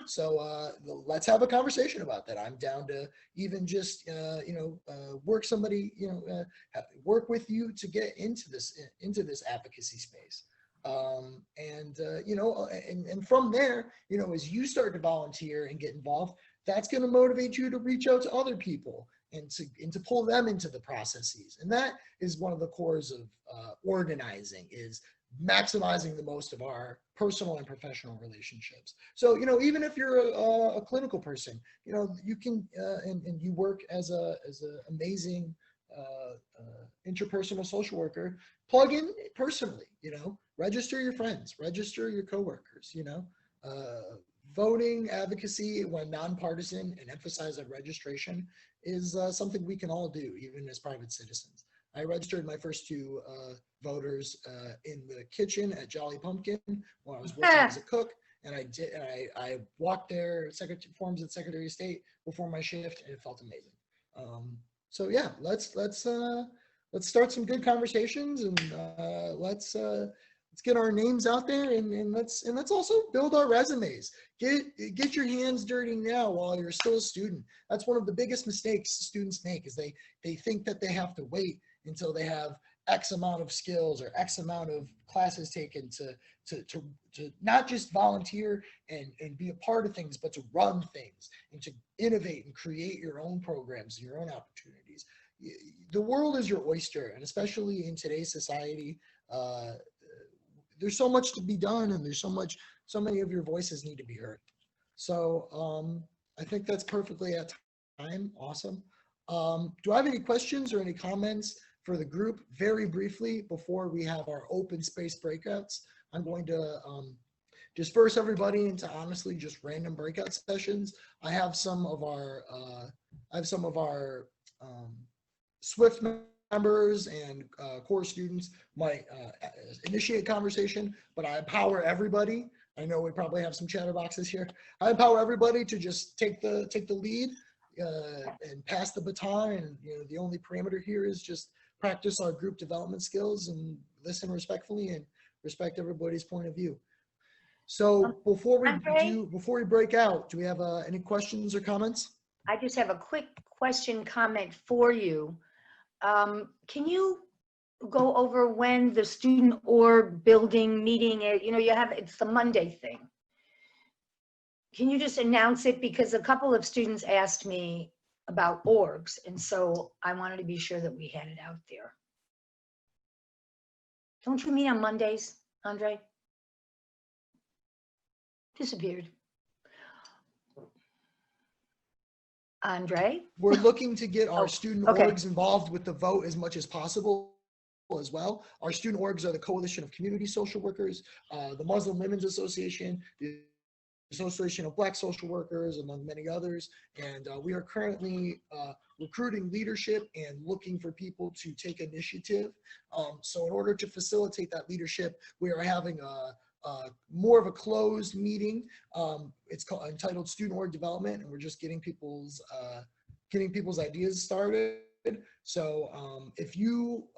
So let's have a conversation about that. I'm down to even just, you know, work somebody, you know, work with you to get into this advocacy space. You know, and from there, you know, as you start to volunteer and get involved, that's going to motivate you to reach out to other people and to pull them into the processes. And that is one of the cores of organizing, is maximizing the most of our personal and professional relationships. So, you know, even if you're a clinical person, you know, you can, and you work as a amazing interpersonal social worker, plug in personally, you know, register your friends, register your coworkers, you know, voting advocacy, when nonpartisan and emphasize that registration, is something we can all do, even as private citizens. I registered my first two voters in the kitchen at Jolly Pumpkin when I was working as a cook, and I walked their forms at Secretary of State before my shift, and it felt amazing. So yeah, let's start some good conversations, and let's get our names out there, and let's also build our resumes. Get your hands dirty now while you're still a student. That's one of the biggest mistakes students make, is they think that they have to wait until they have X amount of skills or X amount of classes taken to not just volunteer and be a part of things, but to run things and to innovate and create your own programs and your own opportunities. The world is your oyster, and especially in today's society, there's so much to be done, and there's so many of your voices need to be heard. So I think that's perfectly at time. Awesome. Do I have any questions or any comments for the group very briefly before we have our open space breakouts? I'm going to disperse everybody into honestly just random breakout sessions. I have some of our SWIFT members and core students might initiate conversation, but I empower everybody. I know we probably have some chatterboxes here. I empower everybody to just take the lead and pass the baton. And you know, the only parameter here is just practice our group development skills and listen respectfully and respect everybody's point of view. So before we break out, do we have any questions or comments?
I just have a quick question comment for you. Can you go over when the student org building meeting, you know, it's the Monday thing. Can you just announce it? Because a couple of students asked me about orgs, and so I wanted to be sure that we had it out there. Don't you meet on Mondays, Andre? Disappeared. Andre?
We're looking to get our
Oh,
student
okay.
orgs involved with the vote as much as possible as well. Our student orgs are the Coalition of Community Social Workers, the Muslim Women's Association, the Association of Black Social Workers, among many others. And we are currently recruiting leadership and looking for people to take initiative. So in order to facilitate that leadership, we are having more of a closed meeting. It's called entitled Student Org Development, and we're just getting people's ideas started. So if you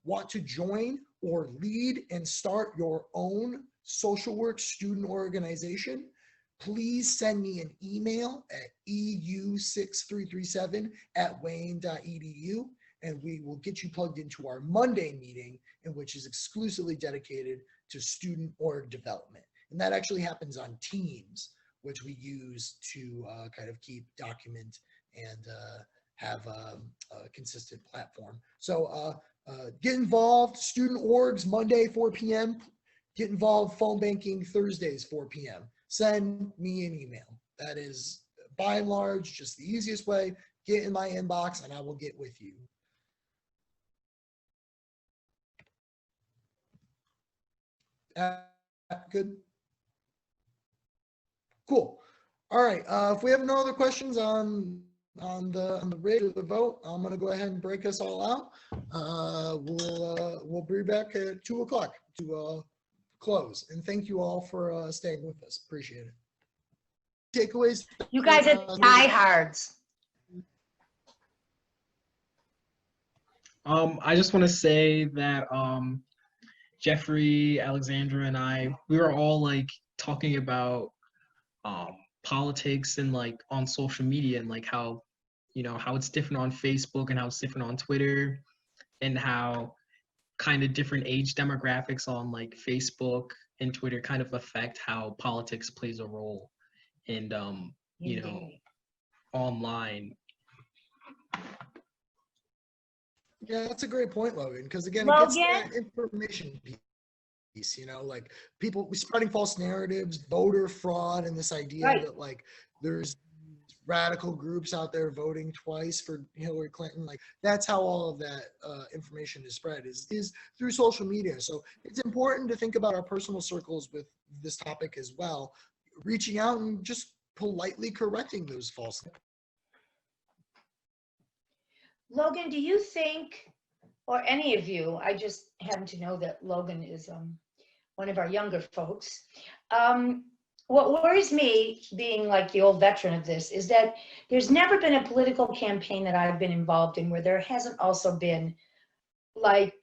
want to join or lead and start your own social work student organization, please send me an email at eu6337@wayne.edu, and we will get you plugged into our Monday meeting, in which is exclusively dedicated to student org development. And that actually happens on Teams, which we use to kind of document and have a consistent platform. So get involved, student orgs Monday, 4 p.m. Get involved, phone banking Thursdays, 4 p.m. Send me an email. That is, by and large, just the easiest way. Get in my inbox and I will get with you. Good. Cool. All right. If we have no other questions on the rate of the vote, I'm going to go ahead and break us all out. We'll be back at 2 o'clock to close. And thank you all for staying with us. Appreciate it. Takeaways.
You guys are diehards.
I just want to say that Jeffrey, Alexandra, and we were all like talking about politics and like on social media and like how, you know, how it's different on Facebook and how it's different on Twitter, and how kind of different age demographics on like Facebook and Twitter kind of affect how politics plays a role in you know, online.
Yeah, that's a great point, Logan, because again, it gets that information piece, you know, like people spreading false narratives, voter fraud, and this idea that like there's radical groups out there voting twice for Hillary Clinton. Like that's how all of that information is spread is through social media. So it's important to think about our personal circles with this topic as well, reaching out and just politely correcting those false.
Logan, do you think, or any of you, I just happen to know that Logan is one of our younger folks. What worries me, being like the old veteran of this, is that there's never been a political campaign that I've been involved in where there hasn't also been like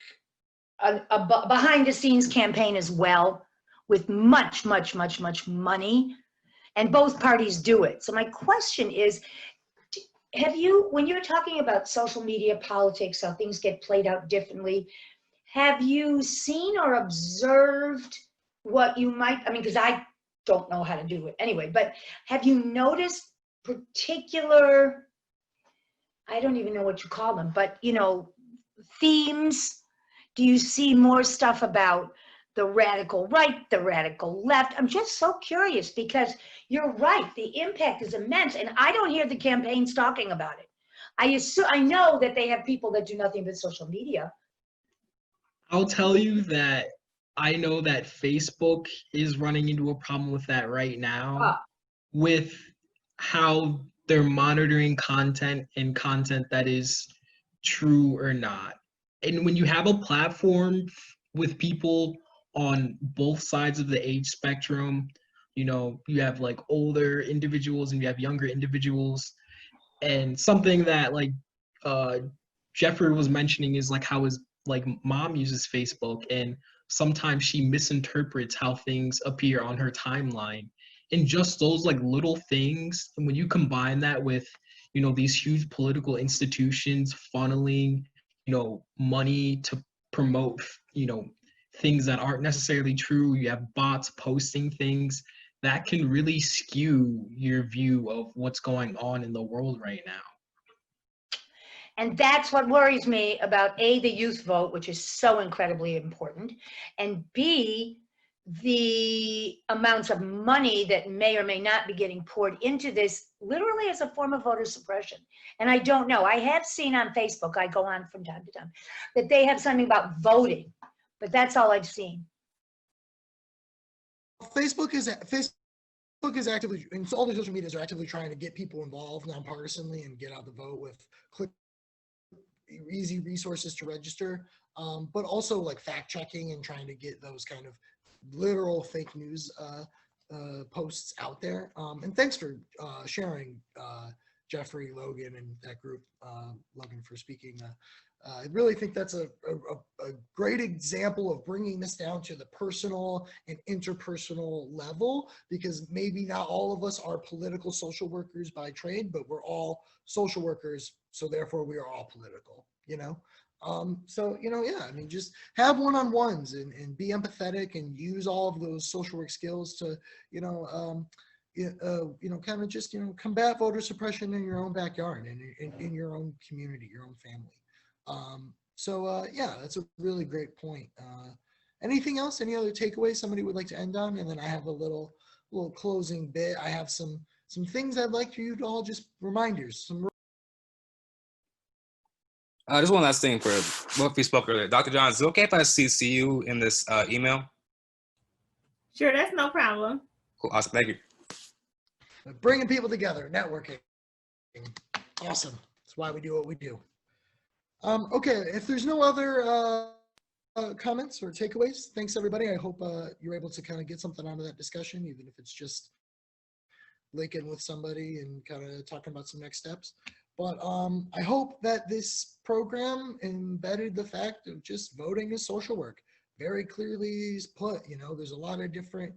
a behind the scenes campaign as well, with much, much, much, much money, and both parties do it. So my question is, have you, when you're talking about social media politics, how things get played out differently, have you seen or observed what you might, I mean, because I don't know how to do it anyway, but have you noticed particular, I don't even know what you call them, but you know, themes? Do you see more stuff about the radical right, the radical left? I'm just so curious because you're right, the impact is immense, and I don't hear the campaigns talking about it. I know that they have people that do nothing but social media.
I'll tell you that I know that Facebook is running into a problem with that right now, with how they're monitoring content and content that is true or not. And when you have a platform with people on both sides of the age spectrum, you know, you have like older individuals and you have younger individuals. And something that like Jeffrey was mentioning is like how his like mom uses Facebook, and sometimes she misinterprets how things appear on her timeline. And just those like little things, and when you combine that with, you know, these huge political institutions funneling, you know, money to promote, you know, things that aren't necessarily true, you have bots posting things, that can really skew your view of what's going on in the world right now.
And that's what worries me about A, the youth vote, which is so incredibly important, and B, the amounts of money that may or may not be getting poured into this literally as a form of voter suppression. And I don't know. I have seen on Facebook, I go on from time to time, that they have something about voting, but that's all I've seen.
Facebook is actively, and all the social medias are actively trying to get people involved nonpartisanly and get out the vote with easy resources to register, but also like fact checking and trying to get those kind of literal fake news posts out there. And thanks for sharing, Jeffrey, Logan, and that group, Logan, for speaking. I really think that's a great example of bringing this down to the personal and interpersonal level, because maybe not all of us are political social workers by trade, but we're all social workers, so therefore we are all political, you know? So, you know, yeah, I mean, just have one-on-ones and be empathetic and use all of those social work skills to, you know, kind of just, you know, combat voter suppression in your own backyard and in your own community, your own family. Yeah, that's a really great point. Anything else? Any other takeaways somebody would like to end on? And then I have a little closing bit. I have some things I'd like for you to all just reminders.
Just one last thing for what we spoke earlier. Dr. John, is it okay if I CC you in this email?
Sure, that's no problem.
Cool, awesome, thank you.
Bringing people together, networking. Awesome. That's why we do what we do. Okay, if there's no other comments or takeaways, thanks everybody. I hope you're able to kind of get something out of that discussion, even if it's just linking with somebody and kind of talking about some next steps. But I hope that this program embedded the fact of just voting is social work. Very clearly put, you know, there's a lot of different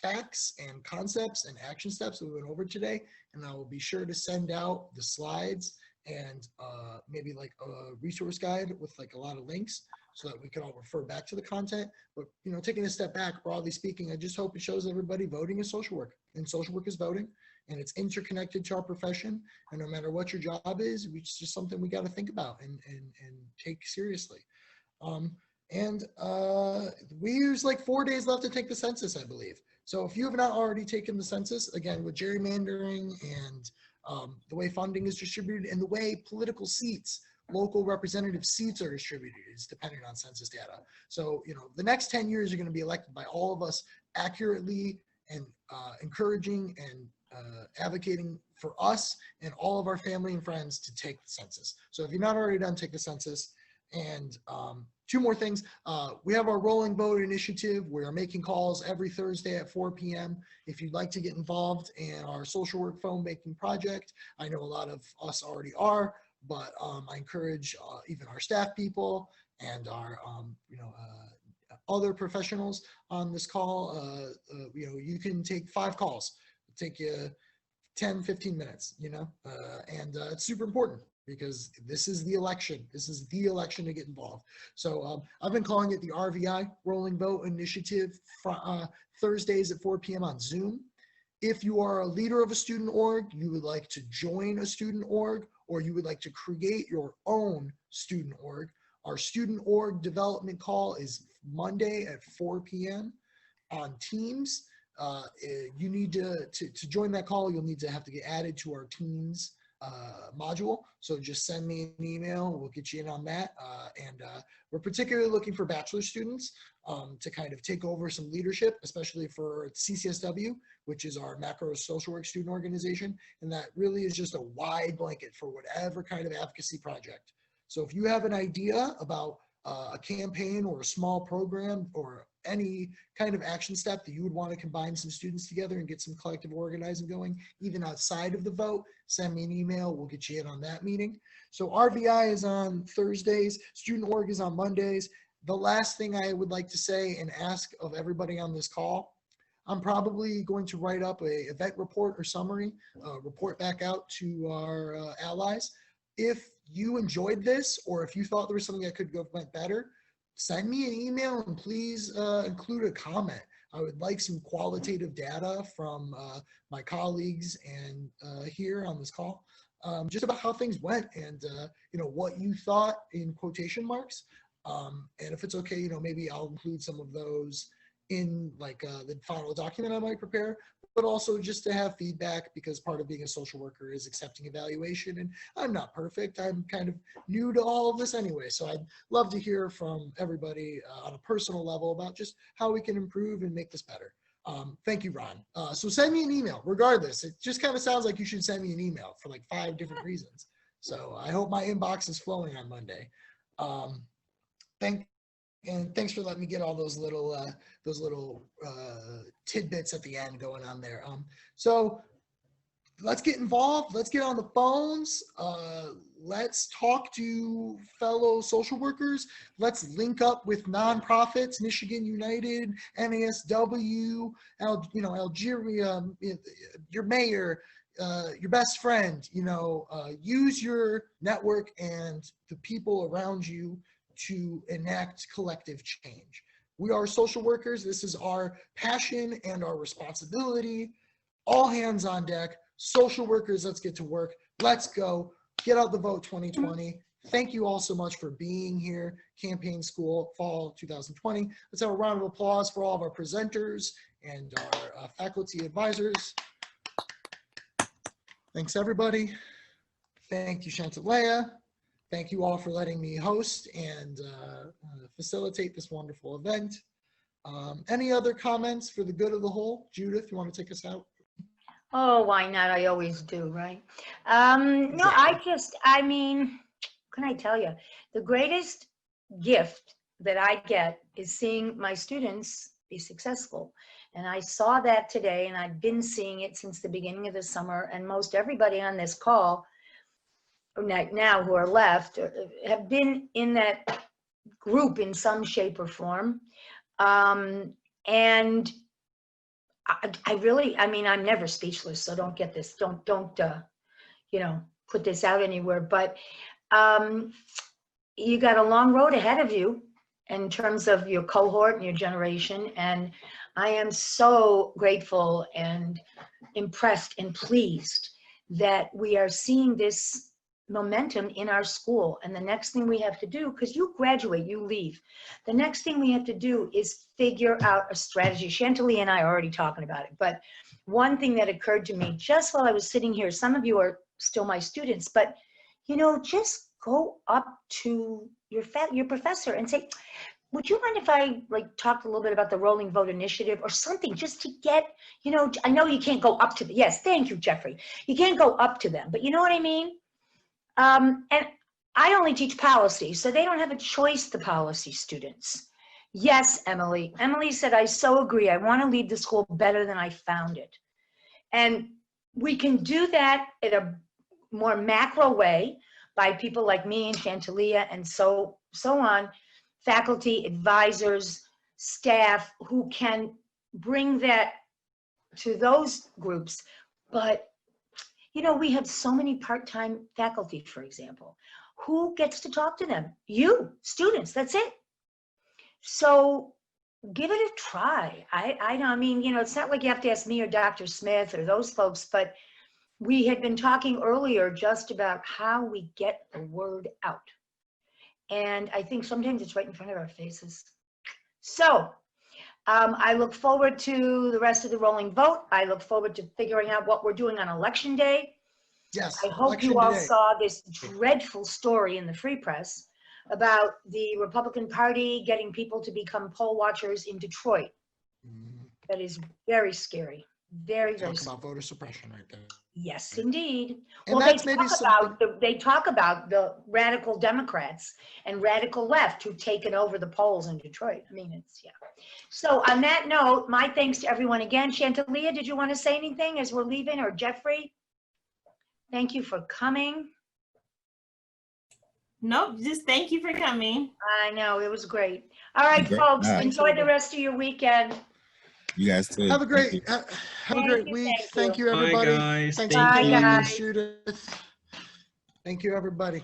facts and concepts and action steps that we went over today. And I will be sure to send out the slides and maybe like a resource guide with like a lot of links so that we can all refer back to the content. But, you know, taking a step back, broadly speaking, I just hope it shows everybody voting is social work, and social work is voting, and it's interconnected to our profession. And no matter what your job is, it's just something we got to think about and take seriously. There's like 4 days left to take the census, I believe. So if you have not already taken the census, again, with gerrymandering and the way funding is distributed and the way political seats, local representative seats are distributed is dependent on census data. So, you know, the next 10 years are going to be elected by all of us accurately and encouraging and advocating for us and all of our family and friends to take the census. So if you're not already done, take the census. And two more things. We have our rolling vote initiative. We're making calls every Thursday at 4 p.m. If you'd like to get involved in our social work phone making project, I know a lot of us already are, but I encourage even our staff people and our other professionals on this call. You know, you can take 5 calls. It'll take you 10, 15 minutes, you know, and it's super important because this is the election. This is the election to get involved. So I've been calling it the RVI, Rolling Vote Initiative, Thursdays at 4 p.m. on Zoom. If you are a leader of a student org, you would like to join a student org, or you would like to create your own student org, our student org development call is Monday at 4 p.m. on Teams. You need to join that call, you'll need to have to get added to our Teams module. So just send me an email, we'll get you in on that. We're particularly looking for bachelor students to kind of take over some leadership, especially for CCSW, which is our macro social work student organization. And that really is just a wide blanket for whatever kind of advocacy project. So if you have an idea about a campaign or a small program or any kind of action step that you would want to combine some students together and get some collective organizing going, even outside of the vote, send me an email. We'll get you in on that meeting. So RVI is on Thursdays. Student org is on Mondays. The last thing I would like to say and ask of everybody on this call, I'm probably going to write up a event report or summary, report back out to our allies. If you enjoyed this, or if you thought there was something that could go went better, send me an email and please include a comment. I would like some qualitative data from my colleagues and here on this call, just about how things went and you know, what you thought in quotation marks. And if it's okay, you know, maybe I'll include some of those in like the final document I might prepare, but also just to have feedback, because part of being a social worker is accepting evaluation, and I'm not perfect. I'm kind of new to all of this anyway. So I'd love to hear from everybody on a personal level about just how we can improve and make this better. Thank you, Ron. So send me an email regardless. It just kind of sounds like you should send me an email for like 5 different reasons. So I hope my inbox is flowing on Monday. Thanks for letting me get all those little tidbits at the end going on there. So let's get involved. Let's get on the phones. Let's talk to fellow social workers. Let's link up with nonprofits, Michigan United, NASW, Algeria, your mayor, your best friend. Use your network and the people around you to enact collective change. We are social workers. This is our passion and our responsibility. All hands on deck. Social workers, let's get to work. Let's go. Get out the vote 2020. Thank you all so much for being here. Campaign School Fall 2020. Let's have a round of applause for all of our presenters and our faculty advisors. Thanks, everybody. Thank you, Chantalea. Thank you all for letting me host and facilitate this wonderful event. Any other comments for the good of the whole? Judith, you want to take us out?
Oh, why not? I always do, right? No, I mean, can I tell you, the greatest gift that I get is seeing my students be successful. And I saw that today, and I've been seeing it since the beginning of the summer, and most everybody on this call now who are left have been in that group in some shape or form. And I really, I mean, I'm never speechless, so don't get this, don't put this out anywhere, but you got a long road ahead of you in terms of your cohort and your generation. And I am so grateful and impressed and pleased that we are seeing this momentum in our school. And the next thing we have to do, because you graduate, you leave, the next thing we have to do is figure out a strategy. Chantilly and I are already talking about it, but one thing that occurred to me just while I was sitting here, some of you are still my students, but just go up to your professor and say, would you mind if I talked a little bit about the rolling vote initiative or something, just to get, I know you can't go up to them. Yes, thank you, Jeffrey. You can't go up to them, but you know what I mean? And I only teach policy, so they don't have a choice, the policy students. Yes, Emily. Emily said, I so agree. I want to leave the school better than I found it. And we can do that in a more macro way by people like me and Chantillia and so on, faculty, advisors, staff who can bring that to those groups. But we have so many part-time faculty, for example. Who gets to talk to them? You, students, that's it. So give it a try. I mean, it's not like you have to ask me or Dr. Smith or those folks, but we had been talking earlier just about how we get the word out. And I think sometimes it's right in front of our faces. So I look forward to the rest of the rolling vote. I look forward to figuring out what we're doing on election day.
Yes.
I hope you all saw this dreadful story in the Free Press about the Republican Party getting people to become poll watchers in Detroit. That is very scary. Very, very scary.
Talk about voter suppression right there.
Yes, indeed.
And
Well, they talk about the radical Democrats and radical left who've taken over the polls in Detroit. I mean, yeah. So on that note, my thanks to everyone again. Chantillia, did you want to say anything as we're leaving, or Jeffrey? Thank you for coming.
Nope, just thank you for coming.
I know, it was great. All right, folks, enjoy the rest of your weekend.
You guys too.
Have a great week. Thank you, everybody.
Bye, guys.
Thanks
Thank
for
you.
joining us, Judith. Thank you, everybody.